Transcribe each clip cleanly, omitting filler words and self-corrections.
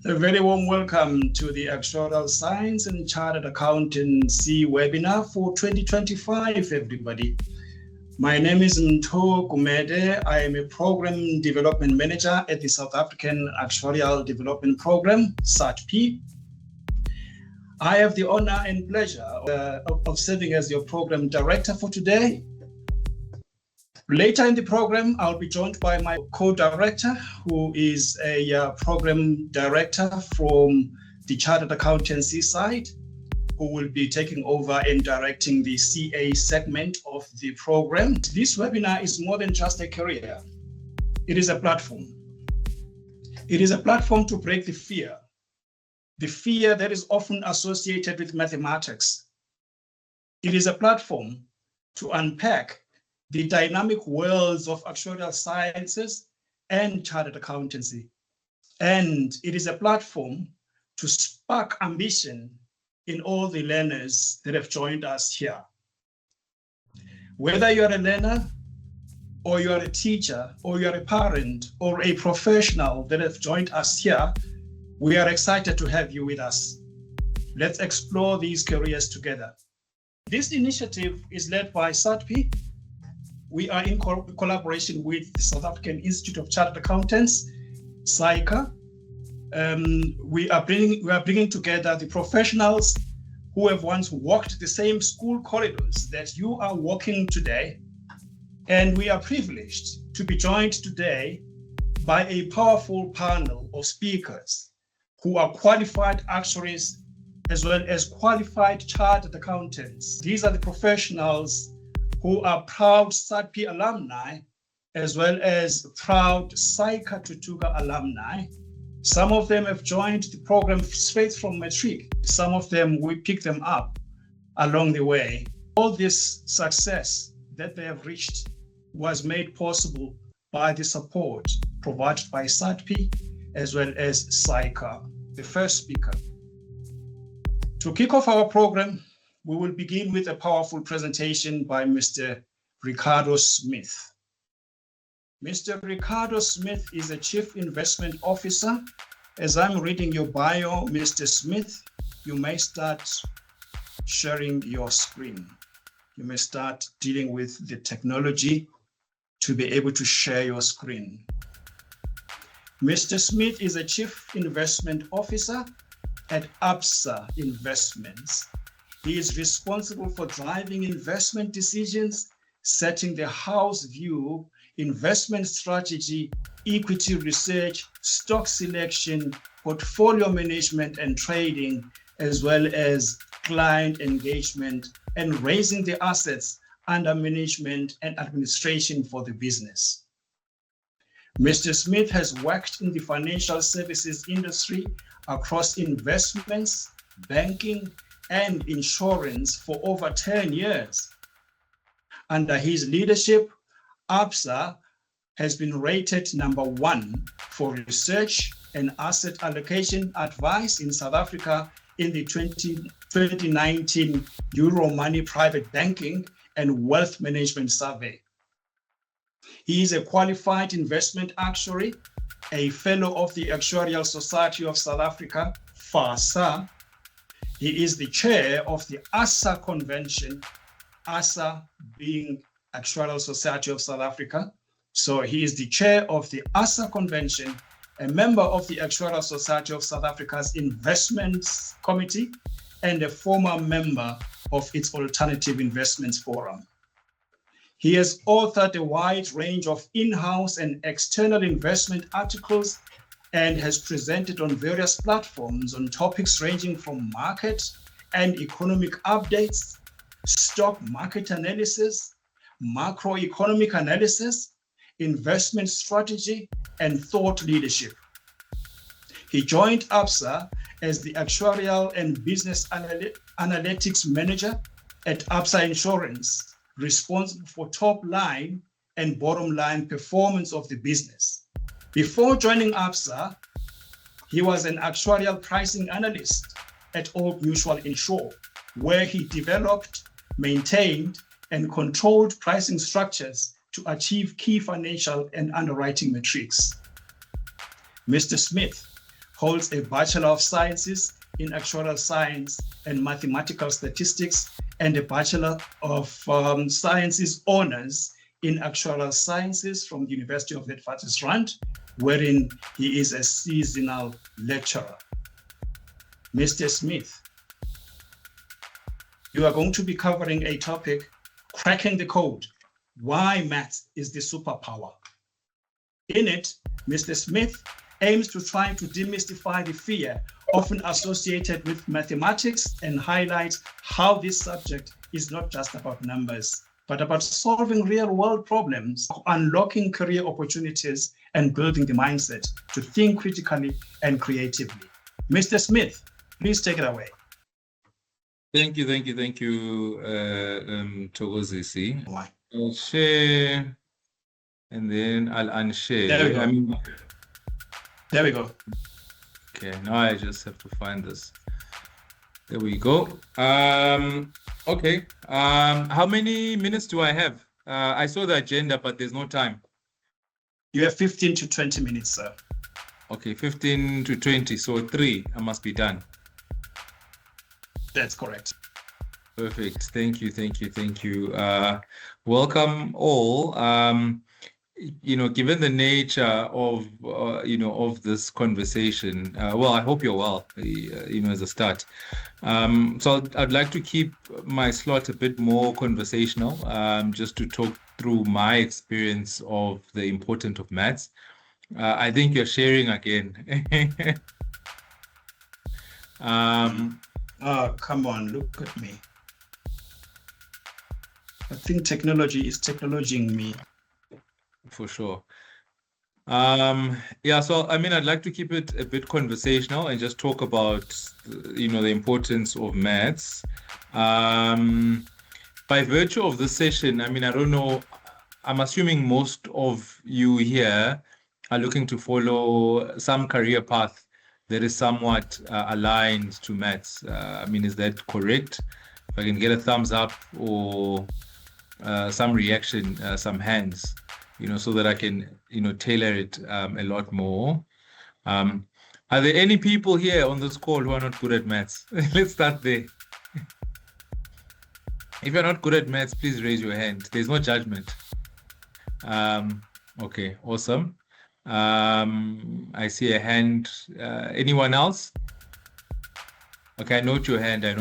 A very warm welcome to the Actuarial Science and Chartered Accountancy webinar for 2025, everybody. My name is Ntho Kumede. I am a Program Development Manager at the South African Actuarial Development Program, SAADP. I have the honor and pleasure of serving as your Program Director for today. Later in the program, I'll be joined by my co-director, who is a program director from the Chartered Accountancy side, who will be taking over and directing the CA segment of the program. This webinar is more than just a career. It is a platform. It is a platform to break the fear that is often associated with mathematics. It is a platform to unpack the dynamic worlds of actuarial sciences and chartered accountancy. And it is a platform to spark ambition in all the learners that have joined us here. Whether you're a learner, or you're a teacher, or you're a parent, or a professional that have joined us here, we are excited to have you with us. Let's explore these careers together. This initiative is led by SAADP. We are in collaboration with the South African Institute of Chartered Accountants, SAICA. We are bringing together the professionals who have once walked the same school corridors that you are walking today. And we are privileged to be joined today by a powerful panel of speakers who are qualified actuaries as well as qualified chartered accountants. These are the professionals who are proud SAADP alumni, as well as proud SAICA Thuthuka alumni. Some of them have joined the program straight from matric. Some of them, we picked them up along the way. All this success that they have reached was made possible by the support provided by SAADP, as well as SAICA. The first speaker. To kick off our program, we will begin with a powerful presentation by Mr. Ricardo Smith. Mr. Ricardo Smith is a Chief Investment Officer. As I'm reading your bio, Mr. Smith, you may start sharing your screen. You may start dealing with the technology to be able to share your screen. Mr. Smith is a Chief Investment Officer at Absa Investments. He is responsible for driving investment decisions, setting the house view, investment strategy, equity research, stock selection, portfolio management and trading, as well as client engagement and raising the assets under management and administration for the business. Mr. Smith has worked in the financial services industry across investments, banking, and insurance for over 10 years. Under his leadership, Absa has been rated #1 for research and asset allocation advice in South Africa in the 2019 Euromoney Private Banking and Wealth Management Survey. He is a qualified investment actuary, a fellow of the Actuarial Society of South Africa, FASA. He is the chair of the ASA convention, ASA being Actuarial Society of South Africa. So he is the chair of the ASA convention, a member of the Actuarial Society of South Africa's Investments Committee, and a former member of its Alternative Investments Forum. He has authored a wide range of in-house and external investment articles and has presented on various platforms on topics ranging from market and economic updates, stock market analysis, macroeconomic analysis, investment strategy, and thought leadership. He joined Absa as the Actuarial and Business Analytics Manager at Absa Insurance, responsible for top line and bottom line performance of the business. Before joining Absa, he was an actuarial pricing analyst at Old Mutual Insure, where he developed, maintained, and controlled pricing structures to achieve key financial and underwriting metrics. Mr. Smith holds a Bachelor of Sciences in Actuarial Science and Mathematical Statistics and a Bachelor of Sciences Honors in Actuarial Sciences from the University of Witwatersrand, wherein he is a seasonal lecturer. Mr. Smith, you are going to be covering a topic, cracking the code, why maths is the superpower. In it, Mr. Smith aims to try to demystify the fear often associated with mathematics and highlights how this subject is not just about numbers, but about solving real-world problems, unlocking career opportunities, and building the mindset to think critically and creatively. Mr. Smith, please take it away. Thank you, Thokozisi. I'll share, and then I'll unshare. There we go. There we go. Okay, now I just have to find this. There we go. Okay. How many minutes do I have? I saw the agenda, but there's no time. You have 15 to 20 minutes, sir. Okay, 15 to 20. So 3, I must be done. That's correct. Perfect. Thank you. Welcome all. Given the nature of of this conversation, well, I hope you're well, as a start. So I'd like to keep my slot a bit more conversational, just to talk through my experience of the importance of maths. I think you're sharing again. Oh, come on, look at me. I think technology is technologying me. For sure. Yeah, so I'd like to keep it a bit conversational and just talk about, the importance of maths. By virtue of this session, I don't know, I'm assuming most of you here are looking to follow some career path that is somewhat aligned to maths. Is that correct? If I can get a thumbs up or some reaction, some hands, so that I can, tailor it a lot more. Are there any people here on this call who are not good at maths? Let's start there. If you're not good at maths, please raise your hand. There's no judgment. Okay, awesome. I see a hand. Anyone else? Okay, I note your hand there.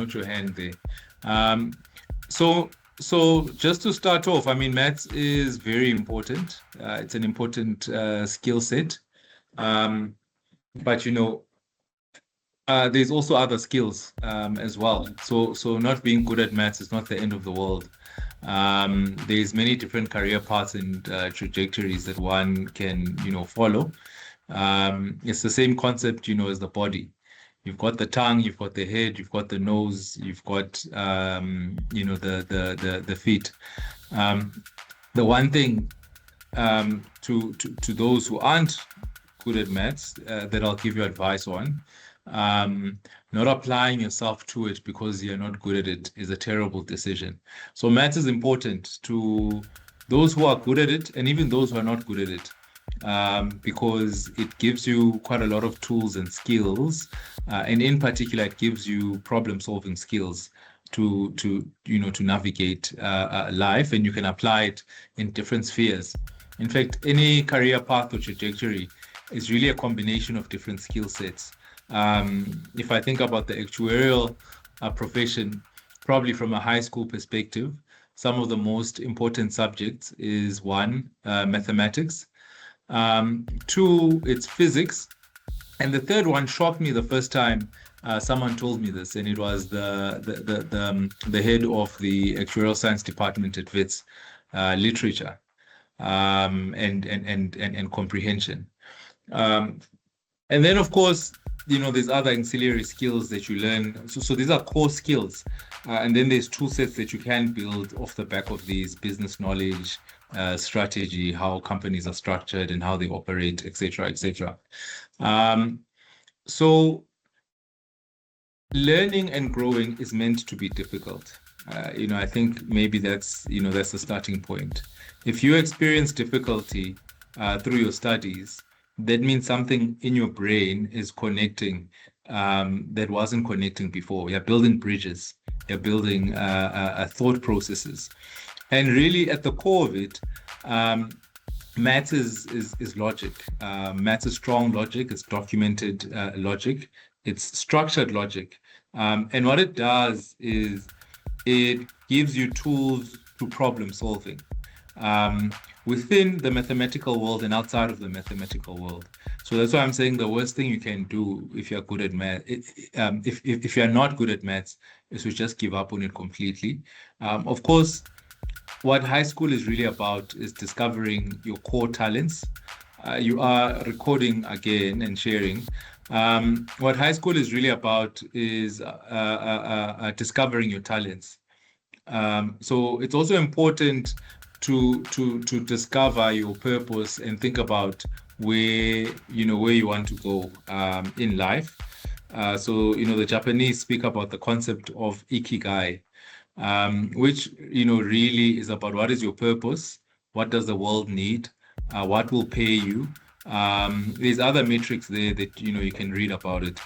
So just to start off, maths is very important. It's an important skill set. But there's also other skills as well. So not being good at maths is not the end of the world. There's many different career paths and trajectories that one can, follow. It's the same concept, as the body. You've got the tongue, you've got the head, you've got the nose, you've got, the feet. The one thing to those who aren't good at maths that I'll give you advice on, not applying yourself to it because you're not good at it is a terrible decision. So maths is important to those who are good at it and even those who are not good at it. Because it gives you quite a lot of tools and skills, and in particular, it gives you problem-solving skills to navigate life, and you can apply it in different spheres. In fact, any career path or trajectory is really a combination of different skill sets. If I think about the actuarial profession, probably from a high school perspective, some of the most important subjects is 1, mathematics. 2, it's physics, and the third one shocked me the first time someone told me this, and it was the head of the actuarial science department at WITS, literature and comprehension. And then, of course, there's other ancillary skills that you learn. So these are core skills, and then there's tool sets that you can build off the back of these: business knowledge, strategy, how companies are structured and how they operate, etc., etc. So learning and growing is meant to be difficult. I think maybe that's the starting point. If you experience difficulty through your studies, that means something in your brain is connecting that wasn't connecting before. You're building bridges. You're building thought processes. And really, at the core of it, maths is logic. Maths is strong logic. It's documented logic. It's structured logic. And what it does is it gives you tools to problem solving within the mathematical world and outside of the mathematical world. So that's why I'm saying the worst thing you can do if you're good at math, if you're not good at maths, is to just give up on it completely. Of course, what high school is really about is discovering your core talents. You are recording again and sharing. What high school is really about is discovering your talents. So it's also important to discover your purpose and think about where you want to go in life. So the Japanese speak about the concept of ikigai, which really is about what is your purpose, what does the world need, what will pay you. There's other metrics there that you can read about it.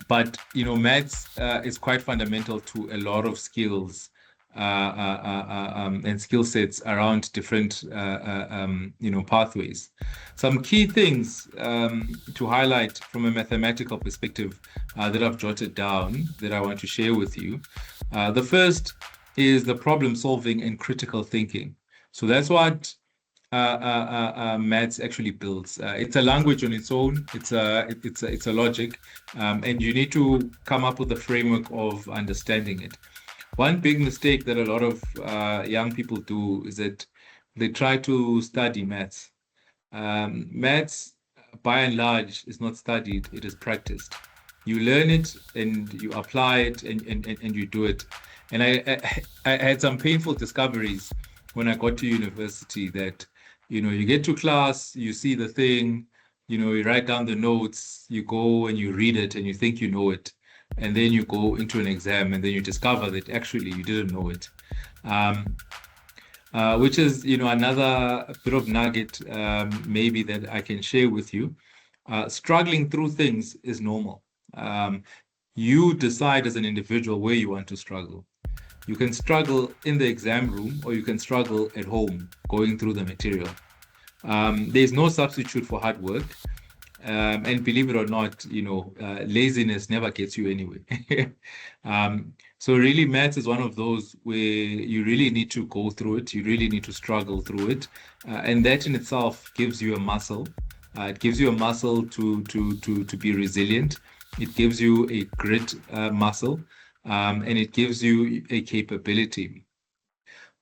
But maths is quite fundamental to a lot of skills and skill sets around different pathways. Some key things to highlight from a mathematical perspective that I've jotted down that I want to share with you. The first is the problem solving and critical thinking. So that's what maths actually builds. It's a language on its own. It's a logic, and you need to come up with a framework of understanding it. One big mistake that a lot of young people do is that they try to study maths. Maths, by and large, is not studied; it is practiced. You learn it and you apply it and you do it. And I had some painful discoveries when I got to university that you get to class, you see the thing, you write down the notes, you go and you read it and you think you know it. And then you go into an exam and then you discover that actually you didn't know it. Which is, another bit of nugget maybe that I can share with you. Struggling through things is normal. You decide as an individual where you want to struggle. You can struggle in the exam room or you can struggle at home going through the material. There's no substitute for hard work. And believe it or not, laziness never gets you anywhere. So really, maths is one of those where you really need to go through it. You really need to struggle through it. And that in itself gives you a muscle. It gives you a muscle to be resilient. It gives you a grit muscle. And it gives you a capability.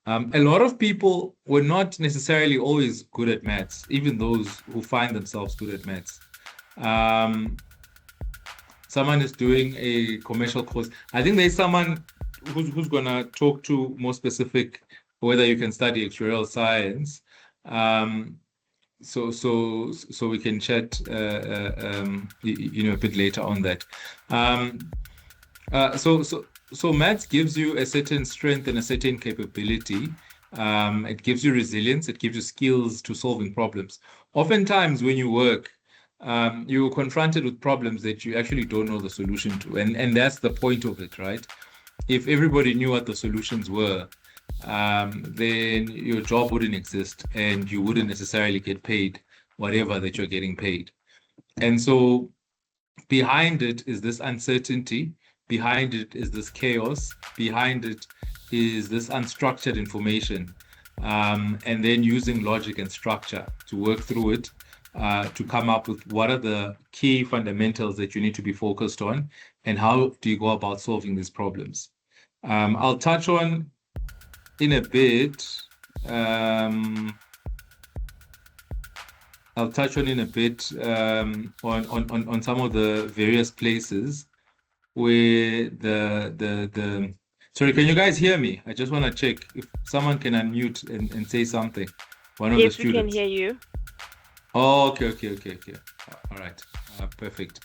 A lot of people were not necessarily always good at maths, even those who find themselves good at maths. Someone is doing a commercial course. I think there's someone who's going to talk to more specific whether you can study actuarial science. So we can chat a bit later on that. So maths gives you a certain strength and a certain capability. It gives you resilience. It gives you skills to solving problems. Oftentimes when you work, you're confronted with problems that you actually don't know the solution to. And that's the point of it, right? If everybody knew what the solutions were, then your job wouldn't exist and you wouldn't necessarily get paid whatever that you're getting paid. And so behind it is this uncertainty. Behind it is this chaos. Behind it is this unstructured information. And then using logic and structure to work through it, to come up with what are the key fundamentals that you need to be focused on and how do you go about solving these problems. I'll touch on in a bit. On some of the various places where the sorry, can you guys hear me? I just want to check if someone can unmute and say something. One of the students. Yes, we can hear you. Oh, okay. All right, perfect.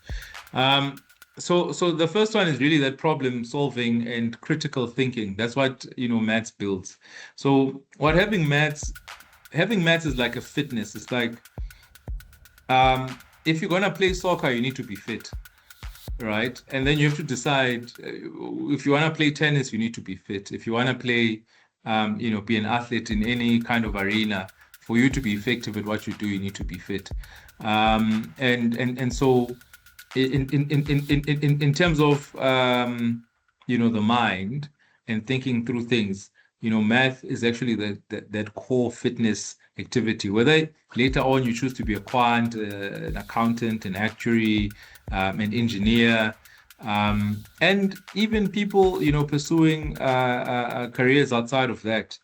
So the first one is really that problem solving and critical thinking. That's what maths builds. So what having maths is like a fitness. It's like if you're going to play soccer, you need to be fit, right? And then you have to decide if you want to play tennis, you need to be fit. If you want to play, be an athlete in any kind of arena, for you to be effective at what you do, you need to be fit. And so in terms of the mind and thinking through things, math is actually that core fitness activity. Whether later on you choose to be a quant, an accountant, an actuary, an engineer, and even people pursuing careers outside of that.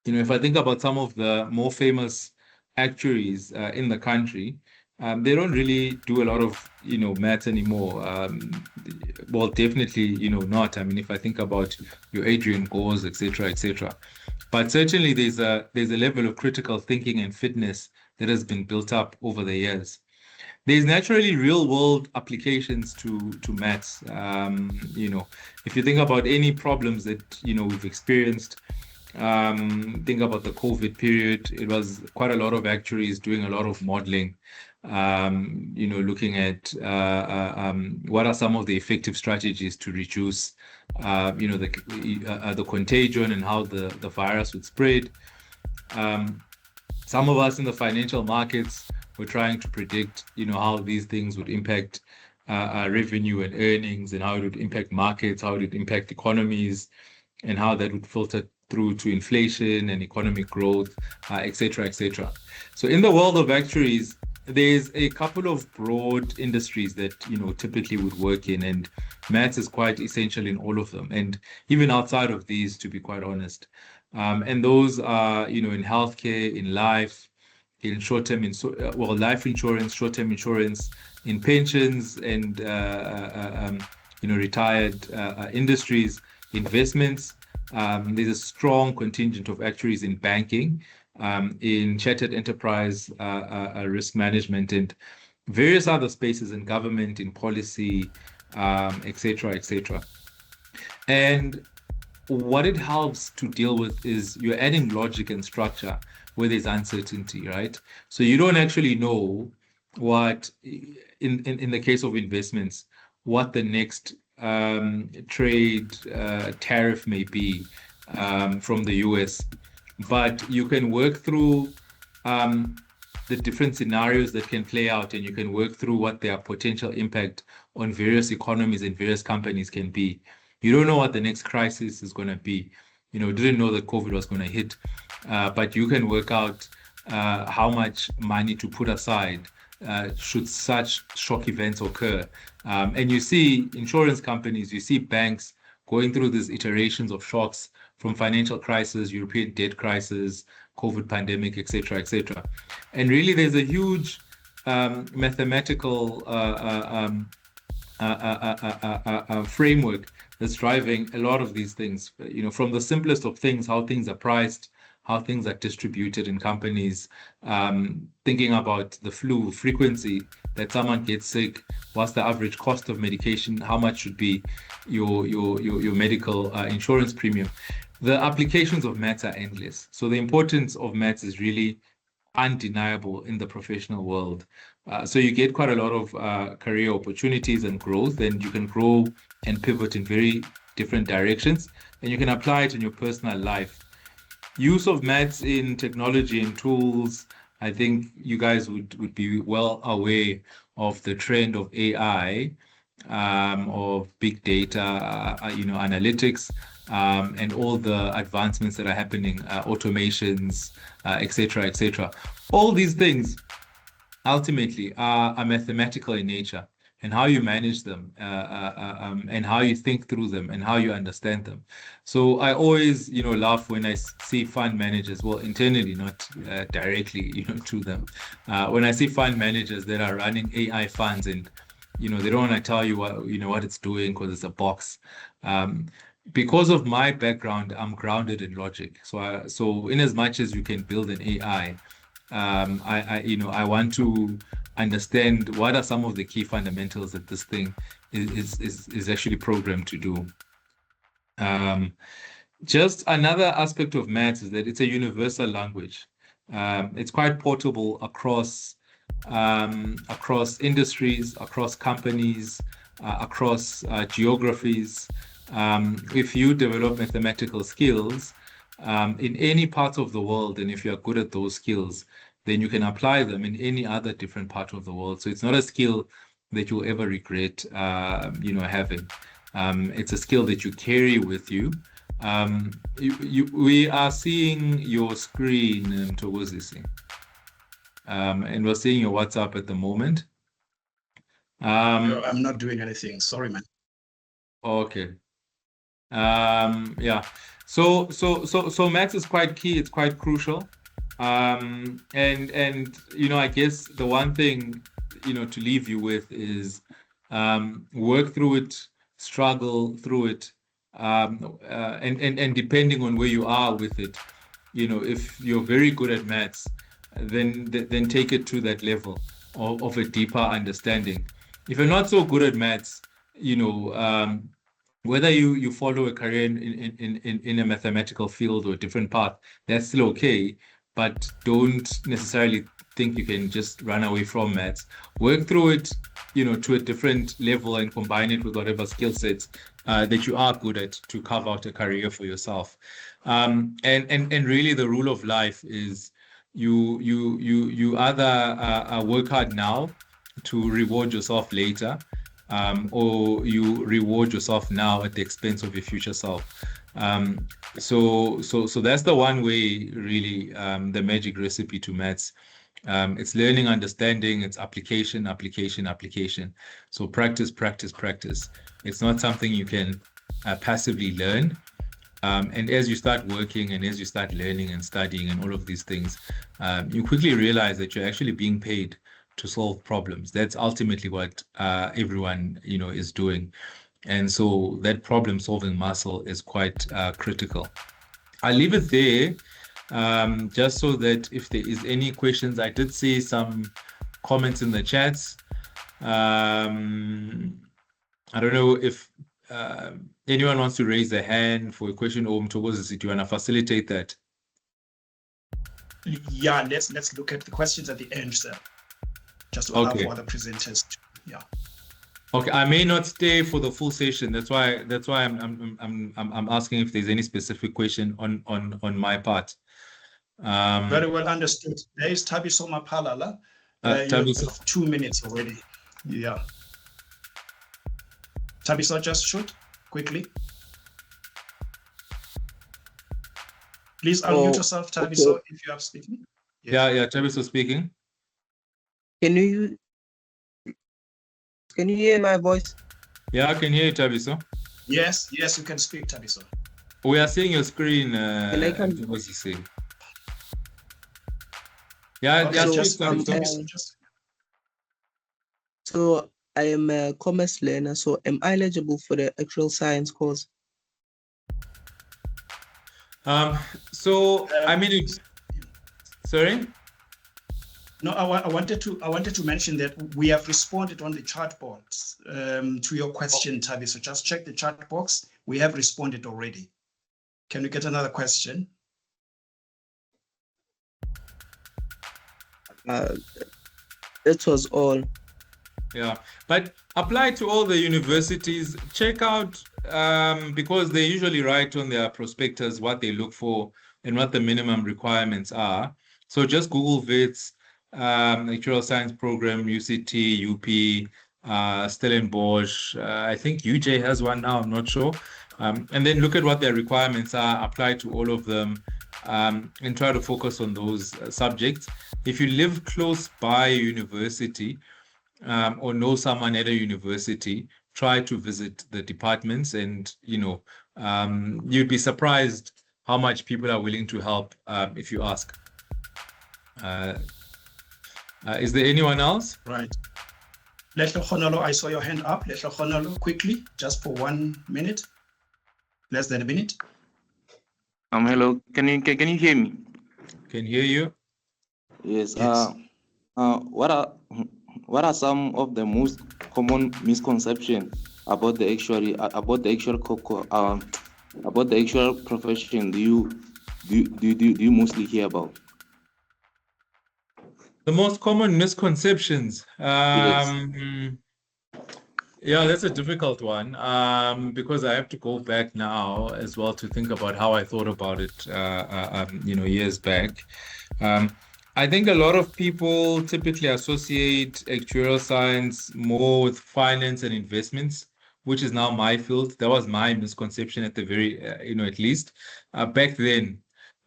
If I think about some of the more famous actuaries in the country, they don't really do a lot of math anymore. Well, definitely not. I mean, if I think about your Adrian Gores, etc., etc. But certainly there's a level of critical thinking and fitness that has been built up over the years. There's naturally real world applications to maths. If you think about any problems that we've experienced, think about the COVID period, it was quite a lot of actuaries doing a lot of modeling, looking at what are some of the effective strategies to reduce the contagion and how the virus would spread. Some of us in the financial markets were trying to predict how these things would impact revenue and earnings, and how it would impact markets, how it would impact economies, and how that would filter through to inflation and economic growth, et cetera, et cetera. So in the world of actuaries, there's a couple of broad industries that typically would work in, and maths is quite essential in all of them, and even outside of these, to be quite honest. And those are in healthcare, in life, in short-term, life insurance, short-term insurance, in pensions, and retired industries, investments. There's a strong contingent of actuaries in banking, in chartered enterprise risk management, and various other spaces in government, in policy, et cetera, et cetera. And what it helps to deal with is you're adding logic and structure where there's uncertainty, right? So you don't actually know what, in the case of investments, what the next trade tariff may be from the US, but you can work through the different scenarios that can play out, and you can work through what their potential impact on various economies and various companies can be. You don't know what the next crisis is going to be. Didn't know that COVID was going to hit, but you can work out how much money to put aside should such shock events occur. And you see insurance companies, you see banks going through these iterations of shocks, from financial crisis, European debt crisis, COVID pandemic, et cetera, et cetera. And really there's a huge mathematical framework that's driving a lot of these things, from the simplest of things, how things are priced, how things are distributed in companies, thinking about the flu frequency that someone gets sick, what's the average cost of medication, how much should be your medical insurance premium. The applications of maths are endless. So the importance of maths is really undeniable in the professional world. So you get quite a lot of career opportunities and growth, and you can grow and pivot in very different directions, and you can apply it in your personal life. Use of maths in technology and tools, I think you guys would be well aware of the trend of AI, of big data, analytics, and all the advancements that are happening, automations, et cetera, et cetera. All these things ultimately are mathematical in nature, and how you manage them, and how you think through them, and how you understand them. So I always, laugh when I see fund managers, well, internally, not directly, to them. When I see fund managers that are running AI funds, and they don't want to tell you what it's doing because it's a box. Because of my background, I'm grounded in logic. So in as much as you can build an AI, I want to understand what are some of the key fundamentals that this thing is actually programmed to do. Just another aspect of maths is that it's a universal language. It's quite portable across industries, across companies, across geographies. If you develop mathematical skills in any part of the world, and if you're good at those skills, then you can apply them in any other different part of the world. So it's not a skill that you'll ever regret, having. It's a skill that you carry with you. We are seeing your screen, Mthokozisi. And we're seeing your WhatsApp at the moment. No, I'm not doing anything. Sorry, man. Okay. Yeah. So maths is quite key. It's quite crucial. And I guess the one thing to leave you with is work through it, struggle through it, and depending on where you are with it, if you're very good at maths, then take it to that level of a deeper understanding. If you're not so good at maths, whether you follow a career in a mathematical field or a different path, that's still okay. But don't necessarily think you can just run away from maths. Work through it, to a different level and combine it with whatever skill sets that you are good at to carve out a career for yourself. And really the rule of life is you either work hard now to reward yourself later, or you reward yourself now at the expense of your future self. So that's the one way, really, the magic recipe to maths. It's learning, understanding, it's application. So practice. It's not something you can passively learn. And as you start working and as you start learning and studying and all of these things, you quickly realize that you're actually being paid to solve problems. That's ultimately what everyone is doing. And so that problem solving muscle is quite critical. I'll leave it there, just so that if there is any questions. I did see some comments in the chats. I don't know if anyone wants to raise their hand for a question, or Mthokozisi, do you want to facilitate that? Yeah, let's look at the questions at the end, sir. Just to allow for other presenters. Yeah. Okay, I may not stay for the full session. That's why I'm asking if there's any specific question on my part. Very well understood. There is Thabiso Maphalala. Thabiso. 2 minutes already. Yeah. Thabiso, just shoot quickly. Please unmute yourself, Thabiso, if you are speaking. Yeah, Thabiso speaking. Can you hear my voice? Yeah, I can hear you, Thabiso. Yes, you can speak, Thabiso. We are seeing your screen. What's he saying? Yeah, Okay, so I am a commerce learner, so am I eligible for the actual science course? Sorry? No, I wanted to mention that we have responded on the chat box to your question, Tabi. So just check the chat box. We have responded already. Can we get another question? That was all. Yeah, but apply to all the universities. Check out, because they usually write on their prospectus what they look for and what the minimum requirements are. So just Google VITS, Actuarial Science Program, UCT, UP, Stellenbosch. I think UJ has one now, I'm not sure. And then look at what their requirements are, apply to all of them, and try to focus on those subjects. If you live close by a university, or know someone at a university, try to visit the departments, and you'd be surprised how much people are willing to help if you ask. Is there anyone else? Right. Letlo Khonolo, I saw your hand up. Letlo Khonolo, quickly, just for 1 minute, less than a minute. Hello. Can you hear me? Can hear you. Yes. What are some of the most common misconceptions about the actual profession do you mostly hear about? The most common misconceptions. Yes. Yeah, that's a difficult one because I have to go back now as well to think about how I thought about it, years back. Um, I think a lot of people typically associate actuarial science more with finance and investments, which is now my field. That was my misconception at the very, at least back then.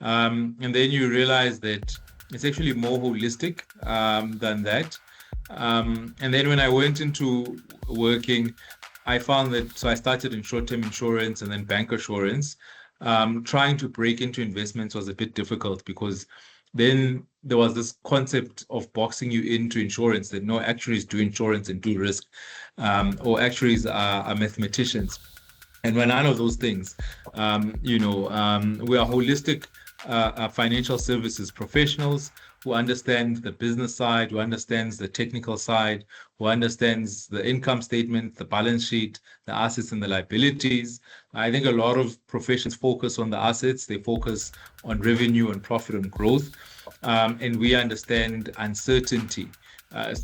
And then you realize that it's actually more holistic than that. And then when I went into working, I found that, so I started in short-term insurance and then bank assurance. Trying to break into investments was a bit difficult because then there was this concept of boxing you into insurance that no, actuaries do insurance and do risk, or actuaries are mathematicians. And we're none of those things. We are holistic financial services professionals who understand the business side, who understands the technical side, who understands the income statement, the balance sheet, the assets and the liabilities. I think a lot of professions focus on the assets. They focus on revenue and profit and growth. And we understand uncertainty.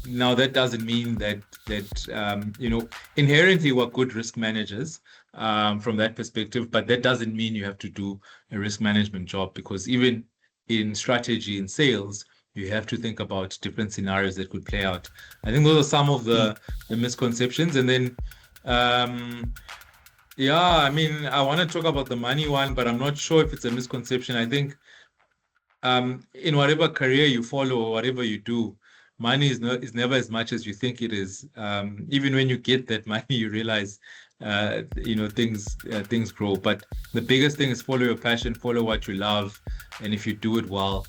Now, that doesn't mean that inherently we're good risk managers from that perspective, but that doesn't mean you have to do a risk management job, because even in strategy and sales, you have to think about different scenarios that could play out. I think those are some of the misconceptions. And then, I mean, I want to talk about the money one, but I'm not sure if it's a misconception. I think in whatever career you follow or whatever you do, money is never as much as you think it is. Even when you get that money, you realize things grow. But the biggest thing is follow your passion, follow what you love, and if you do it well,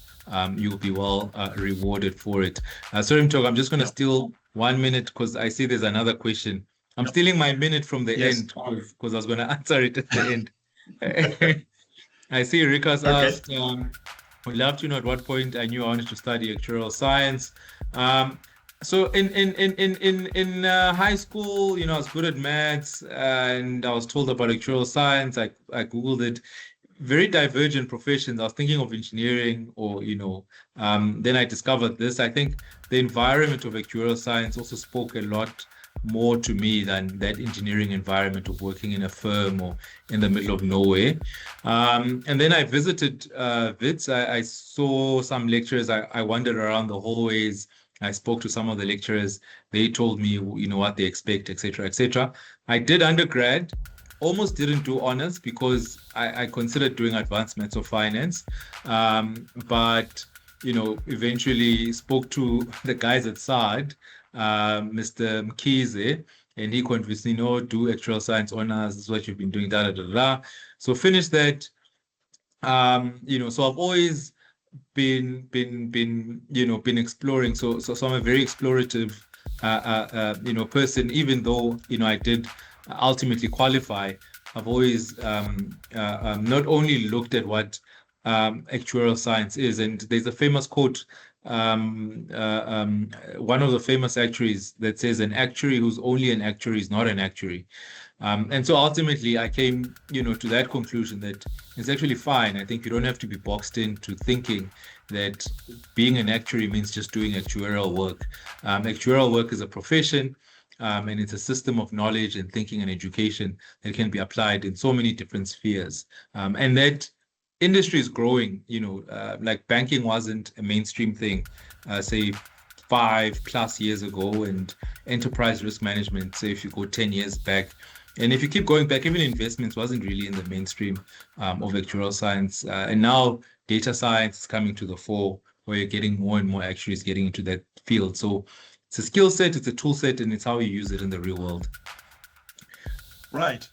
you'll be well rewarded for it. Sorry, Mtoko, I'm just going to steal 1 minute because I see there's another question. I'm stealing my minute from the end because I was going to answer it at the end. I see Rika's asked, would love to know at what point I knew I wanted to study actuarial science. So in high school, I was good at maths and I was told about actuarial science. I Googled it. Very divergent professions. I was thinking of engineering or, then I discovered this. I think the environment of actuarial science also spoke a lot more to me than that engineering environment of working in a firm or in the middle of nowhere. And then I visited WITS. I saw some lecturers. I wandered around the hallways. I spoke to some of the lecturers. They told me, what they expect, etc., etc. I did undergrad. Almost didn't do honors because I considered doing advanced maths or finance. But eventually spoke to the guys at SAAD, Mr. Mkhize, and he convinced me, no, do actuarial science honors. This is what you've been doing, da da da da. So finished that. So I've always been exploring. So I'm a very explorative person. Even though I did ultimately qualify, I've always not only looked at what actuarial science is, and there's a famous quote. One of the famous actuaries that says, an actuary who's only an actuary is not an actuary. And so ultimately I came, to that conclusion that it's actually fine. I think you don't have to be boxed into thinking that being an actuary means just doing actuarial work. Actuarial work is a profession, and it's a system of knowledge and thinking and education that can be applied in so many different spheres. And that industry is growing, like banking wasn't a mainstream thing, say 5+ years ago, and enterprise risk management, say if you go 10 years back, and if you keep going back, even investments wasn't really in the mainstream of actuarial science. And now data science is coming to the fore, where you're getting more and more actuaries getting into that field. So it's a skill set, it's a tool set, and it's how you use it in the real world. Right.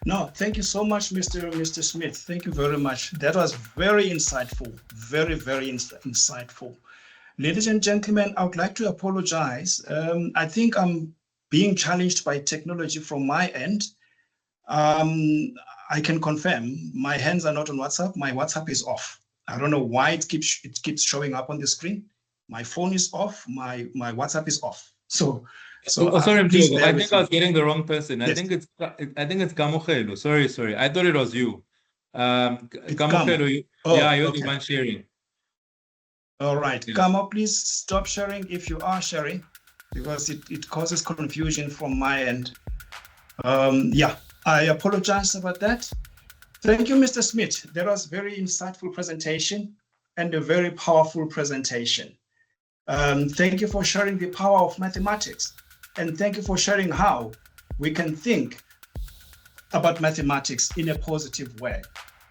No, thank you so much, Mr. Smith. Thank you very much. That was very insightful, very, very insightful. Ladies and gentlemen, I would like to apologize. I think I'm being challenged by technology from my end. I can confirm my hands are not on WhatsApp. My WhatsApp is off. I don't know why it keeps showing up on the screen. My phone is off. My WhatsApp is off. So sorry, please I think I was getting the wrong person. Yes. I think it's Gamogelo. Sorry. I thought it was you. Gamogelo. Gamo. You're the one sharing. All right, Yes. Kamo, please stop sharing if you are sharing, because it causes confusion from my end. Yeah, I apologize about that. Thank you, Mr. Smith. That was a very insightful presentation and a very powerful presentation. Thank you for sharing the power of mathematics, and thank you for sharing how we can think about mathematics in a positive way.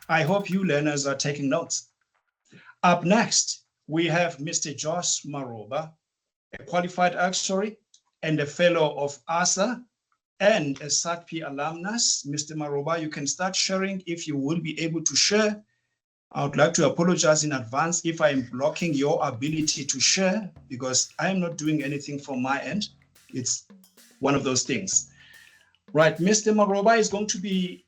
I hope you learners are taking notes. Up next, we have Mr. Josh Maroba, a qualified actuary and a fellow of ASA and a SAADP alumnus. Mr. Maroba, you can start sharing if you will be able to share. I would like to apologize in advance if I am blocking your ability to share, because I am not doing anything from my end. It's one of those things. Right, Mr. Maroba is going to be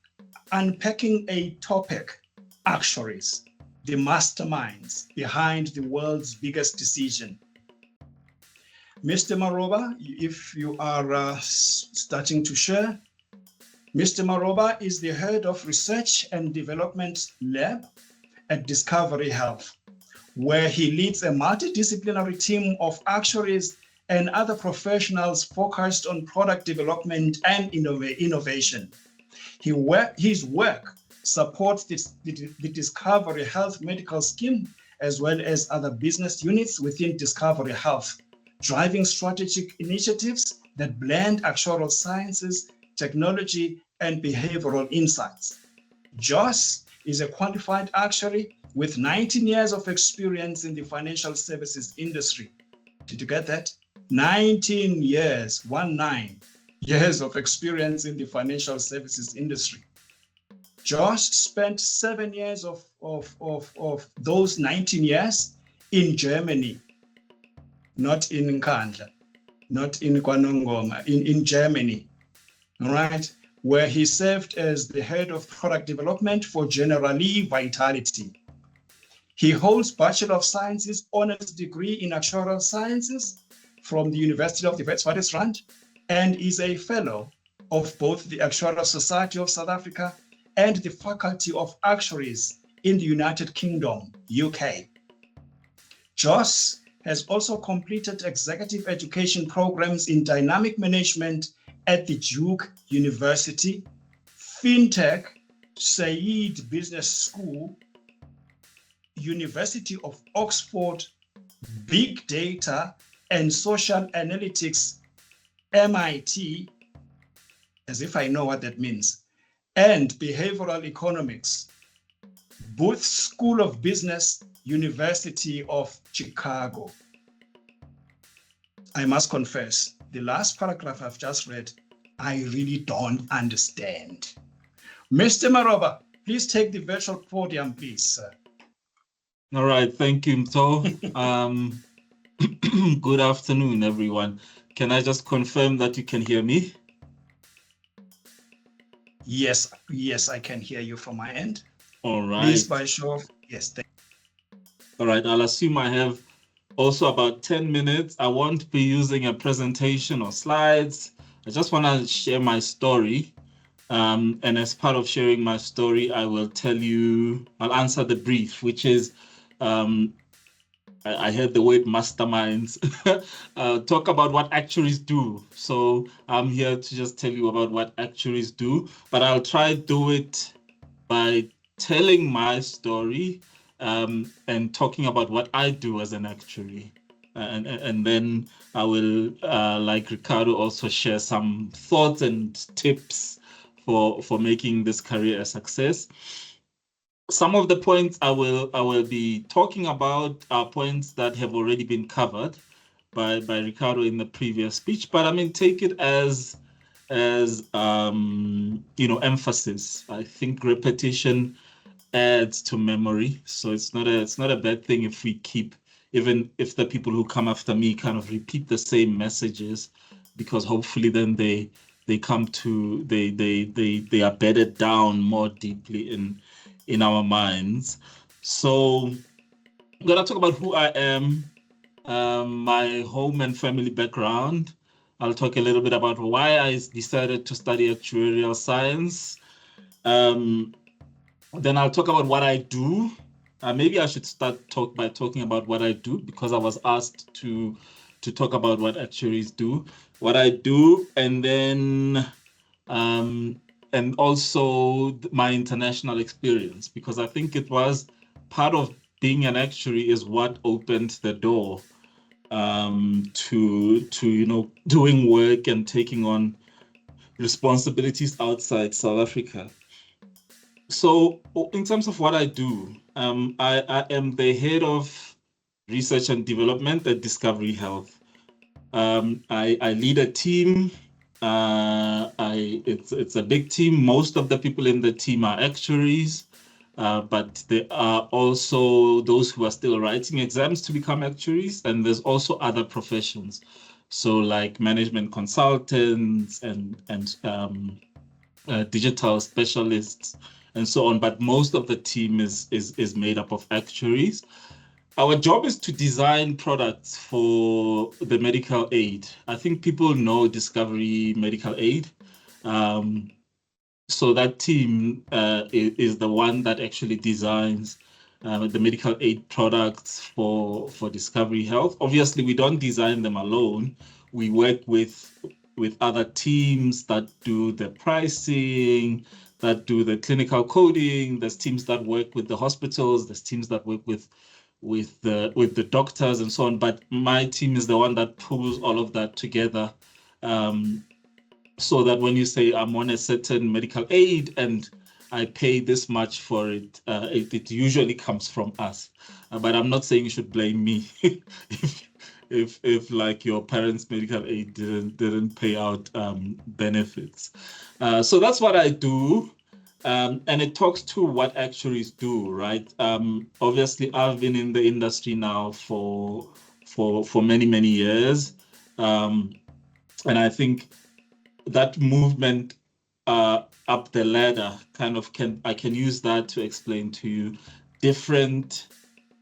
unpacking a topic, actuaries, the masterminds behind the world's biggest decision. Mr. Maroba, if you are starting to share. Mr. Maroba is the head of Research and Development Lab at Discovery Health, where he leads a multidisciplinary team of actuaries and other professionals focused on product development and innovation. His work supports the Discovery Health medical scheme, as well as other business units within Discovery Health, driving strategic initiatives that blend actuarial sciences, technology, and behavioral insights. Josh is a qualified actuary with 19 years of experience in the financial services industry. Did you get that? 19 years, 19 years of experience in the financial services industry. Josh spent 7 years of those 19 years in Germany, not in Nkandla, not in Kwanongoma, in Germany, all right, where he served as the head of product development for Generali Vitality. He holds Bachelor of Sciences honors degree in Actuarial Sciences from the University of the Witwatersrand, and is a fellow of both the Actuarial Society of South Africa and the Faculty of Actuaries in the United Kingdom, UK. Josh has also completed executive education programs in dynamic management at the Duke University, FinTech, Said Business School, University of Oxford, Big Data and Social Analytics, MIT, as if I know what that means, and Behavioral Economics, Booth School of Business, University of Chicago. I must confess, the last paragraph I've just read, I really don't understand. Mr. Maroba, please take the virtual podium, please, sir. All right, thank you, Mto. Good afternoon, everyone. Can I just confirm that you can hear me? Yes, I can hear you from my end. All right. Please, by show of, yes. All right, I'll assume I have also about 10 minutes. I won't be using a presentation or slides. I just want to share my story. And as part of sharing my story, I will tell you, I'll answer the brief, which is, I heard the word masterminds, talk about what actuaries do. So I'm here to just tell you about what actuaries do, but I'll try to do it by telling my story and talking about what I do as an actuary. And then I will, like Ricardo, also share some thoughts and tips for making this career a success. Some of the points I will be talking about are points that have already been covered by Ricardo in the previous speech, but I mean, take it as emphasis. I think repetition adds to memory, so it's not a bad thing if we keep, even if the people who come after me kind of repeat the same messages, because hopefully then they come to they are bedded down more deeply in our minds. So I'm gonna talk about who I am, my home and family background. I'll talk a little bit about why I decided to study actuarial science. Then I'll talk about what I do, maybe I should start by talking about what I do, because I was asked to talk about what actuaries do, what I do, and then and also my international experience, because I think it was part of being an actuary is what opened the door to doing work and taking on responsibilities outside South Africa. So in terms of what I do, I am the head of research and development at Discovery Health. I lead a team. It's a big team. Most of the people in the team are actuaries, but there are also those who are still writing exams to become actuaries, and there's also other professions, so like management consultants and digital specialists and so on. But most of the team is made up of actuaries. Our job is to design products for the medical aid. I think people know Discovery Medical Aid. So that team is the one that actually designs the medical aid products for Discovery Health. Obviously, we don't design them alone. We work with other teams that do the pricing, that do the clinical coding. There's teams that work with the hospitals. There's teams that work with the doctors and so on. But my team is the one that pulls all of that together, so that when you say I'm on a certain medical aid and I pay this much for it, it usually comes from us. But I'm not saying you should blame me if like your parents' medical aid didn't pay out benefits. So that's what I do. And it talks to what actuaries do, right? Obviously, I've been in the industry now for many years, and I think that movement up the ladder I can use that to explain to you different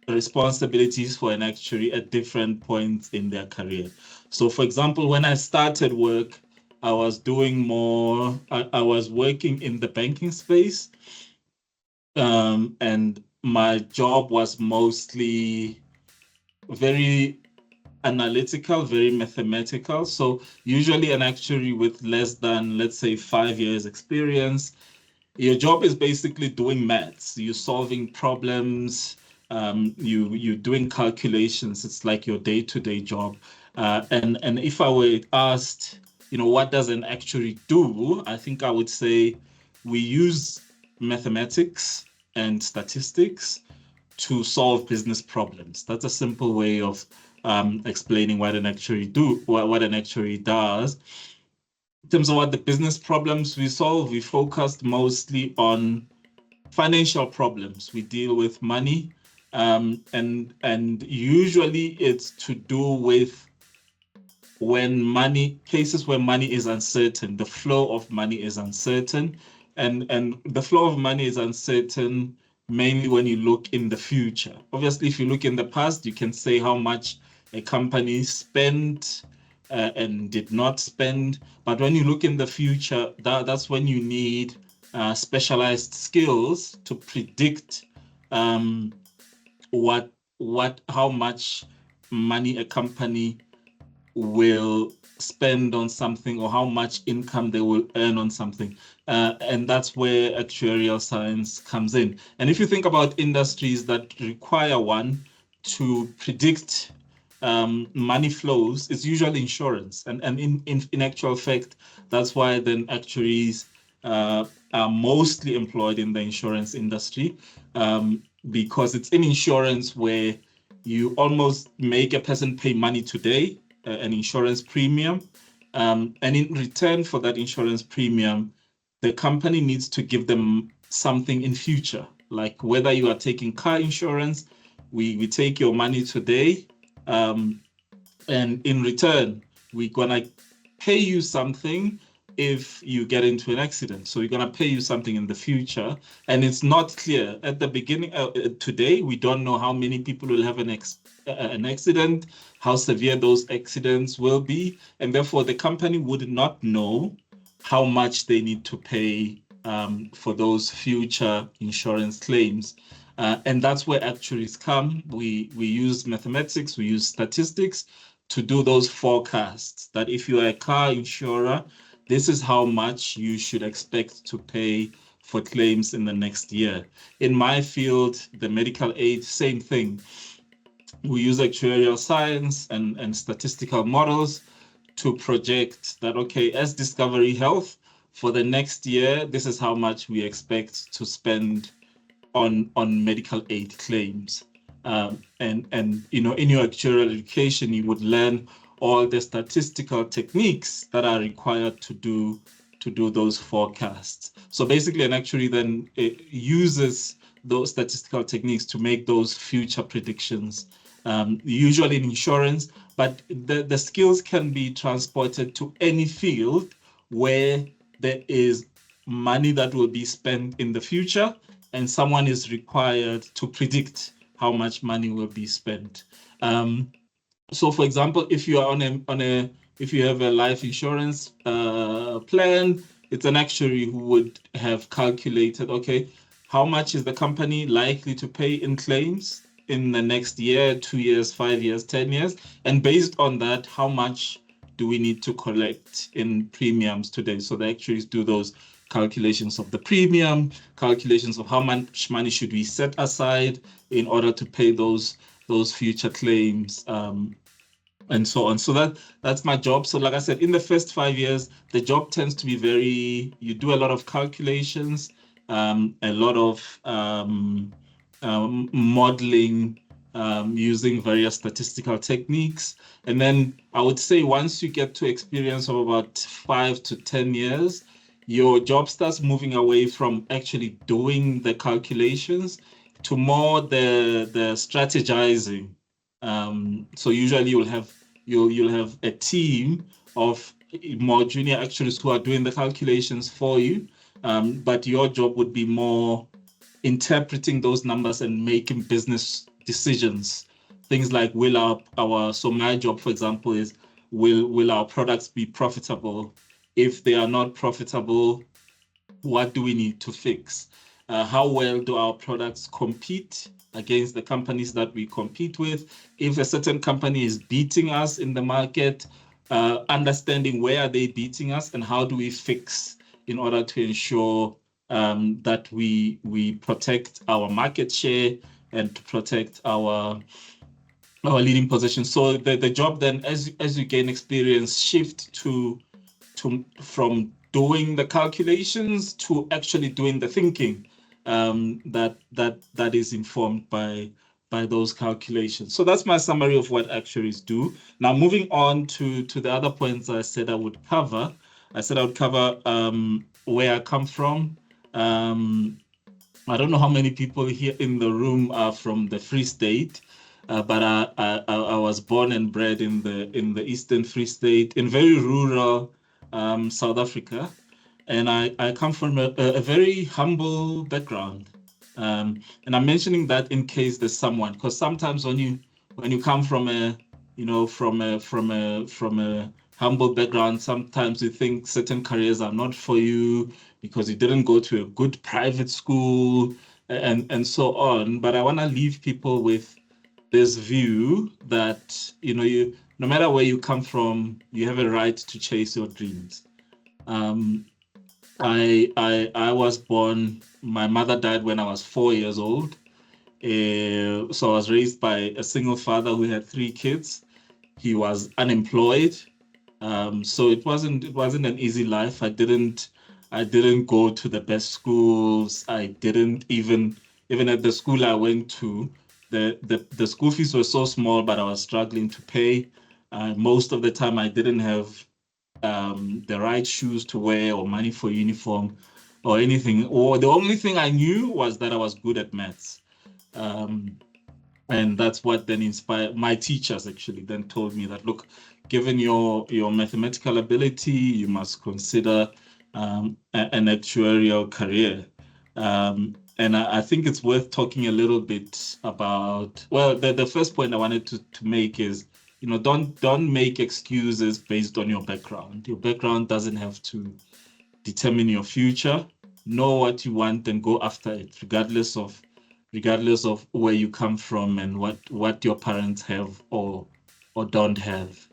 responsibilities for an actuary at different points in their career. So, for example, when I started work, I was doing more, I was working in the banking space, and my job was mostly very analytical, very mathematical. So usually an actuary with less than, let's say, 5 years experience, your job is basically doing maths. You're solving problems, you're doing calculations. It's like your day-to-day job. And if I were asked, what does an actuary do? I think I would say we use mathematics and statistics to solve business problems. That's a simple way of explaining what an actuary what an actuary does. In terms of what the business problems we solve, we focused mostly on financial problems. We deal with money, and usually it's to do with cases where money is uncertain, the flow of money is uncertain, and the flow of money is uncertain mainly when you look in the future. Obviously, if you look in the past, you can say how much a company spent and did not spend. But when you look in the future, that's when you need specialized skills to predict how much money a company will spend on something or how much income they will earn on something. And that's where actuarial science comes in. And if you think about industries that require one to predict money flows, it's usually insurance. And in actual fact, that's why then actuaries are mostly employed in the insurance industry, because it's in insurance where you almost make a person pay money today, an insurance premium, and in return for that insurance premium, the company needs to give them something in future. Like whether you are taking car insurance, we take your money today, and in return, we're gonna pay you something if you get into an accident. So we're gonna pay you something in the future, and it's not clear at the beginning. Today, we don't know how many people will have an accident, how severe those accidents will be, and therefore the company would not know how much they need to pay for those future insurance claims. And that's where actuaries come. We use mathematics, we use statistics to do those forecasts that if you are a car insurer, this is how much you should expect to pay for claims in the next year. In my field, the medical aid, same thing. We use actuarial science and statistical models to project that, okay, as Discovery Health, for the next year, this is how much we expect to spend on medical aid claims. And you know, in your actuarial education, you would learn all the statistical techniques that are required to do those forecasts. So basically, an actuary then uses those statistical techniques to make those future predictions, usually in insurance, but the skills can be transported to any field where there is money that will be spent in the future and someone is required to predict how much money will be spent. So for example, if you are if you have a life insurance plan, it's an actuary who would have calculated, okay, how much is the company likely to pay in claims in the next year, 2 years, 5 years, 10 years? And based on that, how much do we need to collect in premiums today? So the actuaries do those calculations of the premium, calculations of how much money should we set aside in order to pay those future claims, and so on. So that's my job. So like I said, in the first 5 years, the job tends to be you do a lot of calculations, a lot of modeling, using various statistical techniques. And then I would say once you get to experience of about 5 to 10 years, your job starts moving away from actually doing the calculations to more the strategizing. So usually you'll have a team of more junior actuaries who are doing the calculations for you, but your job would be more interpreting those numbers and making business decisions. Things like so my job, for example, is will our products be profitable? If they are not profitable, what do we need to fix? How well do our products compete against the companies that we compete with? If a certain company is beating us in the market, understanding where are they beating us and how do we fix in order to ensure that we protect our market share and to protect our leading position. So the job then, as you gain experience, shift from doing the calculations to actually doing the thinking that is informed by those calculations. So that's my summary of what actuaries do. Now, moving on to the other points I said I would cover. I said I would cover where I come from. I don't know how many people here in the room are from the Free State, but I was born and bred in the Eastern Free State, in very rural South Africa, and I come from a very humble background, and I'm mentioning that in case there's someone, because sometimes when you come from a humble background, sometimes you think certain careers are not for you because you didn't go to a good private school and so on. But I want to leave people with this view that no matter where you come from, you have a right to chase your dreams. I was born, my mother died when I was 4 years old. So I was raised by a single father who had 3 kids. He was unemployed. So it wasn't an easy life. I didn't go to the best schools. I didn't even at the school I went to, the school fees were so small, but I was struggling to pay. Most of the time I didn't have the right shoes to wear or money for uniform or anything. Or the only thing I knew was that I was good at maths. And that's what then inspired my teachers. Actually then told me that, look, given your mathematical ability, you must consider an actuarial career. And I think it's worth talking a little bit about, well, the first point I wanted to make is, don't make excuses based on your background. Your background doesn't have to determine your future. Know what you want and go after it, regardless of regardless of where you come from and what your parents have or don't have.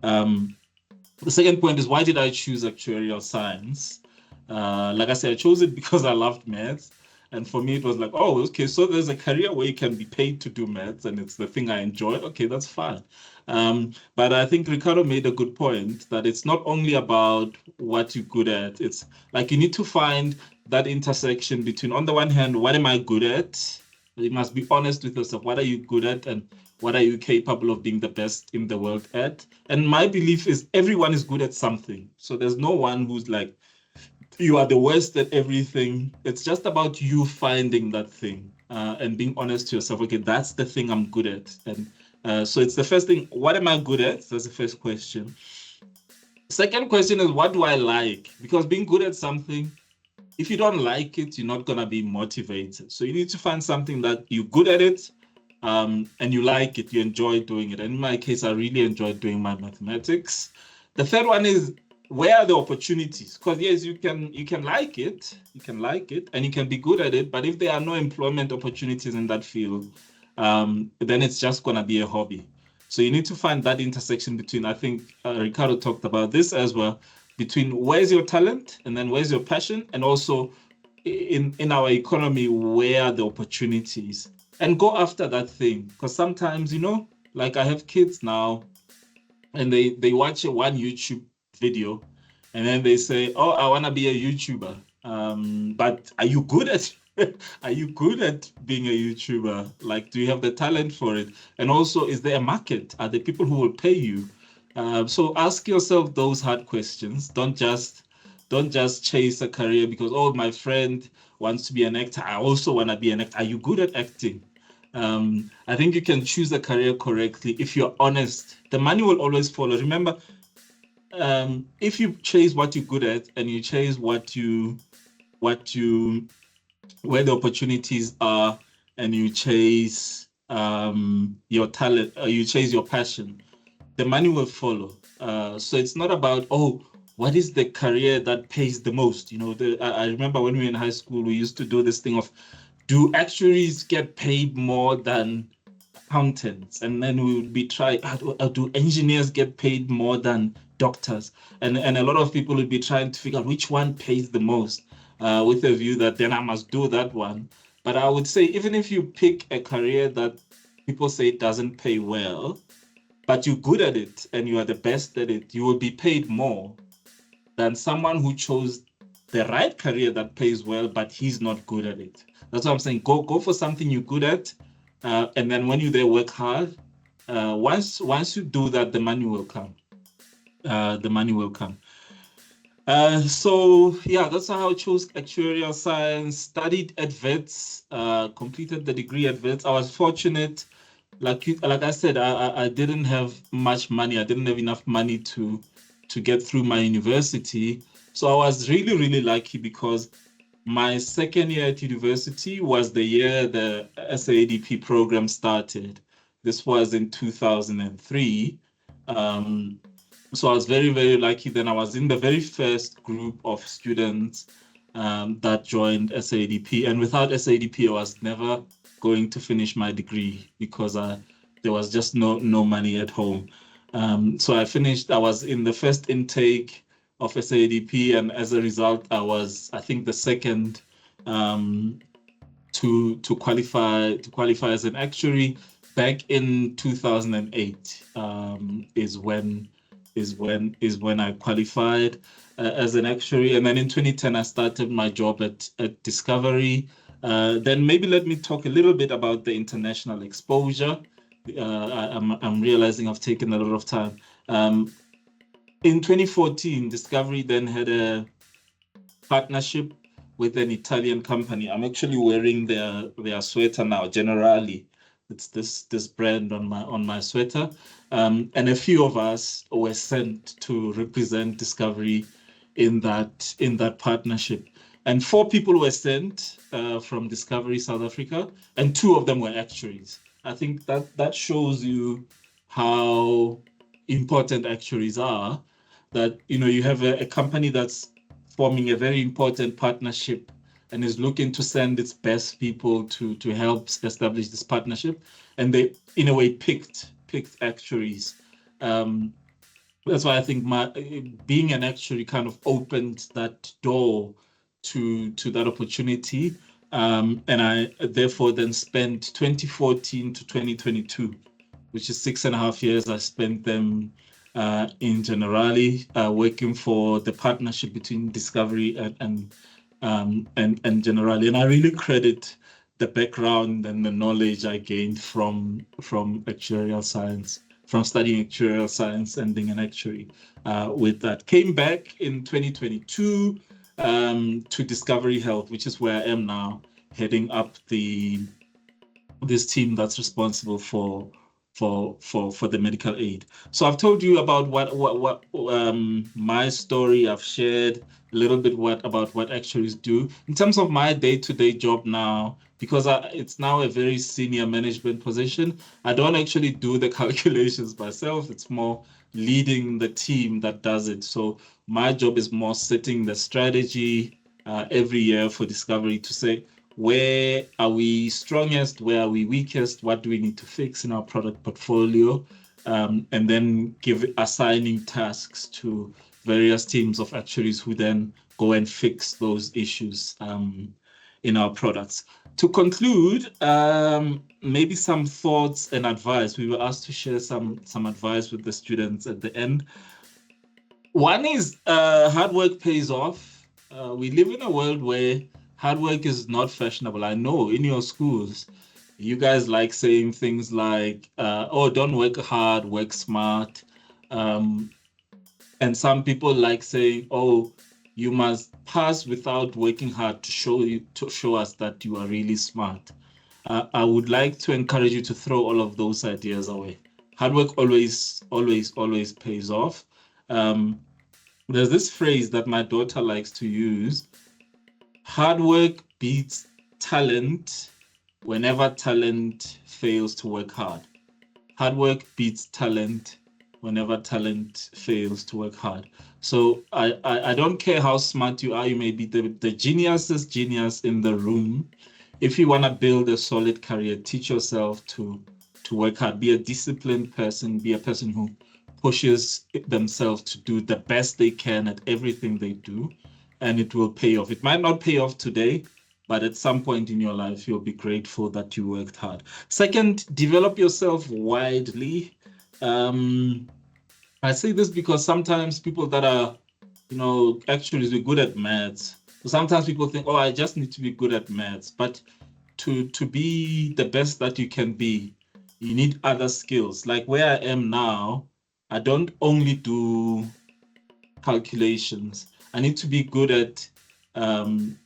The second point is, why did I choose actuarial science? Like I said, I chose it because I loved maths. And for me, it was like, oh, okay, so there's a career where you can be paid to do maths and it's the thing I enjoy. Okay, that's fine. But I think Ricardo made a good point that it's not only about what you're good at. It's like you need to find that intersection between, on the one hand, what am I good at? You must be honest with yourself. What are you good at? And what are you capable of being the best in the world at? And my belief is everyone is good at something. So there's no one who's like, you are the worst at everything. It's just about you finding that thing and being honest to yourself. Okay, that's the thing I'm good at. And so it's the first thing. What am I good at? That's the first question. Second question is, what do I like? Because being good at something, if you don't like it, you're not going to be motivated. So you need to find something that you're good at it and you like it, you enjoy doing it. And in my case, I really enjoyed doing my mathematics. The third one is, where are the opportunities? Because yes, you can like it, and you can be good at it, but if there are no employment opportunities in that field, then it's just gonna be a hobby. So you need to find that intersection between, I think Ricardo talked about this as well, between where's your talent and then where's your passion, and also in our economy, where are the opportunities? And go after that thing. Because sometimes, like I have kids now, and they watch one YouTube video and then they say, oh, I want to be a YouTuber. But are you good at are you good at being a YouTuber? Like, do you have the talent for it? And also, is there a market? Are there people who will pay you? So ask yourself those hard questions. Don't just chase a career because, oh, my friend wants to be an actor, I also want to be an actor. Are you good at acting? I think you can choose a career correctly if you're honest. The money will always follow. Remember, if you chase what you're good at and you chase where the opportunities are, and you chase your talent, you chase your passion, the money will follow. So it's not about, oh, what is the career that pays the most? I remember when we were in high school, we used to do this thing of, do actuaries get paid more than accountants? And then we would be trying, do engineers get paid more than doctors? And a lot of people would be trying to figure out which one pays the most, with a view that then I must do that one. But I would say, even if you pick a career that people say doesn't pay well, but you're good at it and you are the best at it, you will be paid more than someone who chose the right career that pays well, but he's not good at it. That's what I'm saying. Go for something you're good at, and then when you're there, work hard. Once you do that, the money will come. So yeah, that's how I chose actuarial science. Studied at Wits, completed the degree at Wits. I was fortunate. Like I said, I didn't have much money. I didn't have enough money to get through my university. So I was really, really lucky because my second year at university was the year the SAADP program started. This was in 2003. So I was very, very lucky. Then I was in the very first group of students that joined SAADP. And without SAADP, I was never going to finish my degree because there was just no money at home. So I was in the first intake of SAADP, and as a result, I was, I think, the second to qualify as an actuary. Back in 2008 is when I qualified as an actuary, and then in 2010 I started my job at Discovery. Then maybe let me talk a little bit about the international exposure. I'm realizing I've taken a lot of time. In 2014, Discovery then had a partnership with an Italian company. I'm actually wearing their sweater now, Generali. It's this brand on my sweater. And a few of us were sent to represent Discovery in that partnership. And 4 people were sent from Discovery South Africa, and 2 of them were actuaries. I think that shows you how important actuaries are, that you have a company that's forming a very important partnership and is looking to send its best people to help establish this partnership. And they, in a way, picked actuaries. That's why I think being an actuary kind of opened that door to that opportunity. And I therefore then spent 2014 to 2022, which is 6.5 years. I spent them in Generali, working for the partnership between Discovery and Generali. And I really credit the background and the knowledge I gained from actuarial science, from studying actuarial science and being an actuary. With that, came back in 2022 to Discovery Health, which is where I am now, heading up this team that's responsible for the medical aid. So I've told you about what my story. I've shared a little bit about what actuaries do. In terms of my day-to-day job now, because it's now a very senior management position, I don't actually do the calculations myself. It's more leading the team that does it. So my job is more setting the strategy every year for Discovery to say, where are we strongest? Where are we weakest? What do we need to fix in our product portfolio? And then assigning tasks to various teams of actuaries who then go and fix those issues in our products. To conclude, maybe some thoughts and advice. We were asked to share some advice with the students at the end. One is hard work pays off. We live in a world where hard work is not fashionable. I know in your schools, you guys like saying things like, oh, don't work hard, work smart. And some people like saying, oh, you must pass without working hard to show us that you are really smart. I would like to encourage you to throw all of those ideas away. Hard work always pays off. There's this phrase that my daughter likes to use. Hard work beats talent whenever talent fails to work hard. Hard work beats talent whenever talent fails to work hard. So I don't care how smart you are. You may be the geniusest genius in the room. If you want to build a solid career, teach yourself to work hard. Be a disciplined person. Be a person who pushes themselves to do the best they can at everything they do. And it will pay off. It might not pay off today, but at some point in your life, you'll be grateful that you worked hard. Second, develop yourself widely. I say this because sometimes people that are, actually be good at maths. So sometimes people think, oh, I just need to be good at maths. But to be the best that you can be, you need other skills. Like where I am now, I don't only do calculations. I need to be good at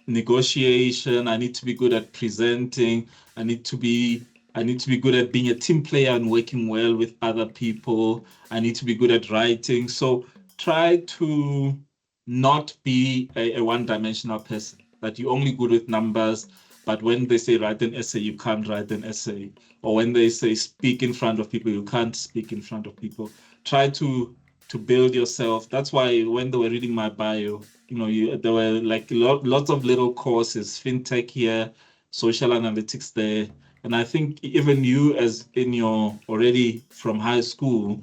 negotiation. I need to be good at presenting. I need to be good at being a team player and working well with other people. I need to be good at writing. So try to not be a one-dimensional person, that you're only good with numbers, but when they say write an essay, you can't write an essay. Or when they say speak in front of people, you can't speak in front of people. Try to build yourself. That's why when they were reading my bio, there were like lots of little courses, fintech here, social analytics there. And I think even you, as in your already from high school,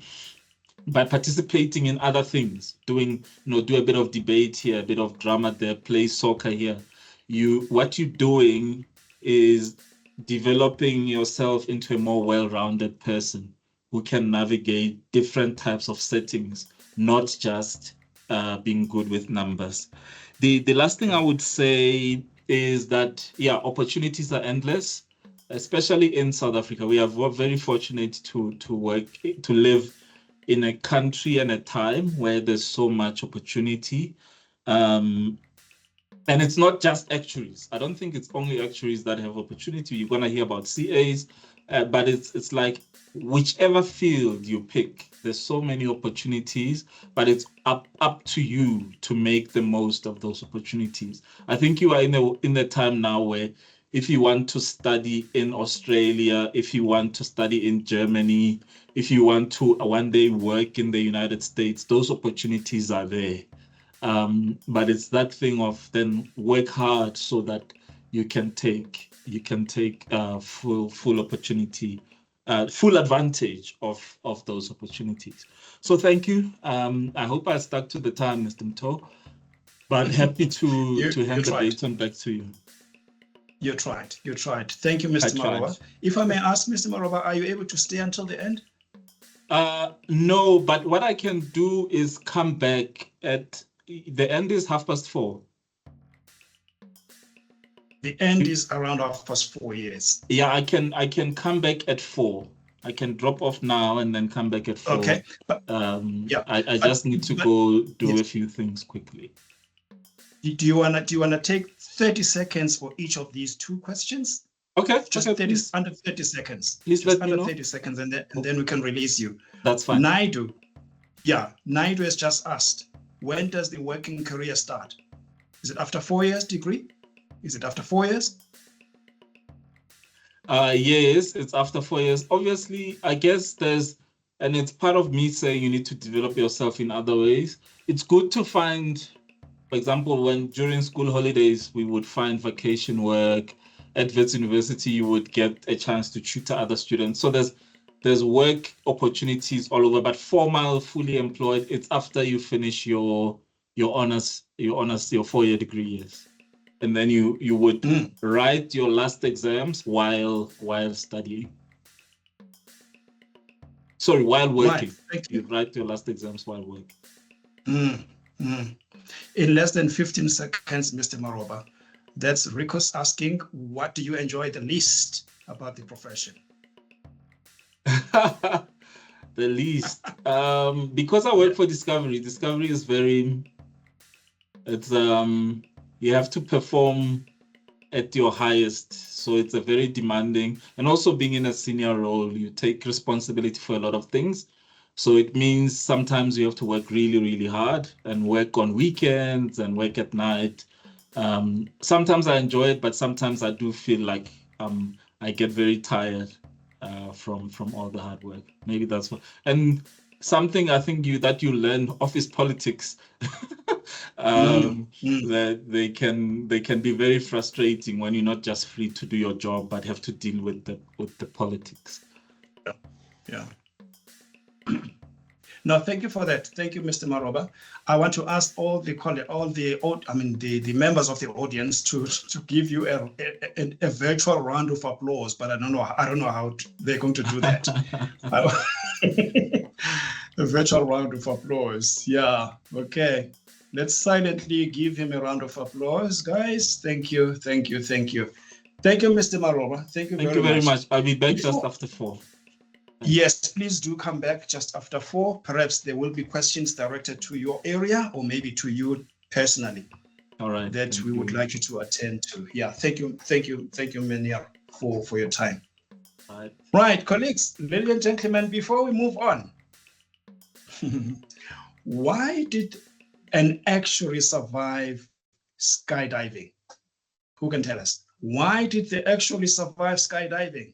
by participating in other things, do a bit of debate here, a bit of drama there, play soccer here. What you're doing is developing yourself into a more well-rounded person who can navigate different types of settings, not just being good with numbers. The last thing I would say is that, opportunities are endless, especially in South Africa. We are very fortunate to live in a country and a time where there's so much opportunity. And it's not just actuaries. I don't think it's only actuaries that have opportunity. You're going to hear about CAs, but it's like whichever field you pick, there's so many opportunities, but it's up to you to make the most of those opportunities. I think you are in the time now where if you want to study in Australia, if you want to study in Germany, if you want to one day work in the United States, those opportunities are there. But it's that thing of then work hard so that you can take full opportunity, full advantage of those opportunities. So thank you. I hope I stuck to the time, Mr. Mto, but happy to hand the baton back to you. You tried. Thank you, Mr. Maroba. If I may ask, Mr. Maroba, are you able to stay until the end? No, but what I can do is come back at the end is 4:30. The end is around 4:30, yes. Yeah, I can come back at 4. I can drop off now and then come back at 4. Okay. But, I just need to go do a few things quickly. Do you wanna take 30 seconds for each of these 2 questions? Okay. Just okay, under 30 seconds. Please just let me under know. 30 seconds, and then we can release you. That's fine. Naidu has just asked, when does the working career start? Is it after 4 years degree? Is it after 4 years? Yes, it's after 4 years. Obviously, I guess and it's part of me saying you need to develop yourself in other ways. It's good to find, for example, when during school holidays, we would find vacation work. At Wits University, you would get a chance to tutor other students. So there's work opportunities all over, but formal, fully employed, it's after you finish your honors, your 4-year degree, yes. And then you would write your last exams while studying. Sorry, while working. Right. You write your last exams while working. In less than 15 seconds, Mr. Maroba, that's Rico's asking, what do you enjoy the least about the profession? The least. Because I work for Discovery. Discovery is you have to perform at your highest. So it's a very demanding, and also being in a senior role, you take responsibility for a lot of things. So it means sometimes you have to work really, really hard and work on weekends and work at night. Sometimes I enjoy it, but sometimes I do feel like I get very tired from all the hard work. Maybe that's what. And something I think that you learn, office politics, that they can be very frustrating when you're not just free to do your job, but have to deal with the politics. Yeah. No, thank you for that. Thank you, Mr. Maroba. I want to ask all the members of the audience to give you a virtual round of applause, but I don't know how they're going to do that. A virtual round of applause. Yeah. Okay. Let's silently give him a round of applause, guys. Thank you. Thank you, Mr. Maroba. Thank you very much. I'll be back just after 4. Yes, please do come back just after 4. Perhaps there will be questions directed to your area or maybe to you personally. All right. That we would like you to attend to. Yeah, thank you, Menier, for your time. All right. Right, colleagues, ladies and gentlemen, before we move on, why did an actuary survive skydiving? Who can tell us? Why did they actually survive skydiving?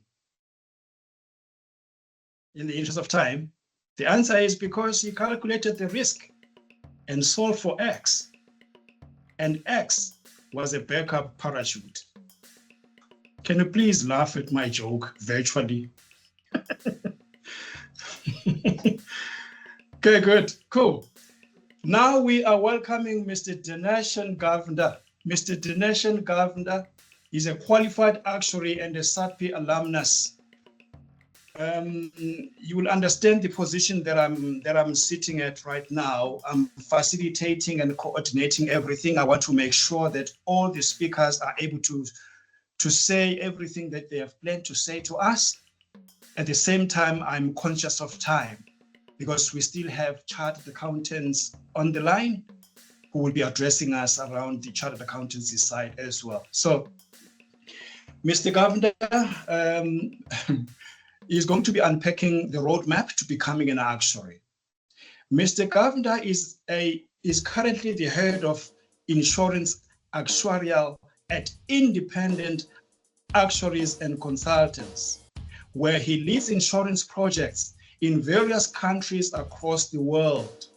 In the interest of time, the answer is because he calculated the risk and solved for X. And X was a backup parachute. Can you please laugh at my joke virtually? Okay, good, cool. Now we are welcoming Mr. Dinesh Gavanda. Mr. Dinesh Gavanda is a qualified actuary and a SAADP alumnus. You will understand the position that I'm sitting at right now. I'm facilitating and coordinating everything. I want to make sure that all the speakers are able to say everything that they have planned to say to us. At the same time, I'm conscious of time because we still have chartered accountants on the line who will be addressing us around the chartered accountancy side as well. So, Mr. Governor, is going to be unpacking the roadmap to becoming an actuary. Mr. Governor is currently the head of insurance actuarial at Independent Actuaries and Consultants, where he leads insurance projects in various countries across the world.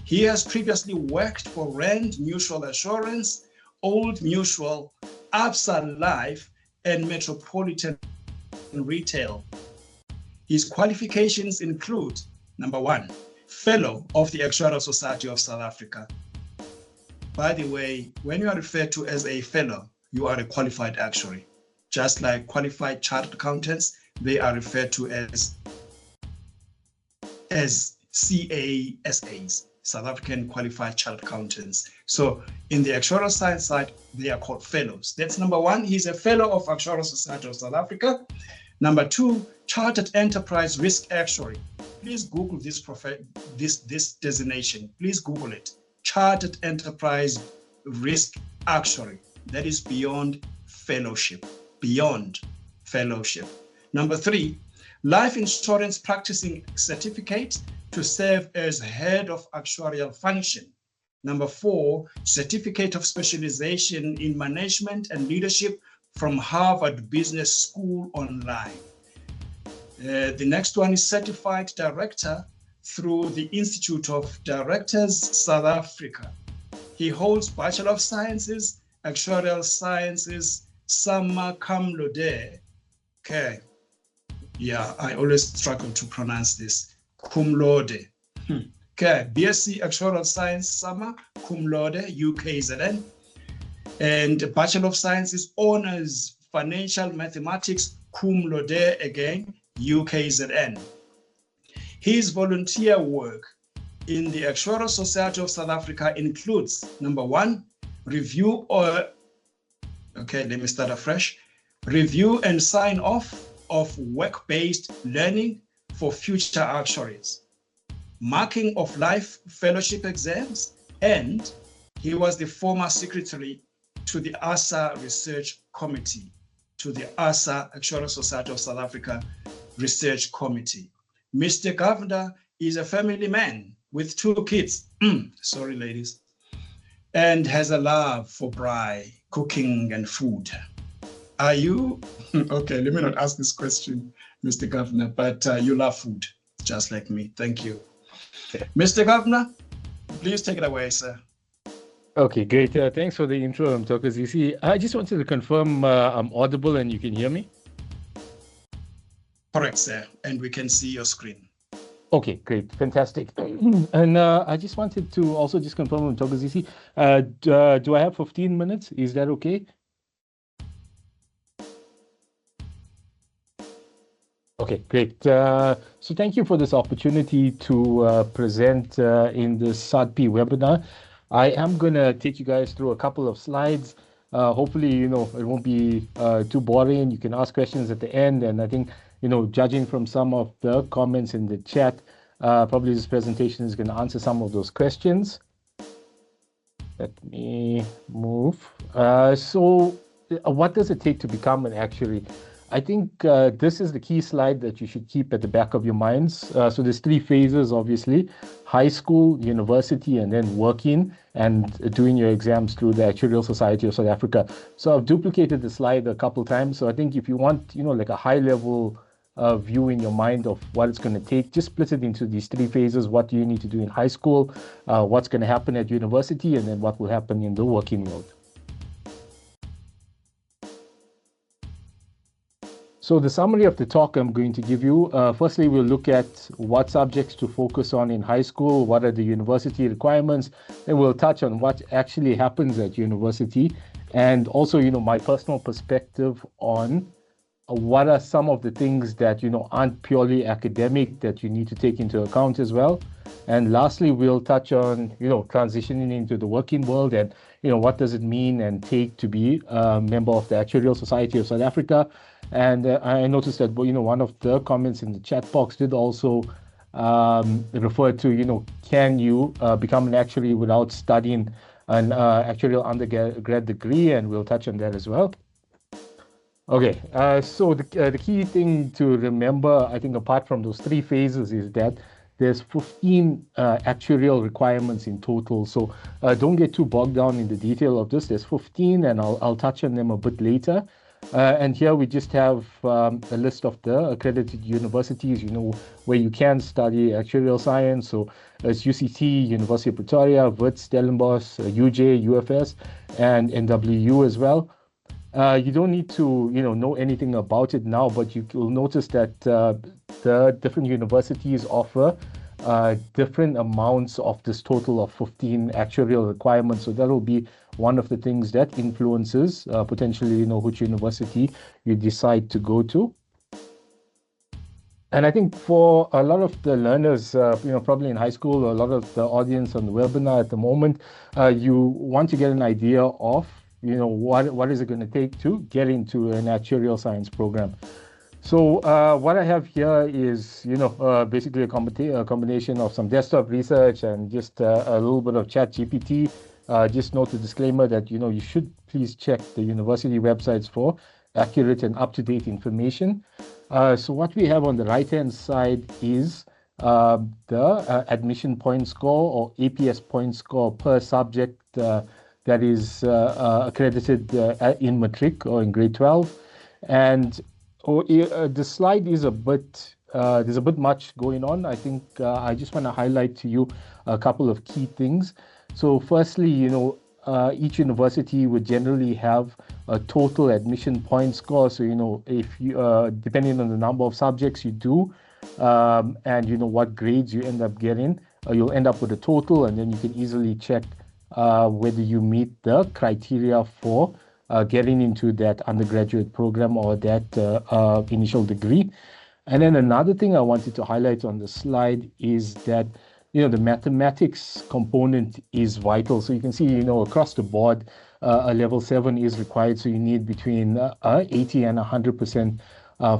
He has previously worked for Rand Mutual Assurance, Old Mutual, Absa Life, and Metropolitan Retail. His qualifications include, number one, Fellow of the Actuarial Society of South Africa. By the way, when you are referred to as a fellow, you are a qualified actuary. Just like qualified chartered accountants, they are referred to as CASAs, South African Qualified Chartered Accountants. So in the actuarial science side, they are called fellows. That's number one. He's a fellow of Actuarial Society of South Africa. Number two, Chartered Enterprise Risk Actuary. Please Google this designation. Please Google it. Chartered Enterprise Risk Actuary. That is beyond fellowship. Beyond fellowship. Number three, Life Insurance Practicing Certificate to serve as head of actuarial function. Number four, Certificate of Specialization in Management and Leadership from Harvard Business School online. The next one is Certified Director through the Institute of Directors, South Africa. He holds Bachelor of Sciences, Actuarial Sciences, summa cum laude. Okay. Yeah, I always struggle to pronounce this. Cum laude. Okay, BSc Actuarial Science, summa cum laude, UKZN. And Bachelor of Sciences, Honors Financial Mathematics, cum laude again, UKZN. His volunteer work in the Actuarial Society of South Africa includes, number one, review and sign off of work-based learning for future actuaries, marking of life fellowship exams, and he was the former secretary to the ASA Research Committee, to the ASA Actuarial Society of South Africa Research Committee. Mr. Governor is a family man with 2 kids, sorry ladies, and has a love for braai, cooking and food. Are you, okay, let me not ask this question, Mr. Governor, but you love food, just like me. Thank you. Mr. Governor, please take it away, sir. Okay, great. Thanks for the intro, Thokozisi. I just wanted to confirm I'm audible and you can hear me? Correct, sir, and we can see your screen. Okay, great, fantastic. And I just wanted to also just confirm with Thokozisi, do I have 15 minutes? Is that okay? Okay, great. So thank you for this opportunity to present in this SAADP webinar. I am going to take you guys through a couple of slides. Hopefully, it won't be too boring. You can ask questions at the end. And I think, judging from some of the comments in the chat, probably this presentation is going to answer some of those questions. Let me move. So what does it take to become an actuary? I think this is the key slide that you should keep at the back of your minds. So there's 3 phases, obviously: high school, university, and then working and doing your exams through the Actuarial Society of South Africa. So I've duplicated the slide a couple times. So I think if you want, like a high level view in your mind of what it's going to take, just split it into these 3 phases. What do you need to do in high school? What's going to happen at university? And then what will happen in the working world? So the summary of the talk I'm going to give you, firstly, we'll look at what subjects to focus on in high school, what are the university requirements, and we'll touch on what actually happens at university, and also, my personal perspective on what are some of the things that, aren't purely academic that you need to take into account as well. And lastly, we'll touch on, transitioning into the working world and, what does it mean and take to be a member of the Actuarial Society of South Africa. And I noticed that, one of the comments in the chat box did also refer to, can you become an actuary without studying an actuarial undergrad degree? And we'll touch on that as well. Okay, so the key thing to remember, I think, apart from those 3 phases, is that there's 15 actuarial requirements in total. So don't get too bogged down in the detail of this. There's 15, and I'll touch on them a bit later. And here we just have a list of the accredited universities, where you can study actuarial science. So it's UCT, University of Pretoria, Wits, Stellenbosch, UJ, UFS, and NWU as well. You don't need to, know anything about it now, but you will notice that the different universities offer different amounts of this total of 15 actuarial requirements. So that will be one of the things that influences potentially, which university you decide to go to. And I think for a lot of the learners, probably in high school, or a lot of the audience on the webinar at the moment, you want to get an idea of, what is it going to take to get into an actuarial science program. So what I have here is, basically a combination of some desktop research and just a little bit of ChatGPT. Just note the disclaimer that, you should please check the university websites for accurate and up-to-date information. So what we have on the right-hand side is the admission point score, or APS point score per subject that is accredited in matric or in grade 12. And the slide is there's a bit much going on. I think I just want to highlight to you a couple of key things. So firstly, each university would generally have a total admission point score. So, if you, depending on the number of subjects you do, and what grades you end up getting, you'll end up with a total, and then you can easily check whether you meet the criteria for getting into that undergraduate program or that initial degree. And then another thing I wanted to highlight on the slide is that the mathematics component is vital. So you can see, across the board, a level 7 is required. So you need between 80 and 100%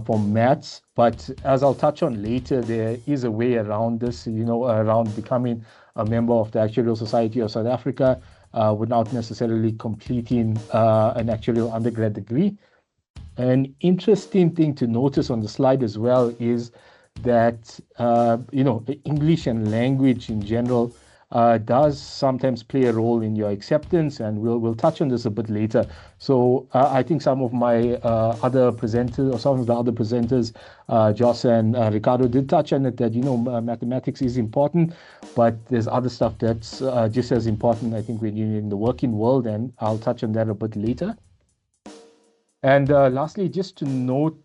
for maths. But as I'll touch on later, there is a way around this, around becoming a member of the Actuarial Society of South Africa without necessarily completing an actuarial undergrad degree. An interesting thing to notice on the slide as well is that English and language in general does sometimes play a role in your acceptance, and we'll touch on this a bit later. So I think some of my other presenters, or some of the other presenters, Joss and Ricardo, did touch on it, that mathematics is important, but there's other stuff that's just as important, I think, when you're in the working world, and I'll touch on that a bit later. And lastly, just to note,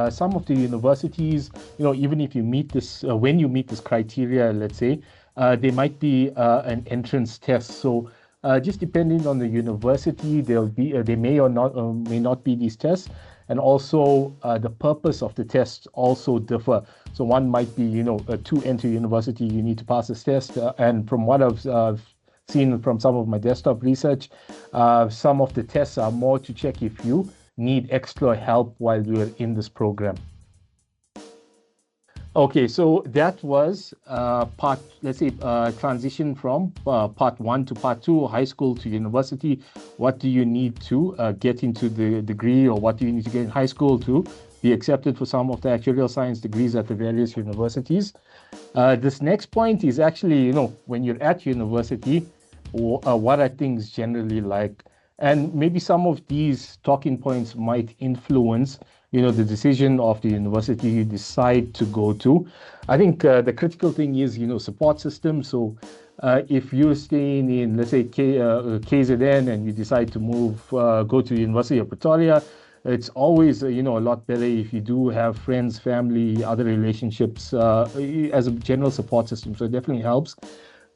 some of the universities, even if you meet this, when you meet this criteria, let's say, there might be an entrance test. So just depending on the university, there may or may not be these tests. And also the purpose of the tests also differ. So one might be, to enter university, you need to pass this test. And from what I've seen from some of my desktop research, some of the tests are more to check if you need extra help while you're in this program. Okay, so that was transition from part 1 to part 2, high school to university. What do you need to get into the degree, or what do you need to get in high school to be accepted for some of the actuarial science degrees at the various universities? This next point is actually, when you're at university, what are things generally like? And maybe some of these talking points might influence, the decision of the university you decide to go to. I think the critical thing is, support system. So if you're staying in, let's say, KZN, and you decide to move, go to the University of Pretoria, it's always, a lot better if you do have friends, family, other relationships as a general support system. So it definitely helps.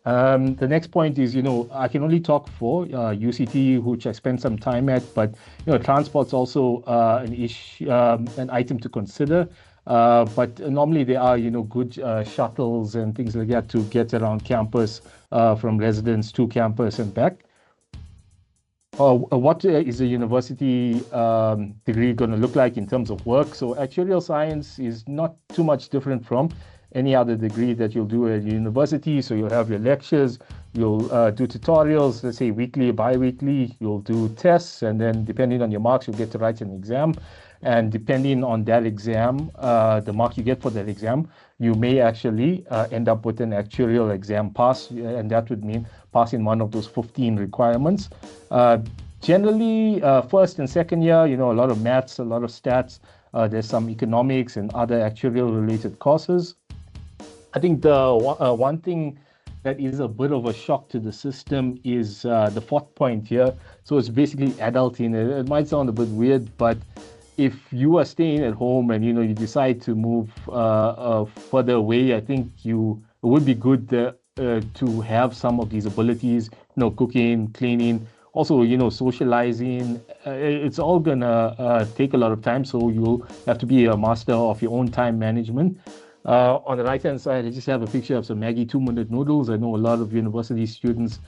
The next point is, I can only talk for UCT, which I spent some time at, but, transport's also an item to consider. But normally there are, good shuttles and things like that to get around campus, from residence to campus and back. What is a university degree going to look like in terms of work? So actuarial science is not too much different from any other degree that you'll do at university. So you'll have your lectures, you'll do tutorials, let's say weekly, bi-weekly, you'll do tests, and then depending on your marks, you'll get to write an exam. And depending on that exam, the mark you get for that exam, you may actually end up with an actuarial exam pass, and that would mean passing one of those 15 requirements. Generally, first and second year, a lot of maths, a lot of stats. There's some economics and other actuarial related courses. I think the one thing that is a bit of a shock to the system is the fourth point here. So it's basically adulting. It might sound a bit weird, but if you are staying at home and you decide to move further away, I think it would be good to have some of these abilities. Cooking, cleaning, also socializing. It's all gonna take a lot of time, so you'll have to be a master of your own time management. On the right-hand side, I just have a picture of some Maggi 2-minute noodles. I know a lot of university students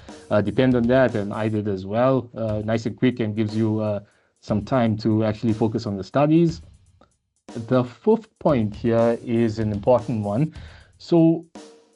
depend on that, and I did as well. Nice and quick, and gives you some time to actually focus on the studies. The fifth point here is an important one. So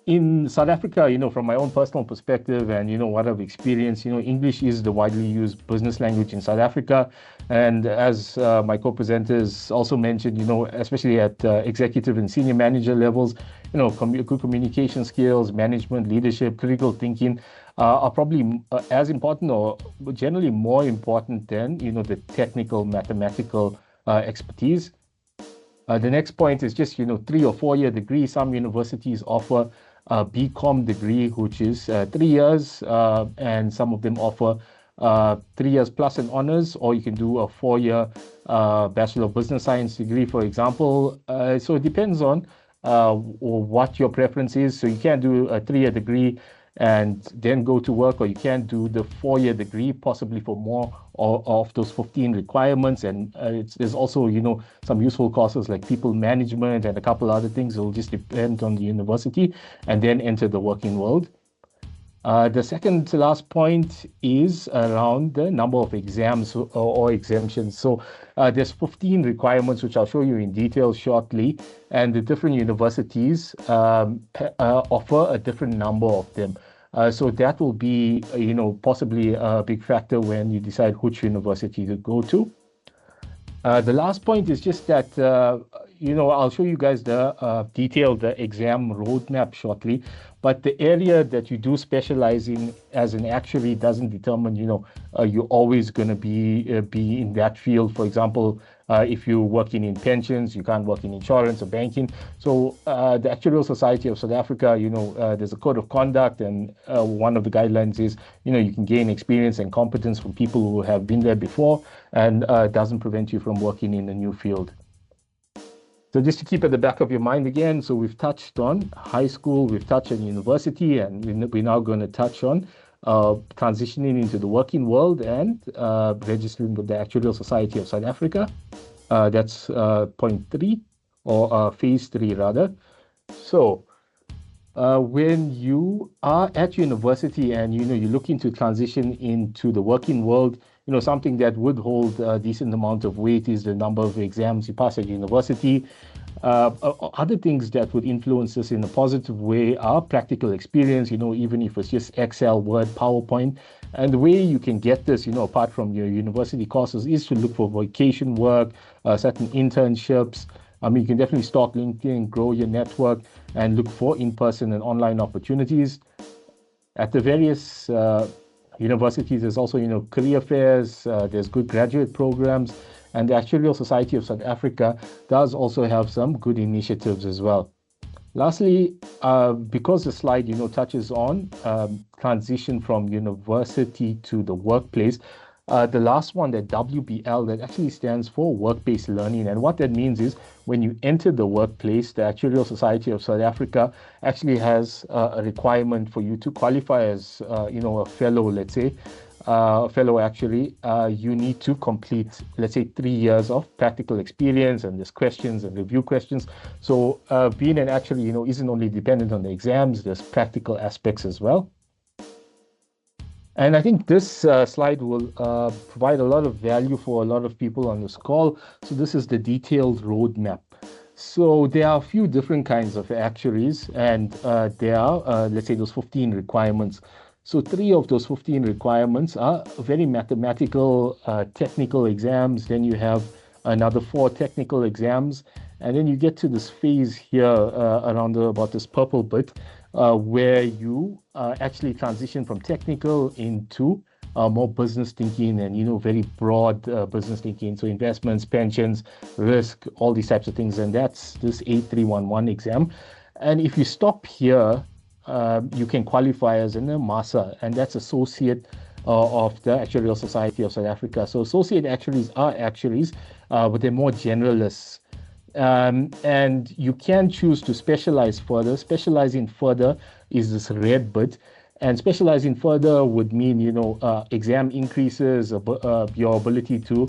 in South Africa, from my own personal perspective and, what I've experienced, English is the widely used business language in South Africa. And as my co-presenters also mentioned, especially at executive and senior manager levels, good communication skills, management, leadership, critical thinking are probably as important or generally more important than, the technical, mathematical expertise. The next point is just, 3 or 4 year degree. Some universities offer a BCom degree, which is 3 years, and some of them offer 3 years plus an honors, or you can do a 4-year Bachelor of Business Science degree, for example. So it depends on what your preference is. So you can't do a 3-year degree and then go to work, or you can't do the 4-year degree, possibly for more of those 15 requirements. And there's also, some useful courses like people management and a couple other things. It will just depend on the university, and then enter the working world. The second to last point is around the number of exams or exemptions. So there's 15 requirements, which I'll show you in detail shortly, and the different universities offer a different number of them. So that will be, possibly a big factor when you decide which university to go to. The last point is just that, I'll show you guys the detailed exam roadmap shortly, but the area that you do specialize in as an actuary doesn't determine, you're always going to be in that field. For example, if you're working in pensions, you can't work in insurance or banking. So the Actuarial Society of South Africa, there's a code of conduct, and one of the guidelines is, you can gain experience and competence from people who have been there before, and doesn't prevent you from working in a new field. So just to keep at the back of your mind again, so we've touched on high school, we've touched on university, and we're now going to touch on transitioning into the working world and registering with the Actuarial Society of South Africa. That's point 3, or phase 3 rather. So when you are at university and you're looking to transition into the working world, something that would hold a decent amount of weight is the number of exams you pass at university. Other things that would influence this in a positive way are practical experience, even if it's just Excel, Word, PowerPoint. And the way you can get this, apart from your university courses, is to look for vocation work, certain internships. You can definitely stalk LinkedIn, grow your network, and look for in-person and online opportunities. At the various universities, there's also, career fairs, there's good graduate programs, and the Actuarial Society of South Africa does also have some good initiatives as well. Lastly, because the slide, touches on transition from university to the workplace, the last one, that WBL, that actually stands for work-based learning. And what that means is when you enter the workplace, the Actuarial Society of South Africa actually has a requirement for you to qualify as, a fellow, let's say, fellow actuary. You need to complete, let's say, 3 years of practical experience, and there's questions and review questions. So being an actuary, isn't only dependent on the exams, there's practical aspects as well. And I think this slide will provide a lot of value for a lot of people on this call. So this is the detailed roadmap. So there are a few different kinds of actuaries, and there are, let's say, those 15 requirements. So 3 of those 15 requirements are very mathematical, technical exams. Then you have another 4 technical exams. And then you get to this phase here around about this purple bit, where you actually transition from technical into more business thinking and, very broad business thinking. So investments, pensions, risk, all these types of things. And that's this 8311 exam. And if you stop here, you can qualify as an MASA, and that's Associate of the Actuarial Society of South Africa. So associate actuaries are actuaries, but they're more generalists. And you can choose to specialize further. Specializing further is this red bit. And specializing further would mean, exam increases, your ability to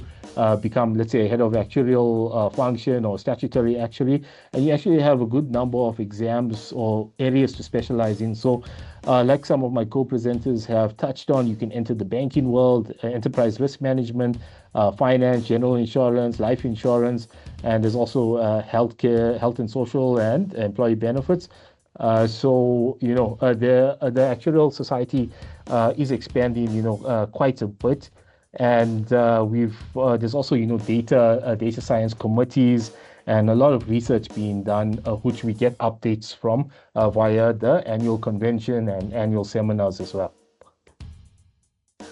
become, let's say, a head of actuarial function or statutory actuary. And you actually have a good number of exams or areas to specialize in. So like some of my co-presenters have touched on, you can enter the banking world, enterprise risk management, finance, general insurance, life insurance, and there's also healthcare, health and social, and employee benefits. So the Actuarial Society is expanding, quite a bit, and there's also data science committees and a lot of research being done, which we get updates from via the annual convention and annual seminars as well.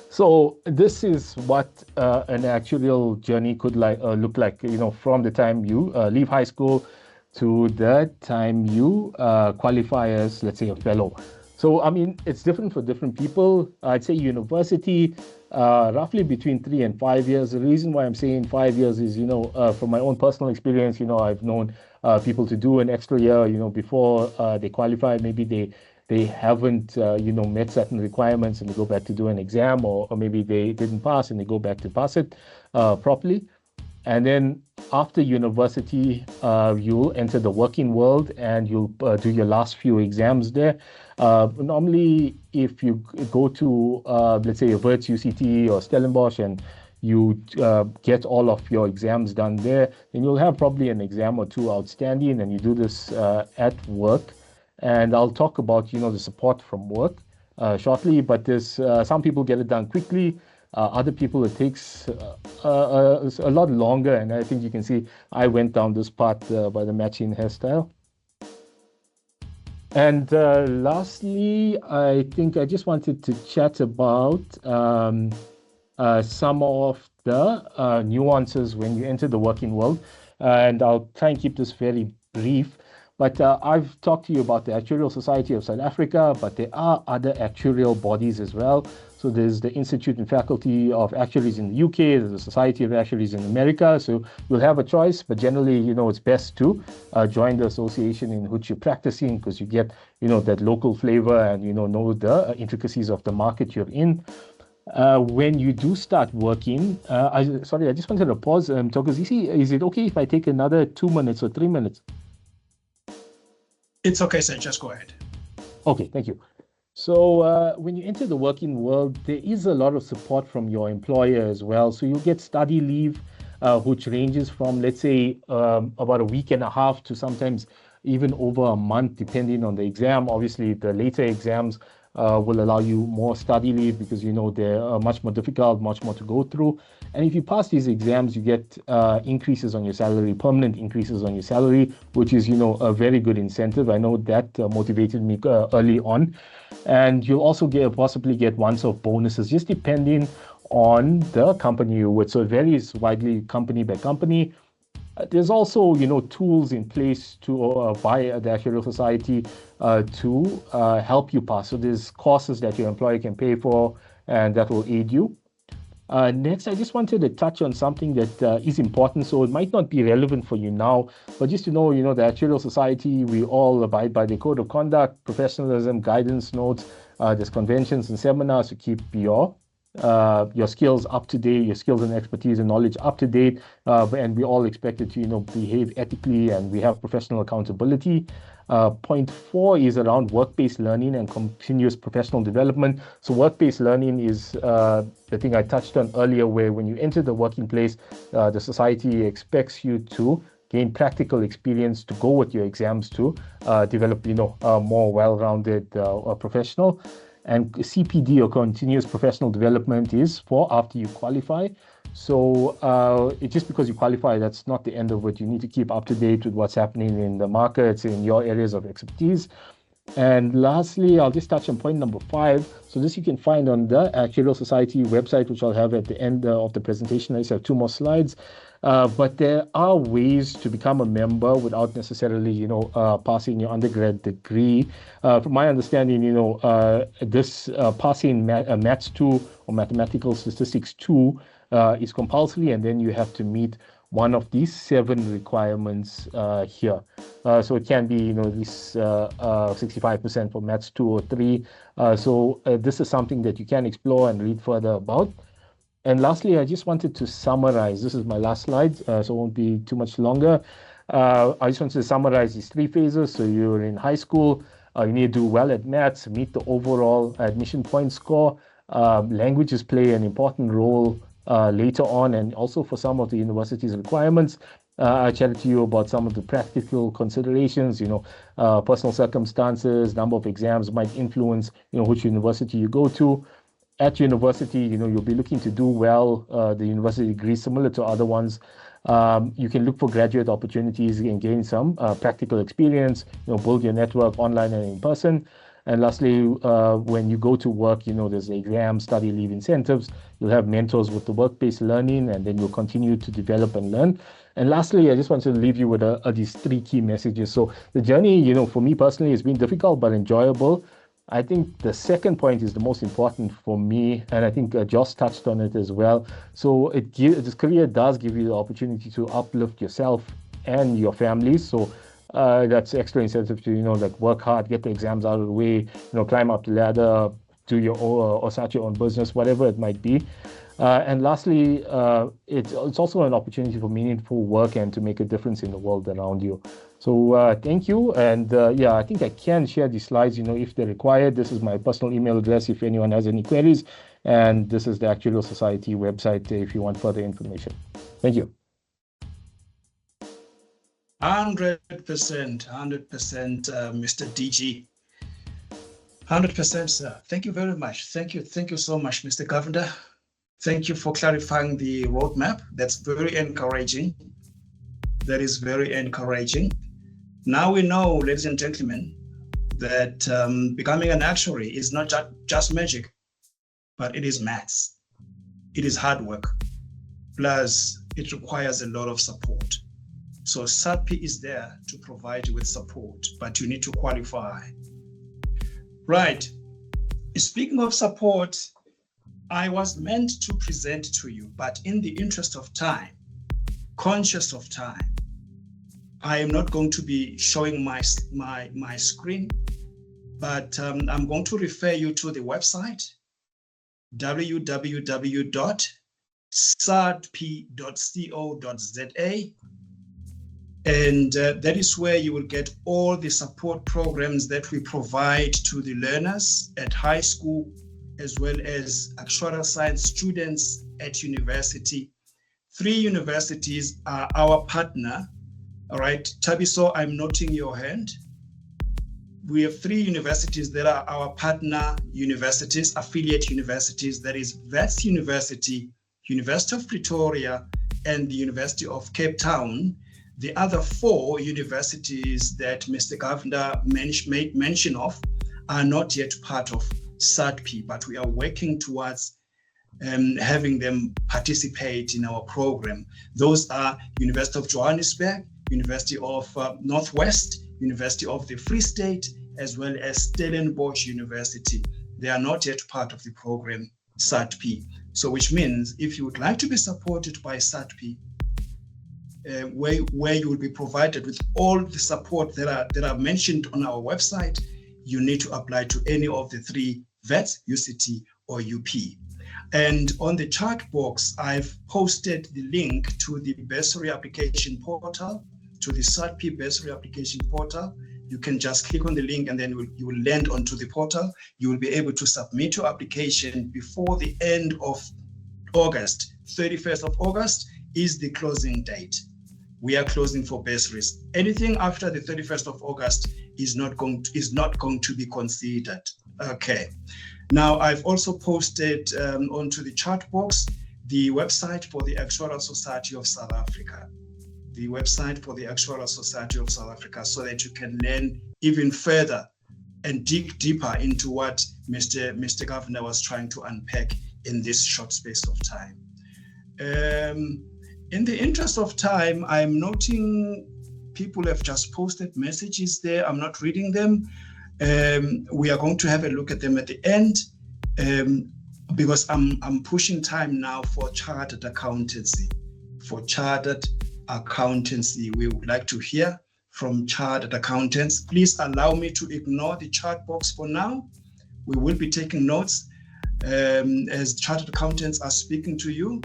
So this is what an actuarial journey could look like, from the time you leave high school to the time you qualify as, let's say, a fellow. So, it's different for different people. I'd say university, roughly between 3 and 5 years. The reason why I'm saying 5 years is, from my own personal experience, I've known people to do an extra year, before they qualify. Maybe they haven't, met certain requirements and they go back to do an exam, or maybe they didn't pass and they go back to pass it properly. And then after university, you'll enter the working world and you'll do your last few exams there. Normally, if you go to, let's say, a Wits, UCT, or Stellenbosch, and you get all of your exams done there, then you'll have probably an exam or two outstanding, and you do this at work. And I'll talk about, the support from work shortly, but there's some people get it done quickly. Other people, it takes a lot longer, and I think you can see I went down this path by the matching hairstyle. And lastly, I think I just wanted to chat about some of the nuances when you enter the working world, and I'll try and keep this very brief. But I've talked to you about the Actuarial Society of South Africa, but there are other actuarial bodies as well. So there's the Institute and Faculty of Actuaries in the UK, there's the Society of Actuaries in America. So you'll have a choice, but generally, it's best to join the association in which you're practicing, because you get, that local flavor and, know the intricacies of the market you're in. When you do start working, I just wanted to pause. Thokozisi, is it okay if I take another 2 minutes or 3 minutes? It's okay, sir. Just go ahead. Okay, thank you. So when you enter the working world, there is a lot of support from your employer as well. So you'll get study leave, which ranges from, let's say, about a week and a half to sometimes even over a month, depending on the exam. Obviously, the later exams will allow you more study leave because, they're much more difficult, much more to go through. And if you pass these exams, you get increases on your salary, permanent increases on your salary, which is, a very good incentive. I know that motivated me early on. And you'll also possibly get once-off bonuses, just depending on the company you're with. So it varies widely company by company. There's also, tools in place to by the Actuarial Society to help you pass. So there's courses that your employer can pay for, and that will aid you. Next, I just wanted to touch on something that is important. So it might not be relevant for you now, but just to know, the Actuarial Society, we all abide by the code of conduct, professionalism, guidance notes. There's conventions and seminars to keep your skills up to date, your skills and expertise and knowledge up to date, and we all expected to behave ethically, and we have professional accountability. Point 4 is around work-based learning and continuous professional development. So work-based learning is the thing I touched on earlier, where when you enter the working place, the society expects you to gain practical experience to go with your exams to develop a more well-rounded professional. And CPD, or continuous professional development, is for after you qualify. So just because you qualify, that's not the end of it. You need to keep up to date with what's happening in the markets, in your areas of expertise. And lastly, I'll just touch on point number 5. So this you can find on the Actuarial Society website, which I'll have at the end of the presentation. I just have 2 more slides. But there are ways to become a member without necessarily, passing your undergrad degree. From my understanding, this passing Maths 2 or Mathematical Statistics 2 is compulsory, and then you have to meet one of these 7 requirements here. So it can be, at least 65% for Maths 2 or 3. So this is something that you can explore and read further about. And lastly, I just wanted to summarize. This is my last slide, so it won't be too much longer. I just wanted to summarize these 3 phases. So you're in high school, you need to do well at maths, meet the overall admission point score. Languages play an important role later on, and also for some of the university's requirements. I chatted to you about some of the practical considerations, personal circumstances, number of exams might influence, which university you go to. At university, you'll be looking to do well, the university degree similar to other ones. You can look for graduate opportunities and gain some practical experience, build your network online and in person. And lastly, when you go to work, there's exam, study leave incentives. You'll have mentors with the work-based learning, and then you'll continue to develop and learn. And lastly, I just want to leave you with these 3 key messages. So the journey, for me personally, has been difficult but enjoyable. I think the second point is the most important for me, and I think Joss touched on it as well. So this career does give you the opportunity to uplift yourself and your family. So that's extra incentive to work hard, get the exams out of the way, climb up the ladder, do your own or start your own business, whatever it might be. And lastly, it's also an opportunity for meaningful work and to make a difference in the world around you. So thank you. And I think I can share these slides, if they're required. This is my personal email address if anyone has any queries. And this is the Actuarial Society website if you want further information. Thank you. 100%, Mr. DG. 100%, sir. Thank you very much. Thank you so much, Mr. Governor. Thank you for clarifying the roadmap. That's very encouraging. That is very encouraging. Now we know, ladies and gentlemen, that becoming an actuary is not just magic, but it is maths. It is hard work. Plus, it requires a lot of support. So SAADP is there to provide you with support, but you need to qualify. Right. Speaking of support, I was meant to present to you, but in the interest of time, conscious of time, I am not going to be showing my screen, but I'm going to refer you to the website, www.saadp.co.za. And that is where you will get all the support programs that we provide to the learners at high school, as well as actuarial science students at university. 3 universities are our partner. All right, Tabiso, I'm noting your hand. We have 3 universities that are our partner universities, affiliate universities. That is Wits University, University of Pretoria, and the University of Cape Town. The other 4 universities that Mr. Governor made mention of are not yet part of SAADP, but we are working towards having them participate in our program. Those are University of Johannesburg, University of Northwest, University of the Free State, as well as Stellenbosch University. They are not yet part of the program SAADP. So which means if you would like to be supported by SAADP, where you will be provided with all the support that are mentioned on our website, you need to apply to any of the 3 Wits, UCT, or UP. And on the chat box, I've posted the link to the bursary application portal, to the SAADP bursary application portal. You can just click on the link and then you will land onto the portal. You will be able to submit your application before the end of August. 31st of August is the closing date. We are closing for bursaries. Anything after the 31st of August is not going to be considered. Okay. Now, I've also posted onto the chat box the website for the Actuarial Society of South Africa. The website for the Actuarial Society of South Africa, so that you can learn even further and dig deeper into what Mr. Governor was trying to unpack in this short space of time. In the interest of time, I'm noting people have just posted messages there. I'm not reading them. We are going to have a look at them at the end, because I'm pushing time now for chartered accountancy. For chartered accountancy, we would like to hear from chartered accountants. Please allow me to ignore the chat box for now. We will be taking notes as chartered accountants are speaking to you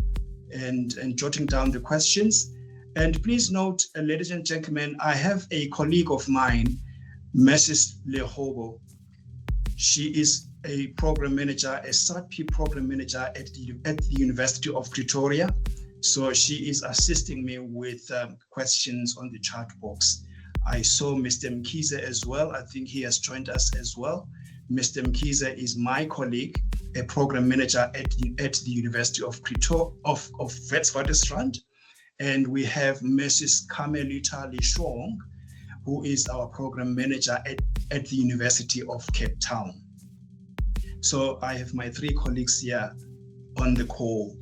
and jotting down the questions. And please note, ladies and gentlemen, I have a colleague of mine, Mrs. Lehobo. She is a program manager, a SAADP program manager at the University of Pretoria. So she is assisting me with questions on the chat box. I saw Mr. Mkhize as well. I think he has joined us as well. Mr. Mkhize is my colleague, a program manager at the University of Pretoria of Witwatersrand. And we have Mrs. Carmelita Lishong, who is our program manager at the University of Cape Town. So I have my three colleagues here on the call.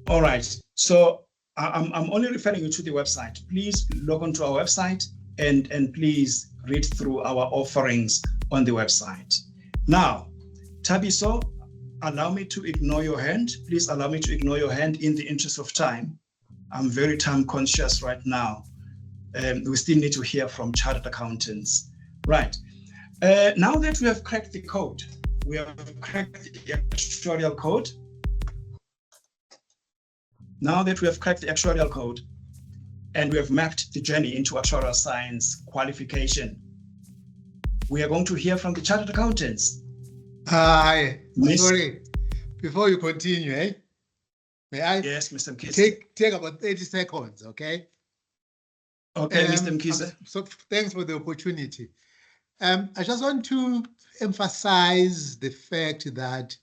All right, so I'm only referring you to the website. Please log on to our website and please read through our offerings on the website. Now, Tabiso, allow me to ignore your hand. Please allow me to ignore your hand in the interest of time. I'm very time conscious right now. We still need to hear from chartered accountants. Right. Now that we have cracked the code, we have cracked the actuarial code. Now that we have cracked the actuarial code and we have mapped the journey into actuarial science qualification, we are going to hear from the chartered accountants. Hi, sorry, before you continue, may I? Yes, Mr. Mkhize. Take about 30 seconds, okay? Okay, Mr. Mkhize. So thanks for the opportunity. I just want to emphasize the fact that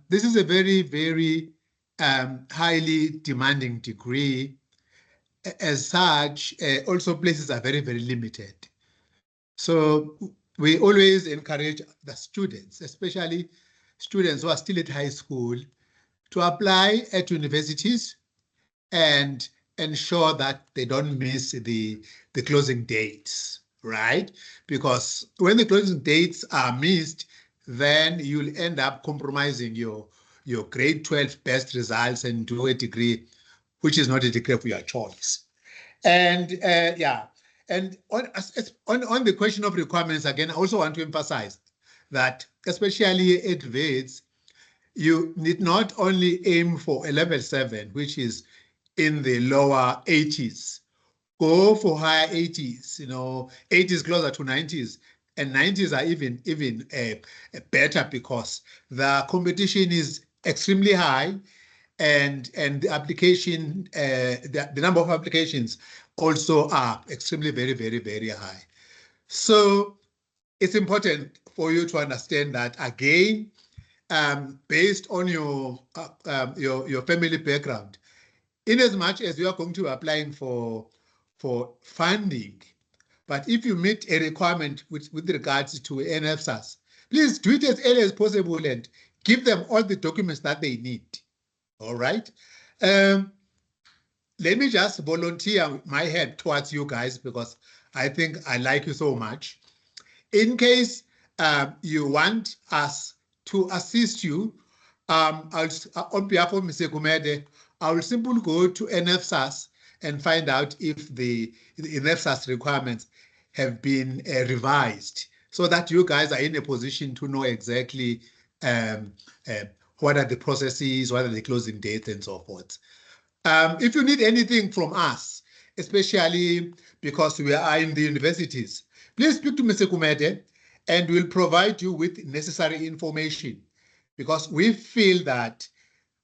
this is a very, very highly demanding degree. As such, also places are very, very limited. So we always encourage the students, especially students who are still at high school, to apply at universities and ensure that they don't miss the closing dates, right? Because when the closing dates are missed, then you'll end up compromising your grade 12 best results and do a degree which is not a degree of your choice. And yeah, and on the question of requirements, again, I also want to emphasize that, especially at VETS, you need not only aim for a level 7, which is in the lower 80s, go for higher 80s, 80s closer to 90s, and 90s are even better because the competition is extremely high, and the application, the number of applications also are extremely very, very, very high. So it's important for you to understand that, again, based on your family background, in as much as you are going to be applying for funding, but if you meet a requirement with regards to NFSAS, please do it as early as possible and give them all the documents that they need. All right. Let me just volunteer my help towards you guys because I think I like you so much. In case you want us to assist you, on behalf of Mr. Gumede, I will simply go to NFSAS and find out if the NFSAS requirements have been revised so that you guys are in a position to know exactly what are the processes, what are the closing dates, and so forth. If you need anything from us, especially because we are in the universities, please speak to Mr. Gumede and we'll provide you with necessary information because we feel that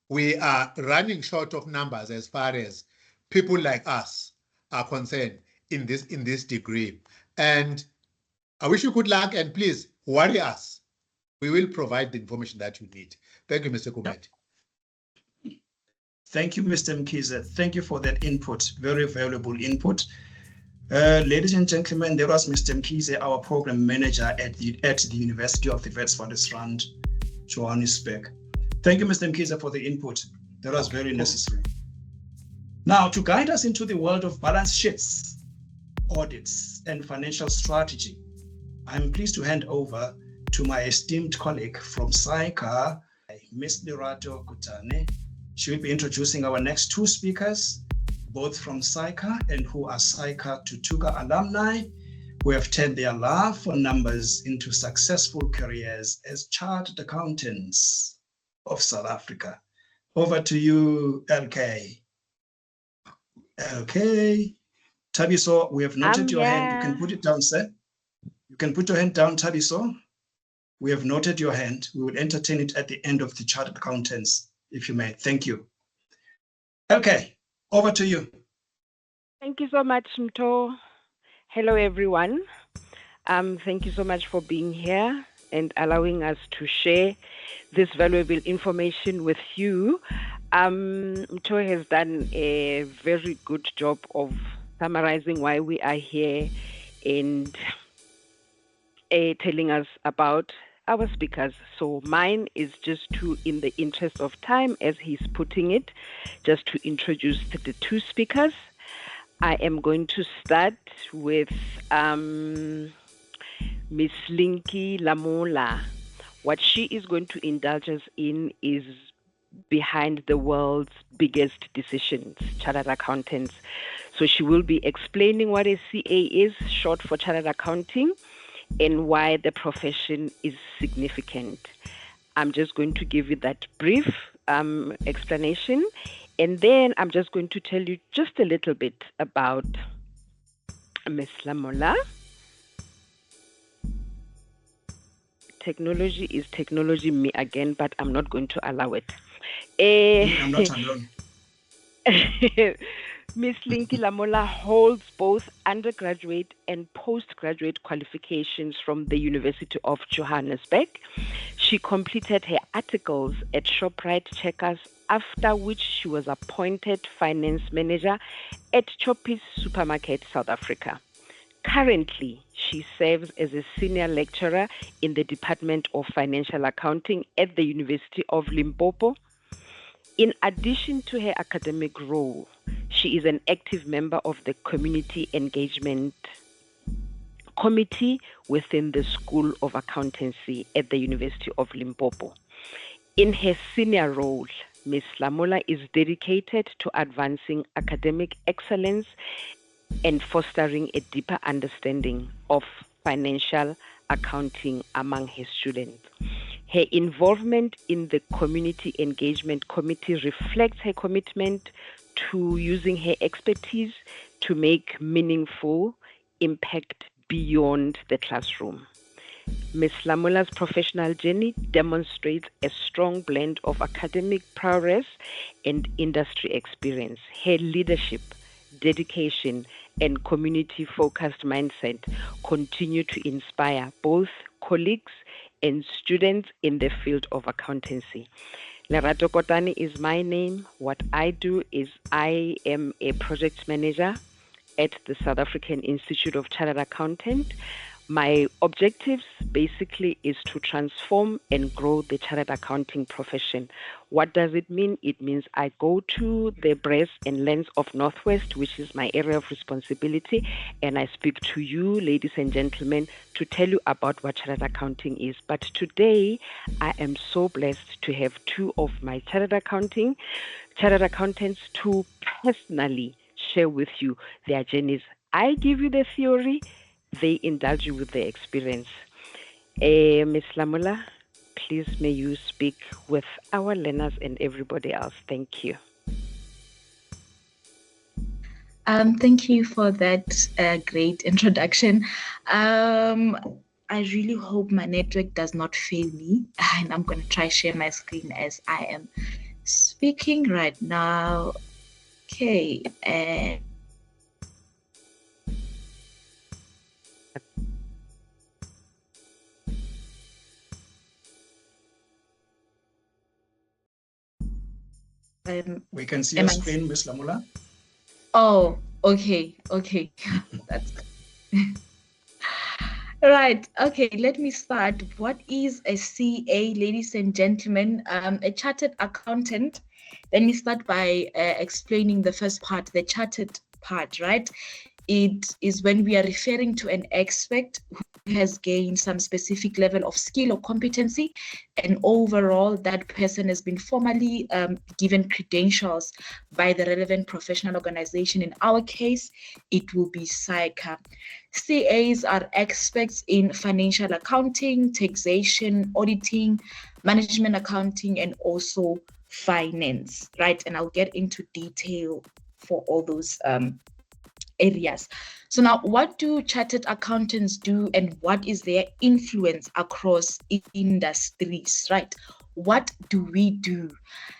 we are running short of numbers as far as people like us are concerned in this degree. And I wish you good luck and please worry us. We will provide the information that you need. Thank you, Mr. Gumede. Thank you, Mr. Mkhize. Thank you for that input, very valuable input. Ladies and gentlemen, there was Mr. Mkhize, our program manager at the University of the Witwatersrand, Johannesburg. Thank you, Mr. Mkhize, for the input. That was very necessary. Now, to guide us into the world of balance sheets, audits, and financial strategy, I'm pleased to hand over to my esteemed colleague from SAICA, Ms. Lerato Kutane. She will be introducing our next two speakers, both from SAICA and who are SAICA Thuthuka alumni, who have turned their love for numbers into successful careers as chartered accountants of South Africa. Over to you, LK. LK. Tabiso, we have noted your hand. You can put it down, sir. You can put your hand down, Tabiso. We have noted your hand. We will entertain it at the end of the chartered accountants, if you may. Thank you. Okay, over to you. Thank you so much, Mto. Hello, everyone. Thank you so much for being here and allowing us to share this valuable information with you. Mto has done a very good job of summarizing why we are here and telling us about our speakers. So mine is just to, in the interest of time, as he's putting it, just to introduce the two speakers. I am going to start with Miss Linky Lamola. What she is going to indulge us in is behind the world's biggest decisions, chartered accountants. So she will be explaining what a CA is, short for chartered accounting, and why the profession is significant. I'm just going to give you that brief explanation, and then I'm just going to tell you just a little bit about Ms. Lamola. Technology is technology me again, but I'm not going to allow it. I'm not alone. Ms. Linky Lamola holds both undergraduate and postgraduate qualifications from the University of Johannesburg. She completed her articles at Shoprite Checkers, after which she was appointed finance manager at Choppies Supermarket, South Africa. Currently, she serves as a senior lecturer in the Department of Financial Accounting at the University of Limpopo. In addition to her academic role, she is an active member of the Community Engagement Committee within the School of Accountancy at the University of Limpopo. In her senior role, Ms. Lamola is dedicated to advancing academic excellence and fostering a deeper understanding of financial accounting among her students. Her involvement in the Community Engagement Committee reflects her commitment to using her expertise to make meaningful impact beyond the classroom. Ms. Lamola's professional journey demonstrates a strong blend of academic prowess and industry experience. Her leadership, dedication, and community-focused mindset continue to inspire both colleagues and students in the field of accountancy. Lerato Kotane is my name. What I do is I am a project manager at the South African Institute of Chartered Accountant. My objectives basically is to transform and grow the chartered accounting profession. What does it mean? It means I go to the breadth and length of Northwest, which is my area of responsibility, and I speak to you, ladies and gentlemen, to tell you about what chartered accounting is. But today, I am so blessed to have two of my chartered accountants to personally share with you their journeys. I give you the theory, they indulge you with their experience. Ms. Lamola, please may you speak with our learners and everybody else. Thank you. Thank you for that great introduction. I really hope my network does not fail me, and I'm going to try share my screen as I am speaking right now. Okay, and we can see your screen, Ms. Lamola. Oh, Okay. That's right. Okay, let me start. What is a CA, ladies and gentlemen? A chartered accountant. Let me start by explaining the first part, the chartered part, right? It is when we are referring to an expert who has gained some specific level of skill or competency, and overall that person has been formally given credentials by the relevant professional organization. In our case, it will be SAICA. CAs are experts in financial accounting, taxation, auditing, management accounting, and also finance, right? And I'll get into detail for all those areas. So now, what do chartered accountants do, and what is their influence across industries, right? What do we do?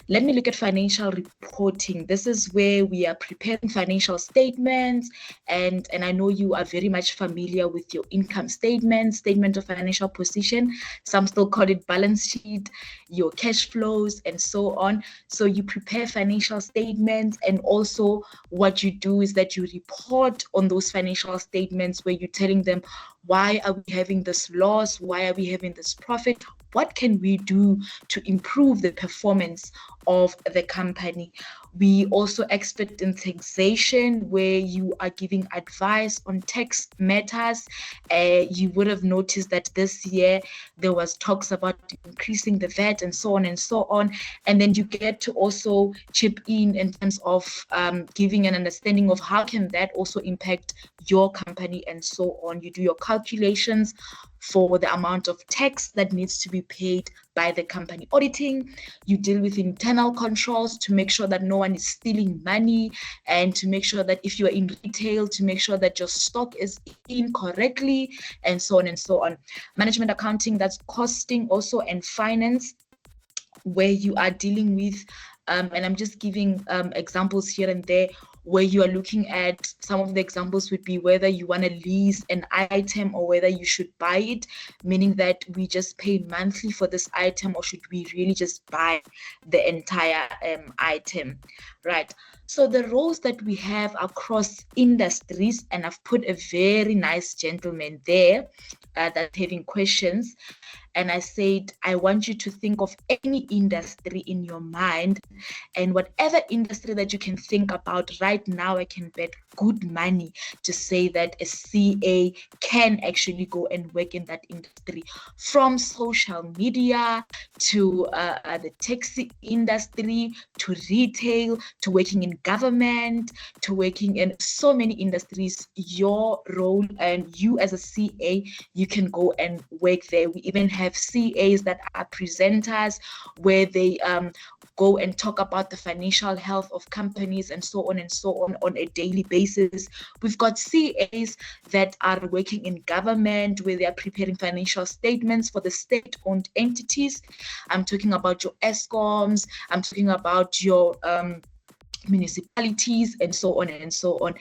Let me look at financial reporting. This is where we are preparing financial statements, and I know you are very much familiar with your income statement of financial position. Some still call it balance sheet, your cash flows, and so on. So you prepare financial statements, and also what you do is that you report on those financial statements where you're telling them, why are we having this loss? Why are we having this profit? What can we do to improve the performance of the company? We also expert in taxation, where you are giving advice on tax matters. You would have noticed that this year there was talks about increasing the VAT and so on and so on. And then you get to also chip in terms of giving an understanding of how can that also impact your company and so on. You do your calculations for the amount of tax that needs to be paid by the company. Auditing, you deal with internal controls to make sure that no one is stealing money, and to make sure that if you are in retail, to make sure that your stock is in correctly, and so on and so on. Management accounting, that's costing also, and finance, where you are dealing with, and I'm just giving examples here and there, where you are looking at, some of the examples would be whether you want to lease an item or whether you should buy it, meaning that we just pay monthly for this item, or should we really just buy the entire item, right? So the roles that we have across industries, and I've put a very nice gentleman there that's having questions. And I said, I want you to think of any industry in your mind, and whatever industry that you can think about right now, I can bet good money to say that a CA can actually go and work in that industry, from social media to the taxi industry, to retail, to working in government, to working in so many industries. Your role, and you as a CA, you can go and work there. We even have CAs that are presenters, where they go and talk about the financial health of companies and so on on a daily basis. We've got CAs that are working in government, where they are preparing financial statements for the state-owned entities. I'm talking about your ESCOMs, I'm talking about your municipalities, and so on and so on.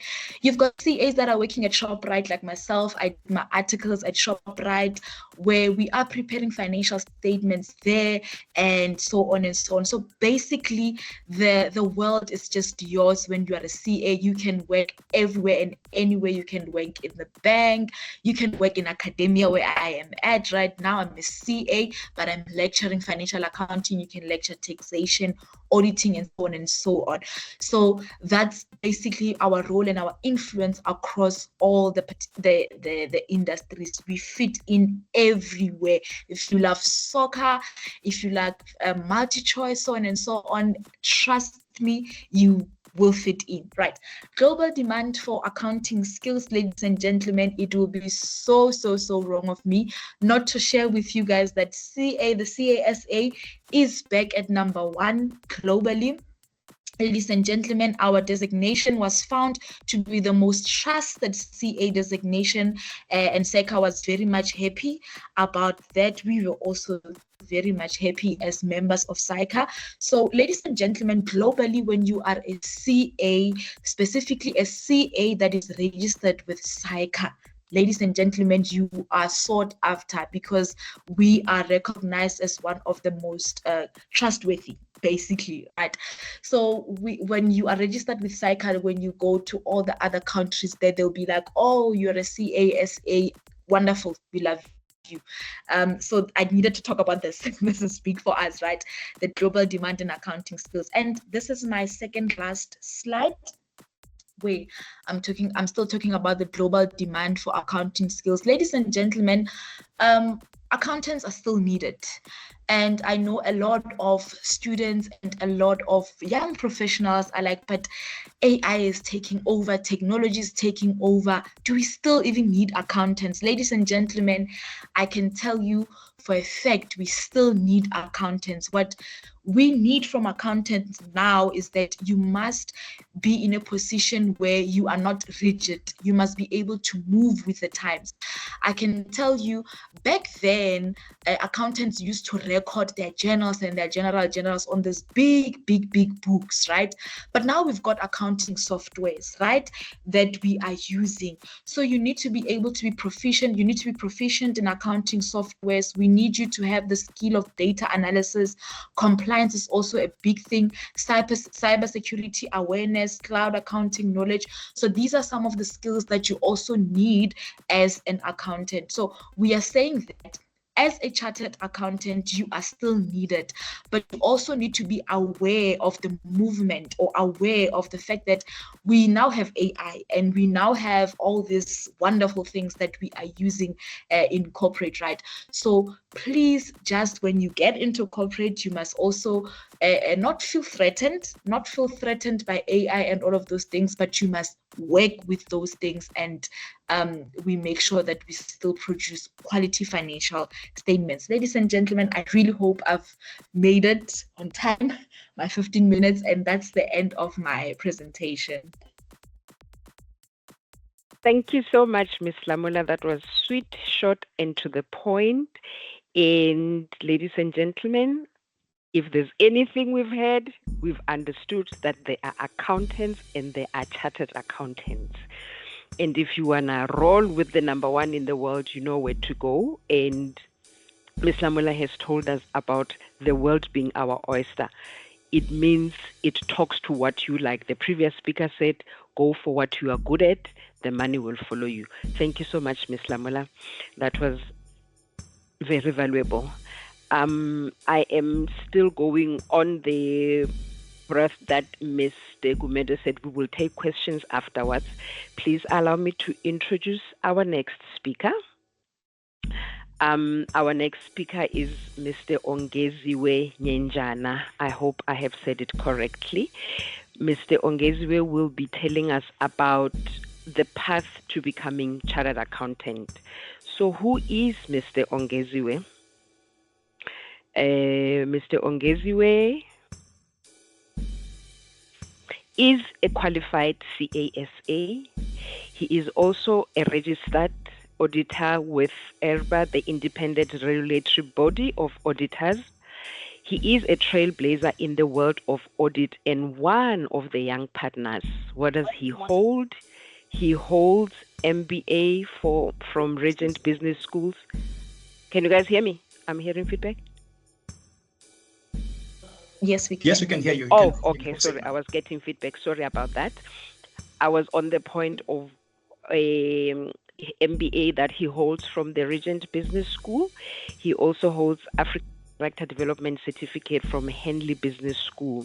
You've got CAs that are working at ShopRite, like myself. I do my articles at ShopRite, where we are preparing financial statements there, and so on and so on. So basically, the world is just yours when you are a CA. You can work everywhere and anywhere. You can work in the bank, you can work in academia, where I am at right now. I'm a CA, but I'm lecturing financial accounting. You can lecture taxation, auditing, and so on and so on. So that's basically our role and our influence across all the industries. We fit in everywhere. If you love soccer, if you like multi-choice, so on and so on, trust me, you will fit in, right? Global demand for accounting skills, ladies and gentlemen. It will be so wrong of me not to share with you guys that the CASA is back at #1 globally. Ladies and gentlemen, our designation was found to be the most trusted CA designation, and SAICA was very much happy about that. We were also very much happy as members of SAICA. So, ladies and gentlemen, globally, when you are a CA, specifically a CA that is registered with SAICA, ladies and gentlemen, you are sought after because we are recognized as one of the most trustworthy, basically, right? So when you are registered with SAICA, when you go to all the other countries there, they'll be like, oh, you're a CASA, wonderful, we love you. So I needed to talk about this. This is big for us, right? The global demand in accounting skills. And this is my second last slide. Wait, I'm still talking about the global demand for accounting skills. Ladies and gentlemen, accountants are still needed. And I know a lot of students and a lot of young professionals are like, but AI is taking over, technology is taking over. Do we still even need accountants? Ladies and gentlemen, I can tell you for a fact, we still need accountants. What we need from accountants now is that you must be in a position where you are not rigid. You must be able to move with the times. I can tell you back then, accountants used to record their journals and their journals on these big books, right? But now we've got accounting softwares, right, that we are using. So you need to be able to be proficient. You need to be proficient in accounting softwares. We need you to have the skill of data analysis. Compliance is also a big thing. Cybersecurity awareness, cloud accounting knowledge. So these are some of the skills that you also need as an accountant. So we are saying that as a chartered accountant, you are still needed, but you also need to be aware of the movement or aware of the fact that we now have AI and we now have all these wonderful things that we are using in corporate, right? So please, just when you get into corporate, you must also not feel threatened by AI and all of those things, but you must work with those things, and we make sure that we still produce quality financial statements. Ladies and gentlemen, I really hope I've made it on time, my 15 minutes, and that's the end of my presentation. Thank you so much, Ms. Lamola. That was sweet, short, and to the point. And ladies and gentlemen, if there's anything we've heard, we've understood that there are accountants and there are chartered accountants. And if you want to roll with the number one in the world, you know where to go. And Ms. Lamola has told us about the world being our oyster. It means it talks to what you like. The previous speaker said, go for what you are good at, the money will follow you. Thank you so much, Ms. Lamola. That was very valuable. I am still going on the breath that Ms. Gumede said we will take questions afterwards. Please allow me to introduce our next speaker. Our next speaker is Mr. Ongeziwe Nyenjana. I hope I have said it correctly. Mr. Ongeziwe will be telling us about the path to becoming chartered accountant. So who is Mr. Ongeziwe? Mr. Ongeziwe is a qualified CASA. He is also a registered auditor with ERBA, the Independent Regulatory Body of Auditors. He is a trailblazer in the world of audit and one of the young partners. What does he hold? He holds MBA from Regent Business Schools. Can you guys hear me? I'm hearing feedback. Yes, we can. Yes, we can hear you. Okay. Sorry, I was getting feedback. Sorry about that. I was on the point of a MBA that he holds from the Regent Business School. He also holds African Character Development Certificate from Henley Business School.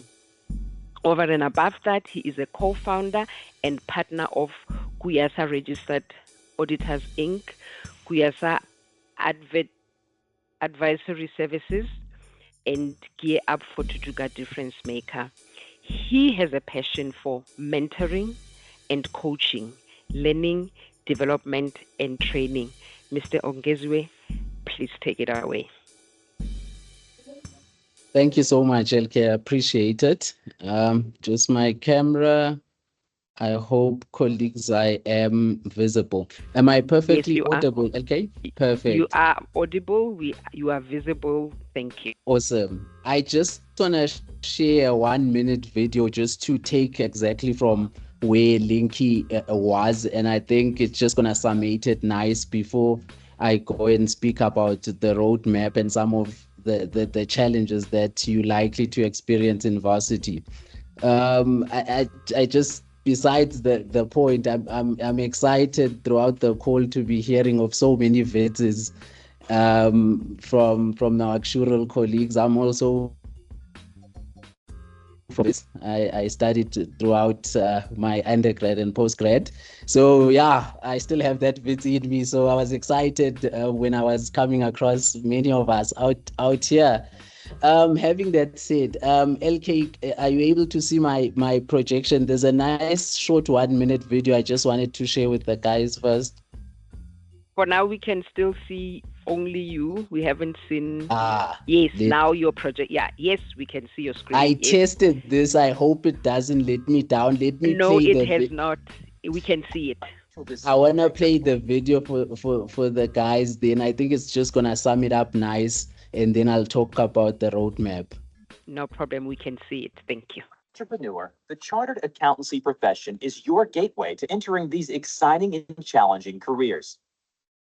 Over and above that, he is a co-founder and partner of Kuyasa Registered Auditors Inc., Kuyasa Advisory Services, and Gear Up for Thuthuka Difference Maker. He has a passion for mentoring and coaching, learning, development, and training. Mr. Ongeziwe, please take it away. Thank you so much, LK. I appreciate it. Just my camera. I hope, colleagues, I am visible. Am I perfectly audible, LK? Perfect. You are audible. You are visible. Thank you. Awesome. I just want to share a 1-minute video just to take exactly from where Linky was, and I think it's just gonna summate it nice before I go and speak about the roadmap and some of the challenges that you're likely to experience in varsity. I just, besides the point, I'm excited throughout the call to be hearing of so many vets from our actuarial colleagues. I'm also I studied throughout my undergrad and postgrad. So yeah, I still have that bit in me. So I was excited when I was coming across many of us out here. Having that said, LK, are you able to see my projection? There's a nice short 1 minute video I just wanted to share with the guys first. For now, we can still see only you. We haven't seen. Yes, now your project. Yeah, yes, we can see your screen. I tested this. I hope it doesn't let me down. Let me No, play it has not. We can see it. I want to play the video for the guys. Then I think it's just going to sum it up nice. And then I'll talk about the roadmap. No problem. We can see it. Thank you. Entrepreneur, the chartered accountancy profession is your gateway to entering these exciting and challenging careers.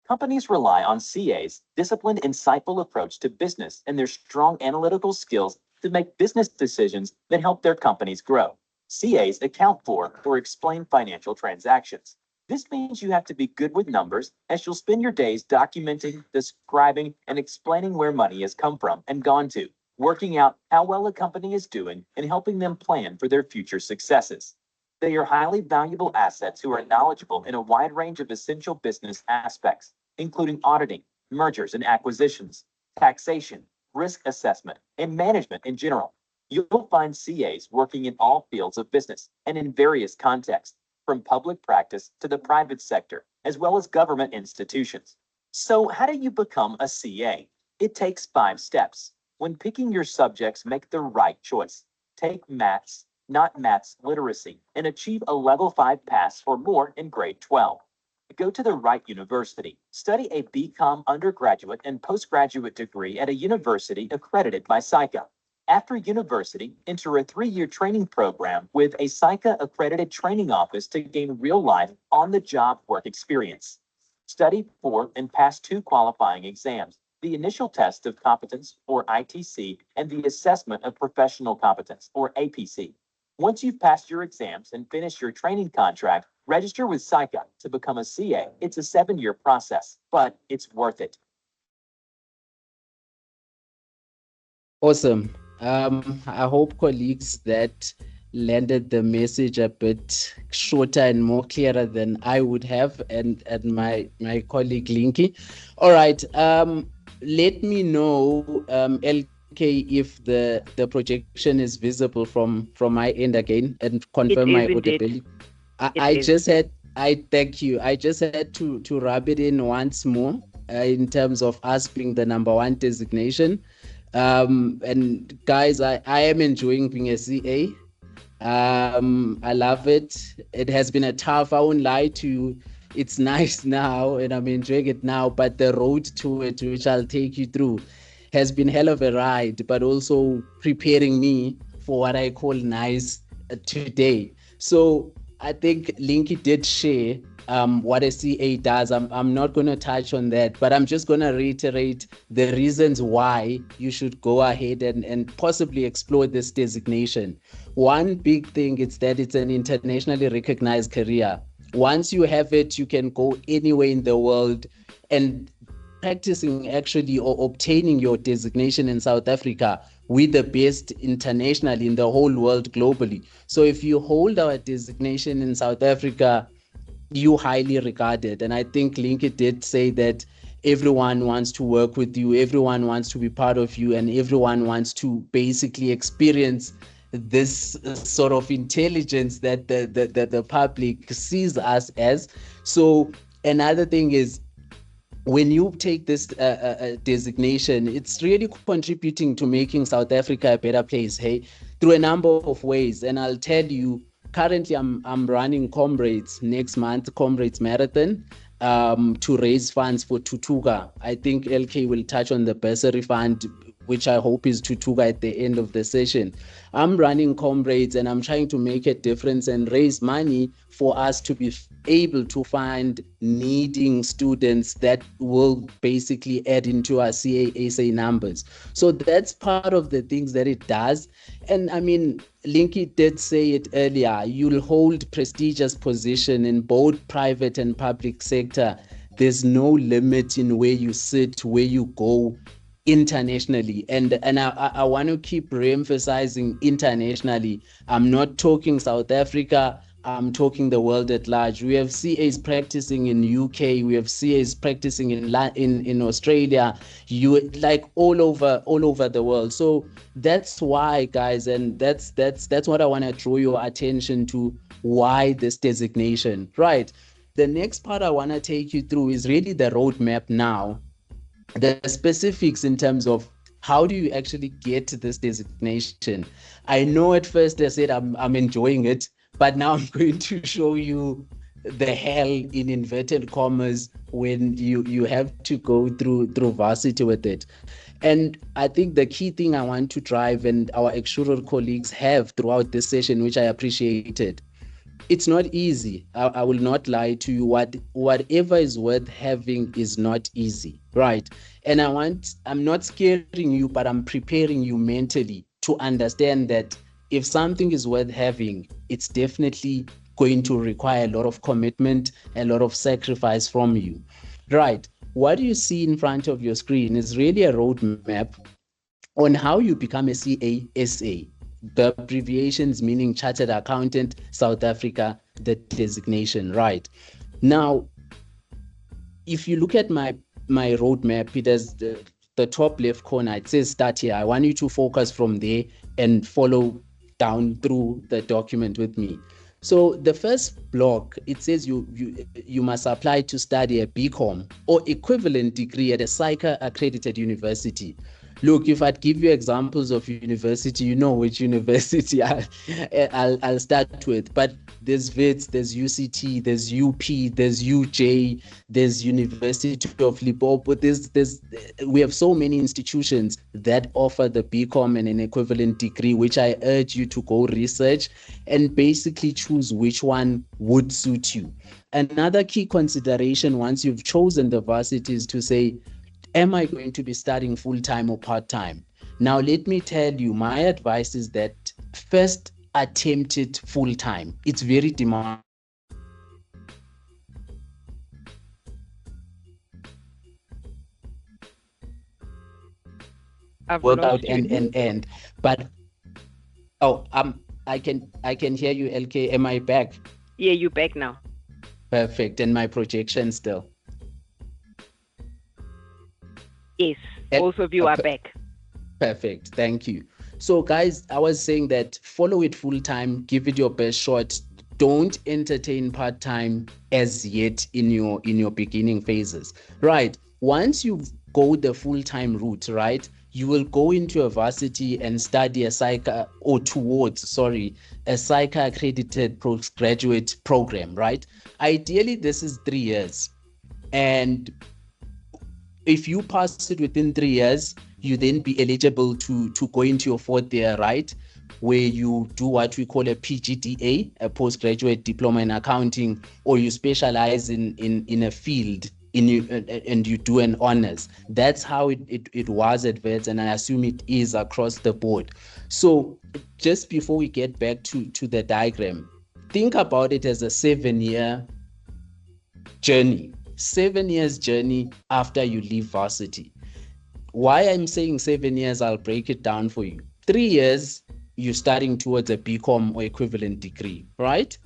Companies rely on CA's disciplined, insightful approach to business and their strong analytical skills to make business decisions that help their companies grow. CAs account for or explain financial transactions. This means you have to be good with numbers, as you'll spend your days documenting, describing, and explaining where money has come from and gone to, working out how well a company is doing and helping them plan for their future successes. They are highly valuable assets who are knowledgeable in a wide range of essential business aspects, including auditing, mergers and acquisitions, taxation, risk assessment, and management in general. You'll find CAs working in all fields of business and in various contexts, from public practice to the private sector, as well as government institutions. So how do you become a CA? It takes 5 steps. When picking your subjects, make the right choice. Take maths, not maths literacy, and achieve a level 5 pass or more in grade 12. Go to the right university. Study a BCom undergraduate and postgraduate degree at a university accredited by SAICA. After university, enter a 3-year training program with a SAICA accredited training office to gain real-life, on-the-job work experience. Study for and pass 2 qualifying exams: the initial test of competence, or ITC, and the assessment of professional competence, or APC. Once you've passed your exams and finished your training contract, register with SAICA to become a CA. It's a 7-year process, but it's worth it. Awesome. I hope colleagues that landed the message a bit shorter and more clearer than I would have, and my colleague Linky. All right. Let me know, LK, if the projection is visible from my end again, and confirm my audibility. I thank you. I just had to rub it in once more in terms of us being the number 1 designation. And guys, I am enjoying being a CA. I love it. It has been a tough, I won't lie to you. It's nice now and I'm enjoying it now, but the road to it, which I'll take you through, has been hell of a ride, but also preparing me for what I call nice today. So I think Linky did share what a CA does. I'm not going to touch on that, but I'm just going to reiterate the reasons why you should go ahead and possibly explore this designation. One big thing is that it's an internationally recognized career. Once you have it, you can go anywhere in the world, and practicing actually or obtaining your designation in South Africa with the best internationally in the whole world globally. So if you hold our designation in South Africa, you highly regarded. And I think Linky did say that everyone wants to work with you, everyone wants to be part of you, and everyone wants to basically experience this sort of intelligence that the public sees us as. So another thing is, when you take this designation, it's really contributing to making South Africa a better place, hey, through a number of ways. And I'll tell you, currently I'm running Comrades next month, Comrades Marathon, to raise funds for Thuthuka. I think LK will touch on the bursary fund which I hope is Thuthuka at the end of the session. I'm running comrades and I'm trying to make a difference and raise money for us to be able to find needing students that will basically add into our CASA numbers. So that's part of the things that it does. And I mean, Linky did say it earlier, you'll hold prestigious position in both private and public sector. There's no limit in where you sit, where you go internationally. And I want to keep re-emphasizing internationally. I'm not talking South Africa, I'm talking the world at large. We have CAs practicing in UK, we have CAs practicing in Australia, like all over the world. So that's why, guys, and that's what I want to draw your attention to, why this designation, right? The next part I want to take you through is really the roadmap now, the specifics in terms of how do you actually get to this designation. I know at first I said I'm enjoying it, but now I'm going to show you the hell in inverted commas when you have to go through varsity with it. And I think the key thing I want to drive, and our actuarial colleagues have throughout this session, which I appreciated, it's not easy. I will not lie to you. Whatever is worth having is not easy, right? And I'm not scaring you, but I'm preparing you mentally to understand that if something is worth having, it's definitely going to require a lot of commitment, a lot of sacrifice from you, right? What you see in front of your screen is really a roadmap on how you become a CASA. The abbreviations meaning Chartered Accountant, South Africa, the designation, right? Now, if you look at my roadmap, it has the top left corner, it says start here. I want you to focus from there and follow down through the document with me. So the first block, it says you must apply to study a BCom or equivalent degree at a SAICA accredited university. Look, if I'd give you examples of university, you know which university I'll start with. But there's WITS, there's UCT, there's UP, there's UJ, there's University of Limpopo. We have so many institutions that offer the BCom and an equivalent degree, which I urge you to go research and basically choose which one would suit you. Another key consideration once you've chosen the varsity is to say, am I going to be studying full-time or part-time? Now, let me tell you, my advice is that first attempt it full-time. It's very demanding. Work out and. But I can hear you, LK. Am I back? Yeah, you're back now. Perfect. And my projection still. Yes, both of you are back. Perfect, thank you. So guys, I was saying that follow it full time, give it your best shot. Don't entertain part-time as yet in your beginning phases, right? Once you go the full-time route, right, you will go into a varsity and study a SAICA a SAICA accredited postgraduate program, right? Ideally, this is 3 years. And if you pass it within 3 years, you then be eligible to go into your 4th year, right? Where you do what we call a PGDA, a postgraduate diploma in accounting, or you specialize in a field and you do an honors. That's how it was at VETS, and I assume it is across the board. So just before we get back to the diagram, think about it as a 7-year journey. 7 years journey after you leave varsity. Why I'm saying 7 years, I'll break it down for you. 3 years, you're starting towards a BCom or equivalent degree, right?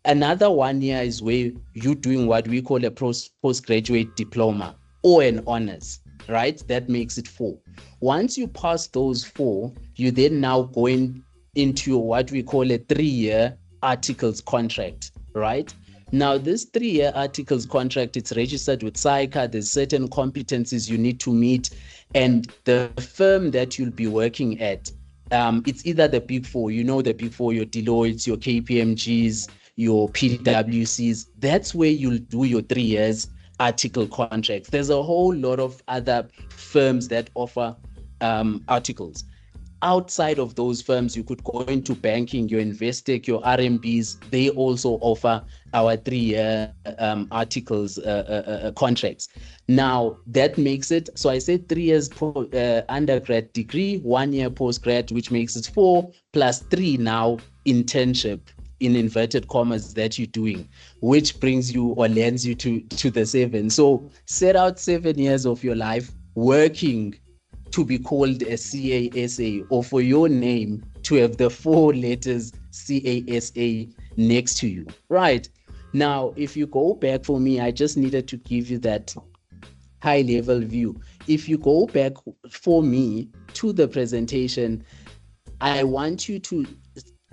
Another 1 year is where you're doing what we call a postgraduate diploma or an honors, right? That makes it 4. Once you pass those 4, you then now going into what we call a 3-year articles contract, right? Now, this 3-year articles contract, it's registered with SAICA. There's certain competencies you need to meet. And the firm that you'll be working at, it's either the Big Four, the Big Four, your Deloittes, your KPMGs, your PwCs. That's where you'll do your 3 years article contracts. There's a whole lot of other firms that offer articles. Outside of those firms, you could go into banking, your Investec, your RMBs. They also offer our 3-year articles contracts. Now, that makes it, so I said 3 years undergrad degree, 1 year postgrad, which makes it 4 plus 3 now internship, in inverted commas, that you're doing, which brings you or lands you to the 7. So set out 7 years of your life working to be called a CASA, or for your name to have the 4 letters CASA next to you. Right. Now, if you go back, for me, I just needed to give you that high level view. If you go back for me to the presentation, I want you to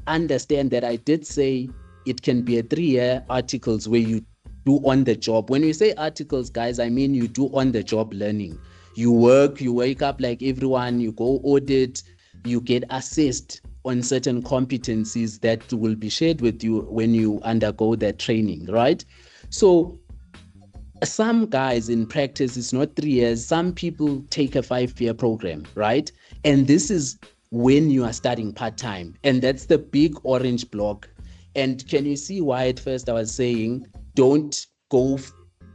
understand that I did say it can be a 3-year articles where you do on the job. When we say articles, guys, I mean you do on the job learning. You work, you wake up like everyone, you go audit, you get assessed on certain competencies that will be shared with you when you undergo that training, right? So some guys in practice, it's not 3 years. Some people take a 5-year program, right? And this is when you are starting part-time. And that's the big orange block. And can you see why at first I was saying, don't go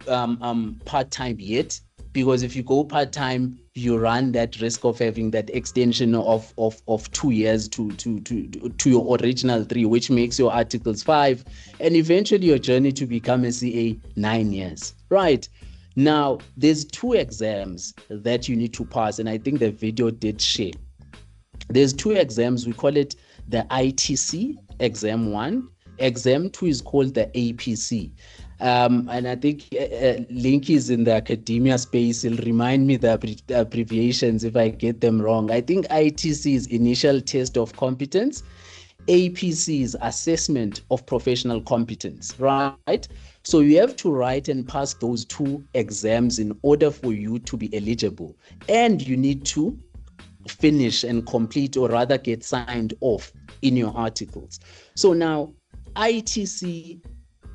part-time yet? Because if you go part-time, you run that risk of having that extension of 2 years to your original 3, which makes your articles 5, and eventually your journey to become a CA 9 years. Right. Now, there's 2 exams that you need to pass, and I think the video did share. There's 2 exams. We call it the ITC, exam 1. Exam 2 is called the APC. And I think Link is in the academia space. He'll remind me the abbreviations if I get them wrong. I think ITC is initial test of competence. APC is assessment of professional competence, right? So you have to write and pass those 2 exams in order for you to be eligible. And you need to finish and complete, or rather get signed off in your articles. So now ITC,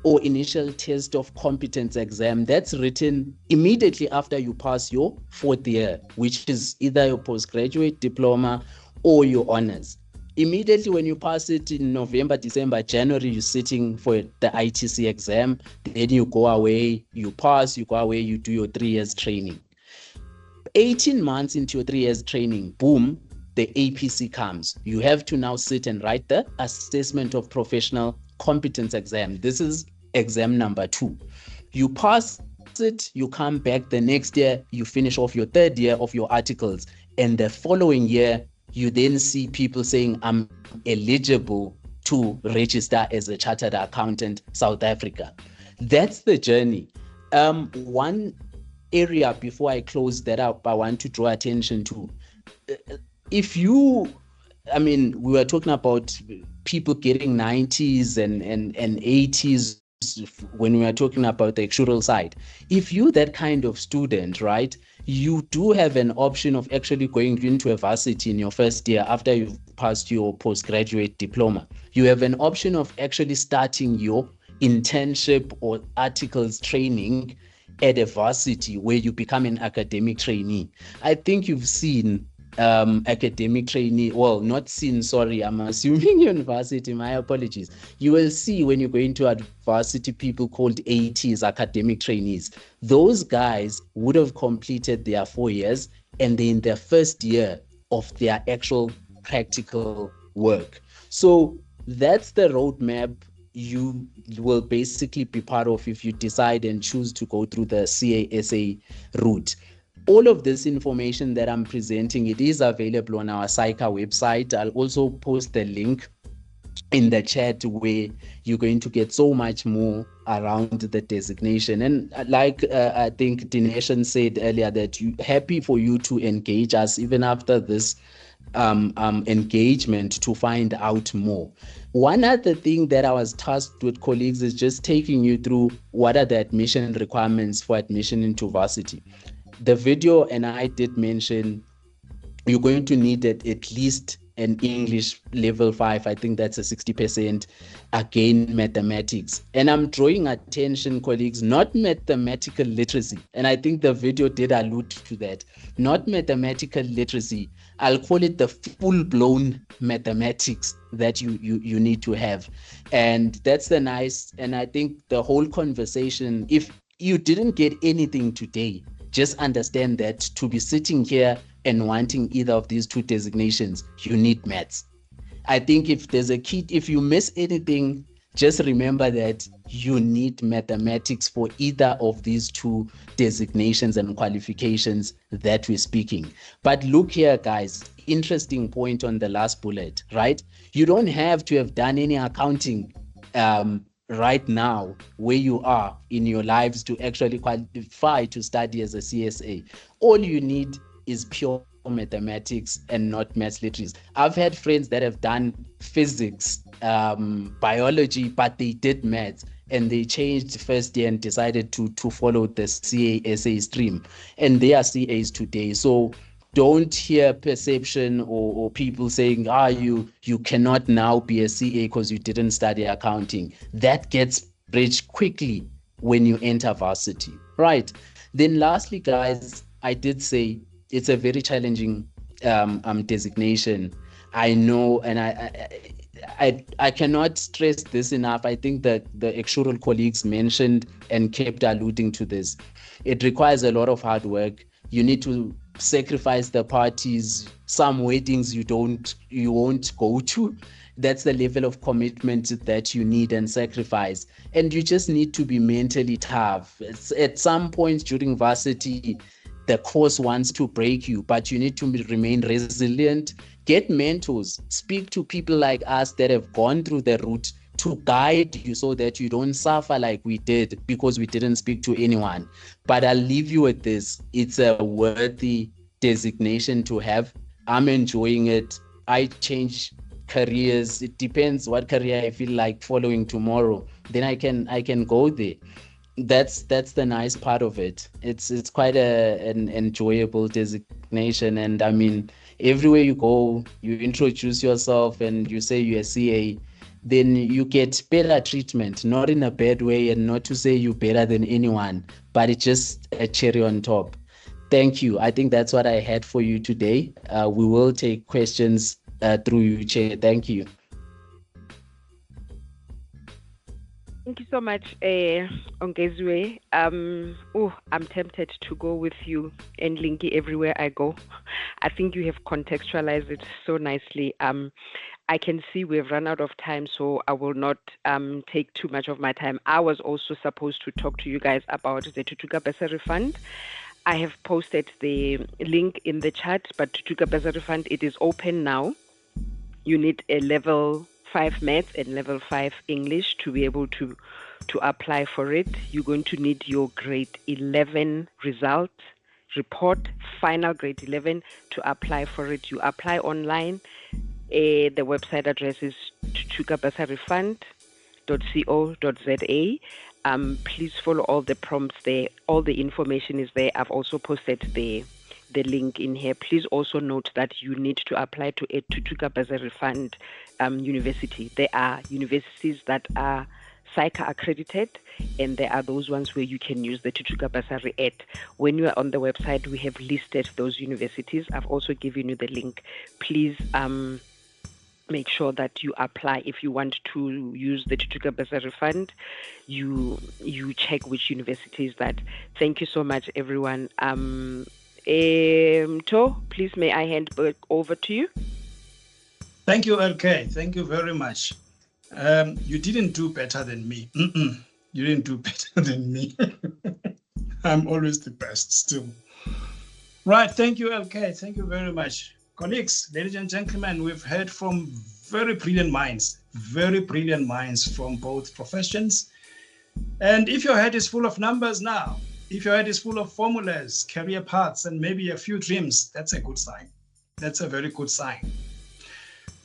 or initial test of competence exam, that's written immediately after you pass your 4th year, which is either your postgraduate diploma or your honors. Immediately when you pass it in November, December, January, you're sitting for the ITC exam. Then you go away, you pass, you go away, you do your 3 years training. 18 months into your 3 years training, boom, the APC comes. You have to now sit and write the assessment of professional competence exam. This is exam number 2. You pass it, you come back the next year, you finish off your 3rd year of your articles, and the following year you then see people saying, I'm eligible to register as a chartered accountant South Africa. That's the journey. One area before I close that up, I want to draw attention to. If you, we were talking about people getting 90s and 80s when we are talking about the actuarial side. If you that kind of student, right, you do have an option of actually going into a varsity in your 1st year after you've passed your postgraduate diploma. You have an option of actually starting your internship or articles training at a varsity where you become an academic trainee. I think you've seen academic trainee, well, not seen, sorry, I'm assuming university, my apologies. You will see when you go into a varsity people called ATs, academic trainees. Those guys would have completed their 4 years and they're in their 1st year of their actual practical work. So that's the roadmap you will basically be part of if you decide and choose to go through the CASA route. All of this information that I'm presenting, it is available on our SAICA website. I'll also post the link in the chat where you're going to get so much more around the designation. And like I think Dinesh said earlier, that you happy for you to engage us even after this engagement to find out more. One other thing that I was tasked with colleagues is just taking you through what are the admission requirements for admission into varsity. The video and I did mention you're going to need at least and English level 5, I think that's a 60%. Again, mathematics. And I'm drawing attention, colleagues, not mathematical literacy. And I think the video did allude to that. Not mathematical literacy. I'll call it the full-blown mathematics that you need to have. And that's the nice, and I think the whole conversation, if you didn't get anything today, just understand that to be sitting here and wanting either of these two designations, you need maths. I think if there's a key, if you miss anything, just remember that you need mathematics for either of these two designations and qualifications that we're speaking. But look here, guys, interesting point on the last bullet, right? You don't have to have done any accounting right now where you are in your lives to actually qualify to study as a CSA. All you need is pure mathematics and not maths literacy. I've had friends that have done physics, biology, but they did maths and they changed first year and decided to follow the CASA stream, and they are CAs today. So don't hear perception or people saying, you cannot now be a CA because you didn't study accounting. That gets bridged quickly when you enter varsity, right? Then lastly, guys, I did say it's a very challenging designation. I know, and I cannot stress this enough. I think that the actuarial colleagues mentioned and kept alluding to this. It requires a lot of hard work. You need to sacrifice the parties, some weddings you won't go to. That's the level of commitment that you need and sacrifice. And you just need to be mentally tough. At some point during varsity, the course wants to break you, but you need to remain resilient. Get mentors, speak to people like us that have gone through the route to guide you so that you don't suffer like we did because we didn't speak to anyone. But I'll leave you with this. It's a worthy designation to have. I'm enjoying it. I change careers. It depends what career I feel like following tomorrow. Then I can go there. That's the nice part of it. It's quite an enjoyable designation. And I mean, everywhere you go, you introduce yourself and you say you're a CA, then you get better treatment, not in a bad way, and not to say you're better than anyone, but it's just a cherry on top. Thank you. I think that's what I had for you today. We will take questions through you, Chair. Thank you. Thank you so much, Ongezwe. I'm tempted to go with you and Linky everywhere I go. I think you have contextualized it so nicely. I can see we've run out of time, so I will not take too much of my time. I was also supposed to talk to you guys about the Thuthuka Bursary Fund. I have posted the link in the chat, but Thuthuka Bursary Fund, it is open now. You need a level 5 maths and level 5 English to be able to apply for it. You're going to need your grade 11 result report, final grade 11 to apply for it. You apply online. The website address is thuthukabursarifund.co.za. Please follow all the prompts there. All the information is there. I've also posted the link in here. Please also note that you need to apply to a Thuthuka Bursary Fund university. There are universities that are SAICA accredited, and there are those ones where you can use the Thuthuka Bursary at. When you are on the website, we have listed those universities. I've also given you the link. Please make sure that you apply. If you want to use the Thuthuka Bursary Fund, you check which universities that. Thank you so much, everyone. To, please may I hand back over to you? Thank you, LK. Thank you very much. You didn't do better than me. You didn't do better than me. I'm always the best still. Right, thank you, LK. Thank you very much. Colleagues, ladies and gentlemen, we've heard from very brilliant minds from both professions. And if your head is full of numbers now, if your head is full of formulas, career paths, and maybe a few dreams, that's a good sign. That's a very good sign.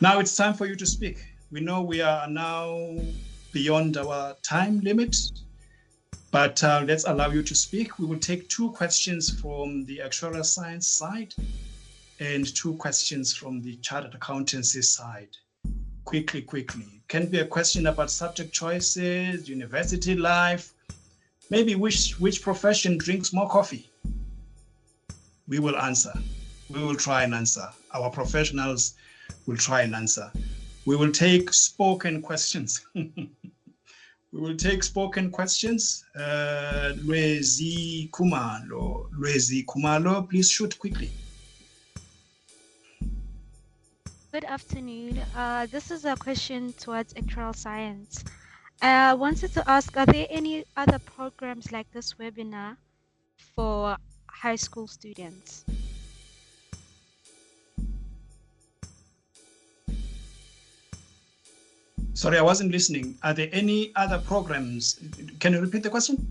Now it's time for you to speak. We know we are now beyond our time limit, but let's allow you to speak. We will take 2 questions from the actuarial science side and 2 questions from the chartered accountancy side. Quickly. Can be a question about subject choices, university life, maybe which profession drinks more coffee. We will answer. We will try and answer. Our professionals will try and answer. We will take spoken questions. We will take spoken questions. Lwezi Kumalo, please shoot quickly. Good afternoon. This is a question towards actuarial science. I wanted to ask, are there any other programs like this webinar for high school students? Sorry, I wasn't listening. Are there any other programs? Can you repeat the question?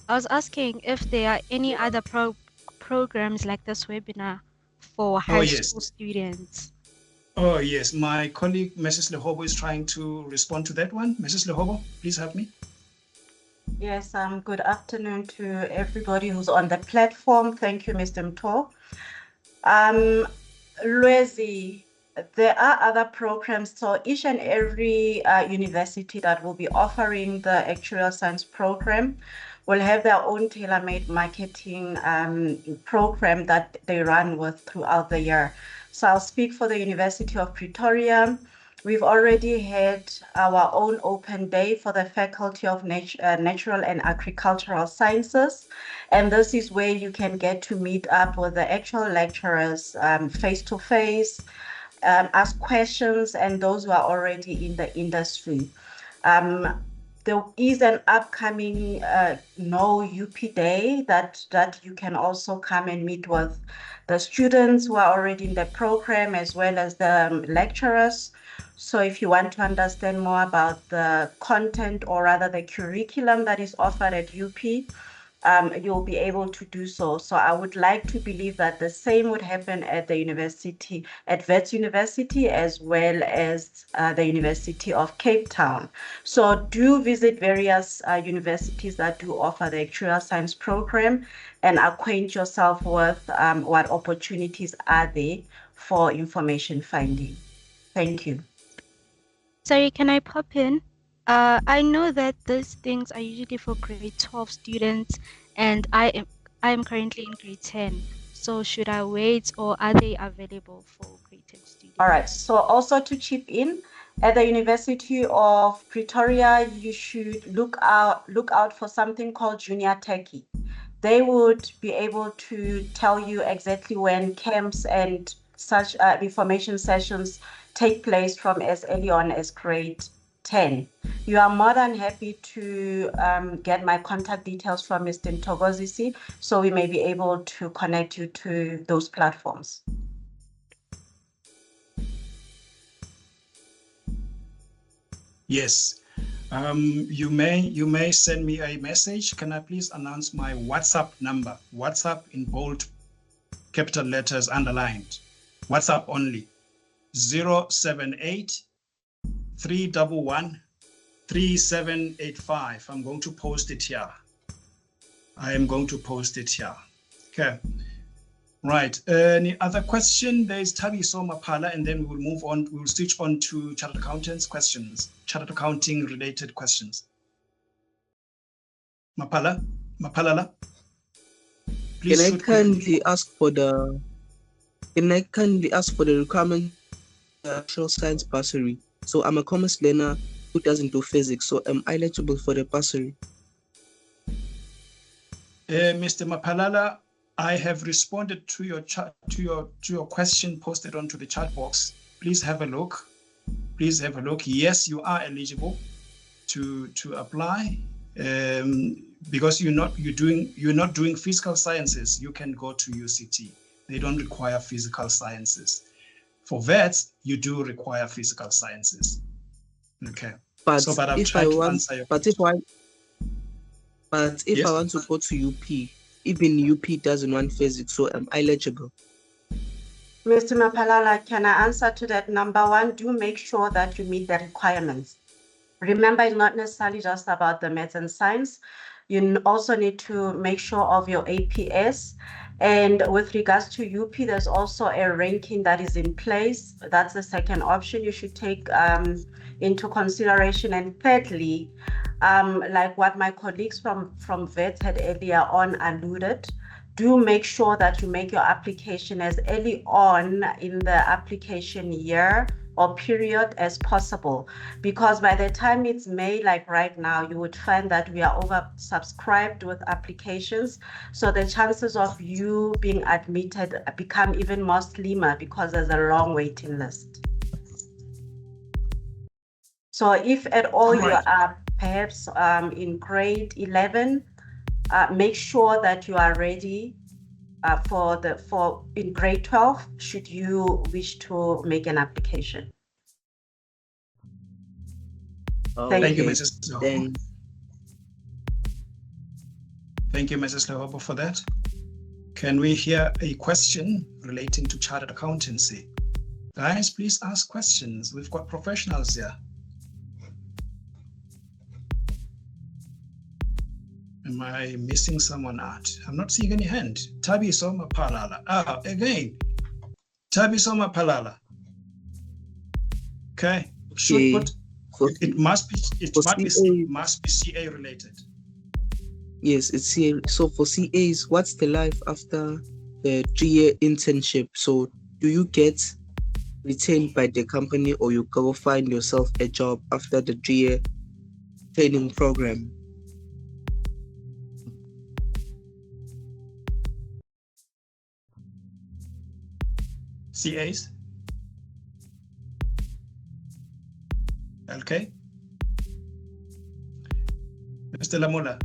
I was asking if there are any other programs like this webinar for high school students. Oh, yes. My colleague, Mrs. Lehobo, is trying to respond to that one. Mrs. Lehobo, please help me. Yes, good afternoon to everybody who's on the platform. Thank you, Mr. Mto. Lwezi, there are other programs. So each and every university that will be offering the actuarial science program will have their own tailor-made marketing program that they run with throughout the year. So I'll speak for the University of Pretoria. We've already had our own open day for the Faculty of Natural and Agricultural Sciences. And this is where you can get to meet up with the actual lecturers face-to-face, ask questions, and those who are already in the industry. There is an upcoming No UP Day that you can also come and meet with the students who are already in the program as well as the lecturers. So if you want to understand more about the content or rather the curriculum that is offered at UP, you'll be able to do so. So I would like to believe that the same would happen at the university, at Wits University, as well as the University of Cape Town. So do visit various universities that do offer the actuarial science program and acquaint yourself with what opportunities are there for information finding. Thank you. Sorry, can I pop in? I know that these things are usually for grade 12 students, and I am currently in grade 10. So should I wait, or are they available for grade 10 students? All right. So also to chip in, at the University of Pretoria, you should look out for something called Junior Techie. They would be able to tell you exactly when camps and such information sessions take place from as early on as grade 10. You are more than happy to get my contact details from Mr. Ntogozisi, so we may be able to connect you to those platforms. Yes. You may send me a message. Can I please announce my WhatsApp number? WhatsApp in bold capital letters underlined. WhatsApp only. 078 311 3785. I'm going to post it here. Okay. Right. Any other question? There's Tabiso Mapala, and then we will move on. We will switch on to chartered accountants questions, chartered accounting related questions. Mapalala. Please. Can I kindly ask for the requirement actual science bursary? So I'm a commerce learner who doesn't do physics, so am I eligible for the bursary? Mr. Mapalala, I have responded to your question posted onto the chat box. Please have a look. Yes, you are eligible to apply. Because you're not doing physical sciences, you can go to UCT. They don't require physical sciences. For vets, you do require physical sciences. Okay. If I want to go to UP, even UP doesn't want physics, so am I eligible? Mr. Mapalala, can I answer to that? Number one, do make sure that you meet the requirements. Remember, it's not necessarily just about the maths and science. You also need to make sure of your APS And with regards to UP, there's also a ranking that is in place. That's the second option you should take into consideration. And thirdly, like what my colleagues from VET had earlier on alluded, do make sure that you make your application as early on in the application year or period as possible, because by the time it's May, like right now, you would find that we are oversubscribed with applications. So the chances of you being admitted become even more slimmer because there's a long waiting list. So if at all you are perhaps in grade 11, make sure that you are ready for in grade 12 should you wish to make an application. Thank you, Mrs. Lehobo. Thank you, Mrs. Lehobo, for that. Can we hear a question relating to chartered accountancy? Guys, please ask questions. We've got professionals here. Am I missing someone out? I'm not seeing any hand. Tabi Soma Palala. Again. Tabi Soma Palala. Okay. Should put it must be CA related. Yes, it's CA. So for CAs, what's the life after the 3-year internship? So do you get retained by the company or you go find yourself a job after the 3-year training program? CAs? Okay. Mr. Lamola.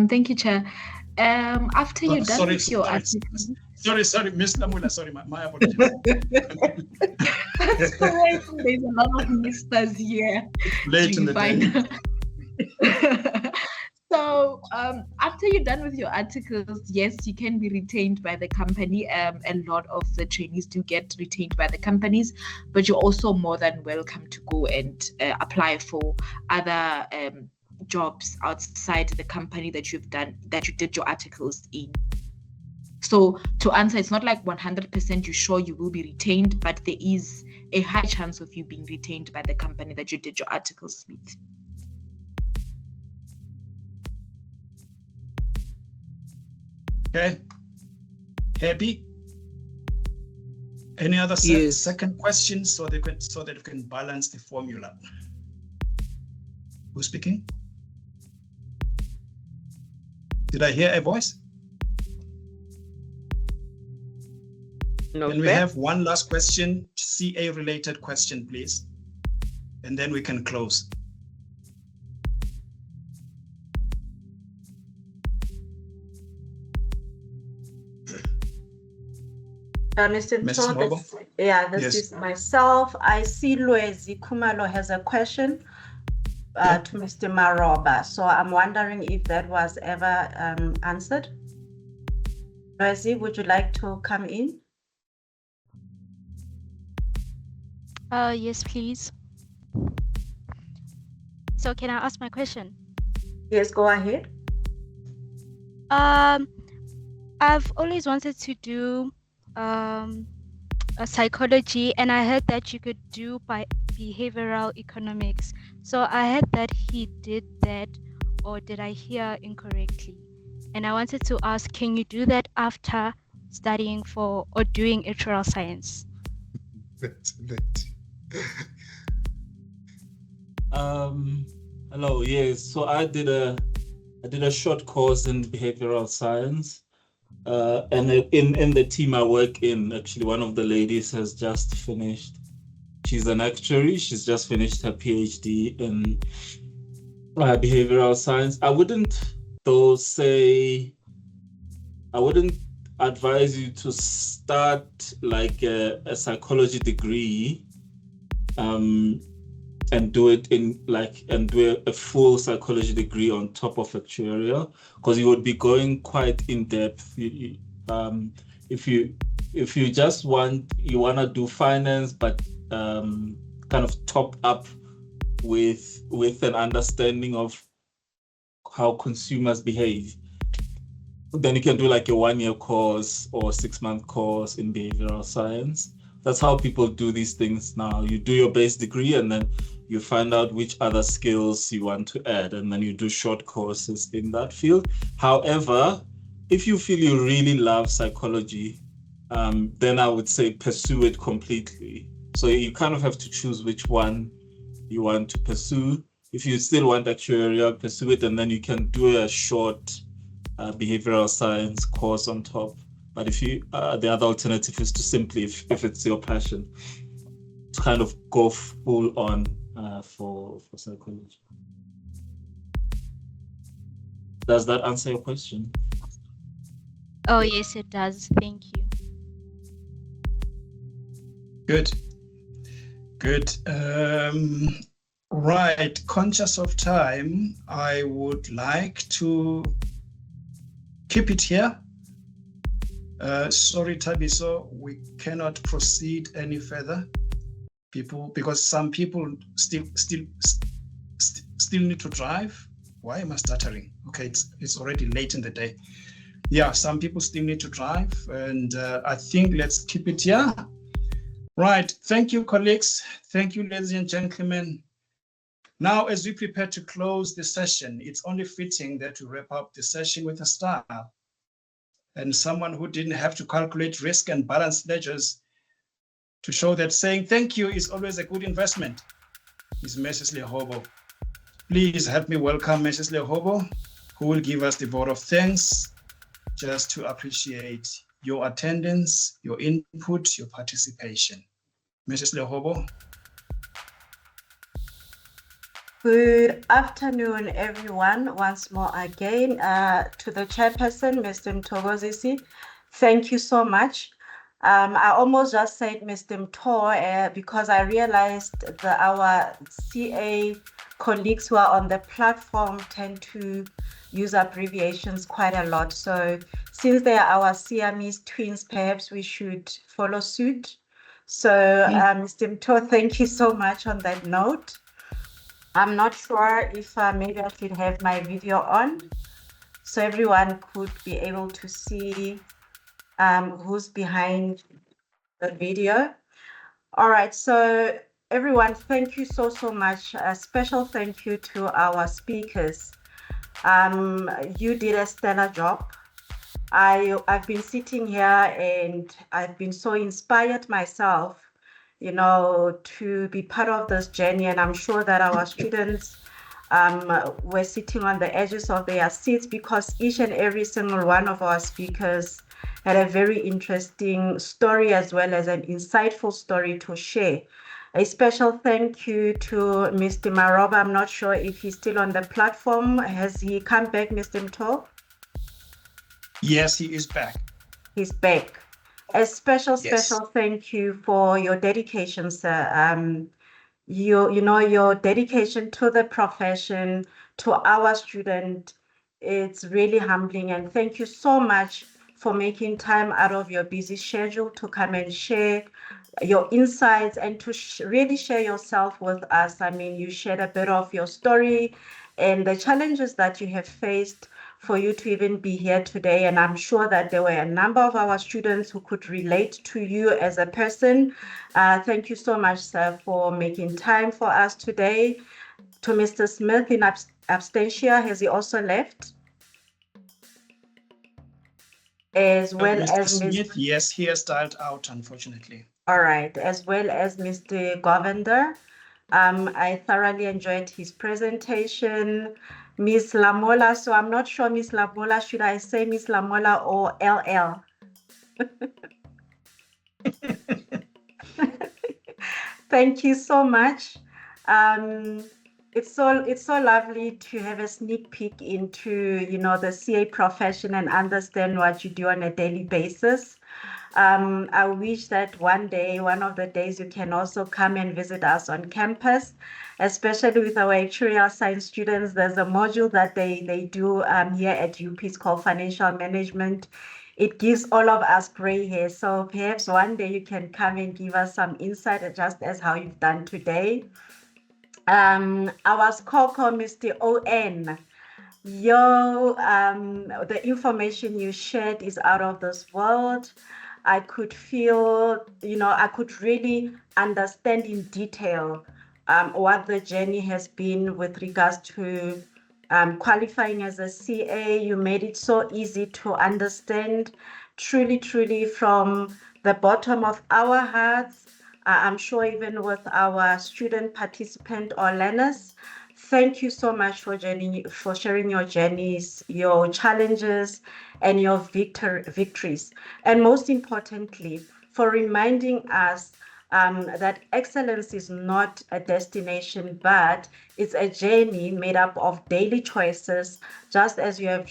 Thank you, Chair. After you're done with your article. Sorry, Ms. Lamola, sorry, my apologies. That's correct. There's a lot of misters here. Late in the day. So after you're done with your articles, yes, you can be retained by the company. A lot of the trainees do get retained by the companies, but you're also more than welcome to go and apply for other jobs outside the company that you did your articles in. So to answer, it's not like 100% you're sure you will be retained, but there is a high chance of you being retained by the company that you did your articles with. Okay. Happy? Any other second question so that we can balance the formula? Who's speaking? Did I hear a voice? No. Can we have one last question, CA related question, please? And then we can close. Mr. This is myself. I see Loezi Kumalo has a question to Mr. Maroba. So I'm wondering if that was ever answered. Loezi, would you like to come in? Yes, please. So can I ask my question? Yes, go ahead. I've always wanted to do a psychology, and I heard that you could do by behavioral economics. So I heard that he did that, or did I hear incorrectly? And I wanted to ask, can you do that after studying for or doing actuarial science? Hello. Yes. So I did a short course in behavioral science. And in the team I work in, actually, one of the ladies has just finished. She's an actuary. She's just finished her PhD in behavioral science. I wouldn't advise you to start like a psychology degree and do a full psychology degree on top of actuarial, because you would be going quite in depth. If you just want to do finance, but kind of top up with an understanding of how consumers behave, then you can do like a 1-year course or 6-month course in behavioral science. That's how people do these things now. You do your base degree and then you find out which other skills you want to add, and then you do short courses in that field. However, if you feel you really love psychology, then I would say pursue it completely. So you kind of have to choose which one you want to pursue. If you still want actuarial, pursue it, and then you can do a short behavioral science course on top. But if you, the other alternative is to simply, if it's your passion, to kind of go full on for psychology. Does that answer your question? Oh, yes, it does. Thank you. Good. Good. Right. Conscious of time, I would like to keep it here. Sorry, Tabiso, we cannot proceed any further. Because some people still need to drive. Why am I stuttering? Okay, it's already late in the day. Yeah, some people still need to drive, and I think let's keep it here. Right. Thank you, colleagues. Thank you, ladies and gentlemen. Now, as we prepare to close the session, it's only fitting that we wrap up the session with a star. And someone who didn't have to calculate risk and balance ledgers to show that saying thank you is always a good investment is Mrs. Lehobo. Please help me welcome Mrs. Lehobo, who will give us the vote of thanks just to appreciate your attendance, your input, your participation. Mrs. Lehobo. Good afternoon, everyone. Once more again, to the chairperson, Mr. Mthokozisi, thank you so much. I almost just said Mr. Mtho because I realized that our CA colleagues who are on the platform tend to use abbreviations quite a lot. So since they are our Siamese twins, perhaps we should follow suit. So Mr. Mtho, thank you so much on that note. I'm not sure if maybe I should have my video on so everyone could be able to see who's behind the video. All right, so everyone, thank you so much. A special thank you to our speakers. You did a stellar job. I've been sitting here and I've been so inspired myself, you know, to be part of this journey. And I'm sure that our students were sitting on the edges of their seats because each and every single one of our speakers had a very interesting story as well as an insightful story to share. A special thank you to Mr. Maroba. I'm not sure if he's still on the platform. Has he come back, Mr. Mtho? Yes, he is back. He's back. A special thank you for your dedication, sir. You know, your dedication to the profession, to our student, it's really humbling. And thank you so much for making time out of your busy schedule to come and share your insights and to really share yourself with us. I mean, you shared a bit of your story and the challenges that you have faced for you to even be here today. And I'm sure that there were a number of our students who could relate to you as a person. Thank you so much, sir, for making time for us today. To Mr. Smith in absentia, has he also left? As well Mr. as Smith, yes, he has dialed out, unfortunately. All right, as well as Mr. Govender. I thoroughly enjoyed his presentation. Miss Lamola, so I'm not sure, Miss Lamola, should I say Miss Lamola or LL? Thank you so much. It's so lovely to have a sneak peek into, you know, the CA profession and understand what you do on a daily basis. I wish that one of the days you can also come and visit us on campus, especially with our actuarial science students. There's a module that they do here at UP. It's called financial management. It gives all of us gray hair. So perhaps one day you can come and give us some insight just as how you've done today. Our SCOCO, Mr. ON. The information you shared is out of this world. I could feel, I could really understand in detail what the journey has been with regards to qualifying as a CA. You made it so easy to understand, truly, truly from the bottom of our hearts. I'm sure even with our student participant or learners. Thank you so much for sharing your journeys, your challenges, and your victories. And most importantly, for reminding us that excellence is not a destination, but it's a journey made up of daily choices. Just as you have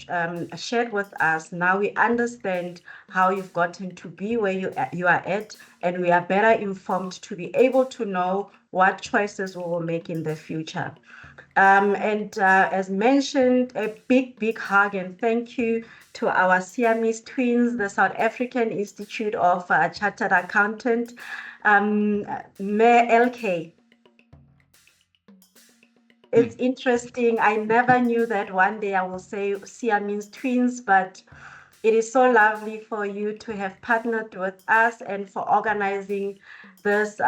shared with us, now we understand how you've gotten to be where you are at, and we are better informed to be able to know what choices we will make in the future. As mentioned, a big hug and thank you to our Siamese twins, the South African Institute of Chartered Accountant, Mayor LK. It's interesting. I never knew that one day I will say Siamese twins, but it is so lovely for you to have partnered with us and for organizing this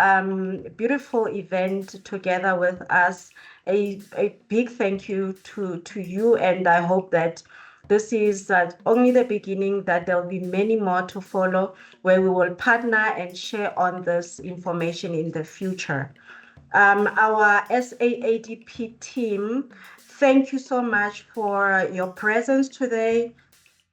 beautiful event together with us. A big thank you to you, and I hope that this is only the beginning, that there'll be many more to follow where we will partner and share on this information in the future. Our SAADP team, thank you so much for your presence today,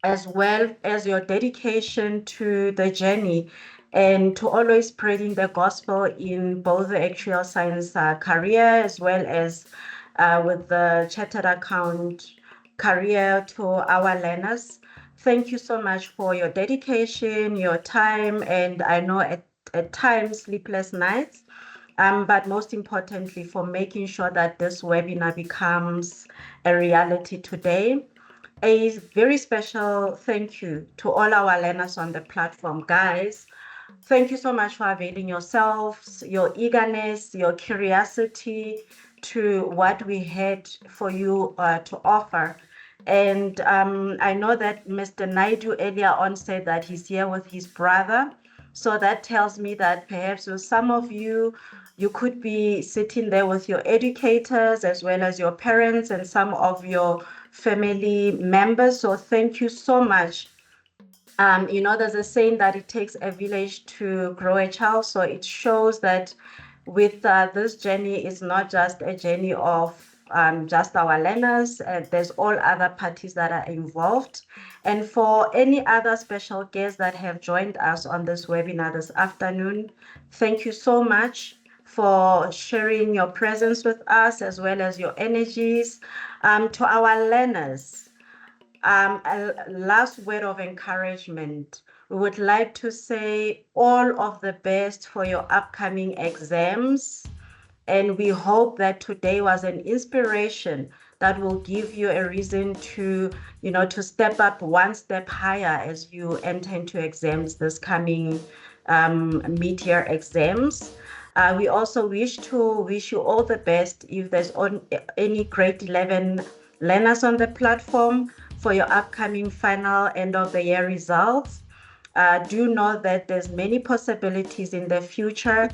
as well as your dedication to the journey and to always spreading the gospel in both the actuarial science career as well as with the chartered account career to our learners. Thank you so much for your dedication, your time, and I know at times sleepless nights. But most importantly, for making sure that this webinar becomes a reality today. A very special thank you to all our learners on the platform. Guys, thank you so much for availing yourselves, your eagerness, your curiosity to what we had for you to offer. And I know that Mr. Naidu earlier on said that he's here with his brother. So that tells me that perhaps with some of you, you could be sitting there with your educators as well as your parents and some of your family members. So thank you so much. There's a saying that it takes a village to grow a child. So it shows that with this journey, it's not just a journey of just our learners, there's all other parties that are involved. And for any other special guests that have joined us on this webinar this afternoon, thank you so much for sharing your presence with us as well as your energies. To our learners, a last word of encouragement. We would like to say all of the best for your upcoming exams. And we hope that today was an inspiration that will give you a reason to, to step up one step higher as you enter into exams this coming mid-year exams. We also wish you all the best if there's any grade 11 learners on the platform for your upcoming final end of the year results. Do know that there's many possibilities in the future.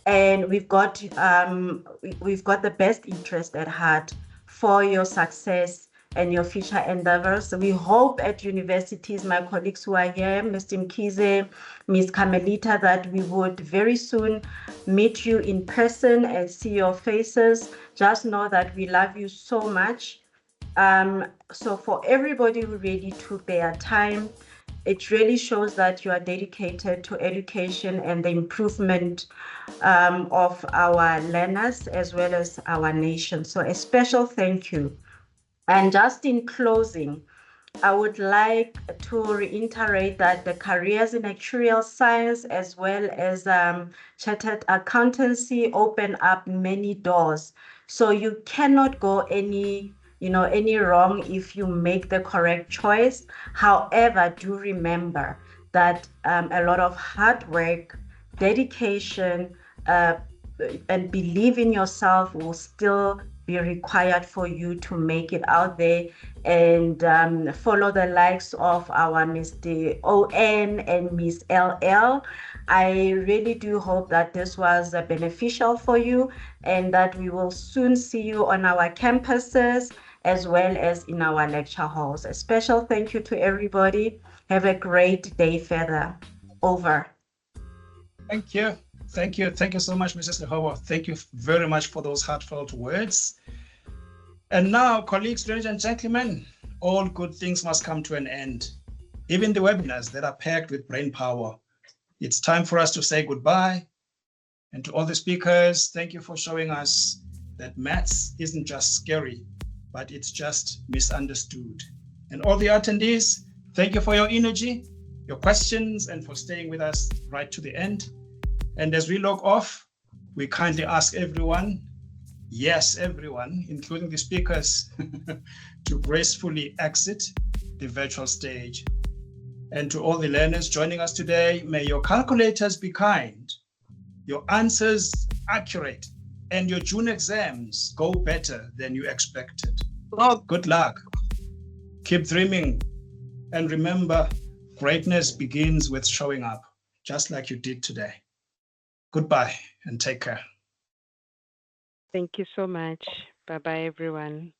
And we've got the best interest at heart for your success and your future endeavors. We hope at universities, my colleagues who are here, Mr. Mkize, Ms. Carmelita, that we would very soon meet you in person and see your faces. Just know that we love you so much. So for everybody who really took their time, it really shows that you are dedicated to education and the improvement of our learners as well as our nation. So a special thank you. And just in closing, I would like to reiterate that the careers in actuarial science as well as chartered accountancy open up many doors. So you cannot go any wrong if you make the correct choice. However, do remember that a lot of hard work, dedication, and believe in yourself will still be required for you to make it out there and follow the likes of our Mr. ON and Miss LL. I really do hope that this was beneficial for you and that we will soon see you on our campuses as well as in our lecture halls. A special thank you to everybody. Have a great day further. Over. Thank you. Thank you. Thank you so much, Mrs. Lehobo. Thank you very much for those heartfelt words. And now, colleagues, ladies and gentlemen, all good things must come to an end. Even the webinars that are packed with brain power. It's time for us to say goodbye. And to all the speakers, thank you for showing us that maths isn't just scary, but it's just misunderstood. And all the attendees, thank you for your energy, your questions, and for staying with us right to the end. And as we log off, we kindly ask everyone, yes, everyone, including the speakers, to gracefully exit the virtual stage. And to all the learners joining us today, may your calculators be kind, your answers accurate, and your June exams go better than you expected. Well, good luck. Keep dreaming. And remember, greatness begins with showing up, just like you did today. Goodbye and take care. Thank you so much. Bye-bye, everyone.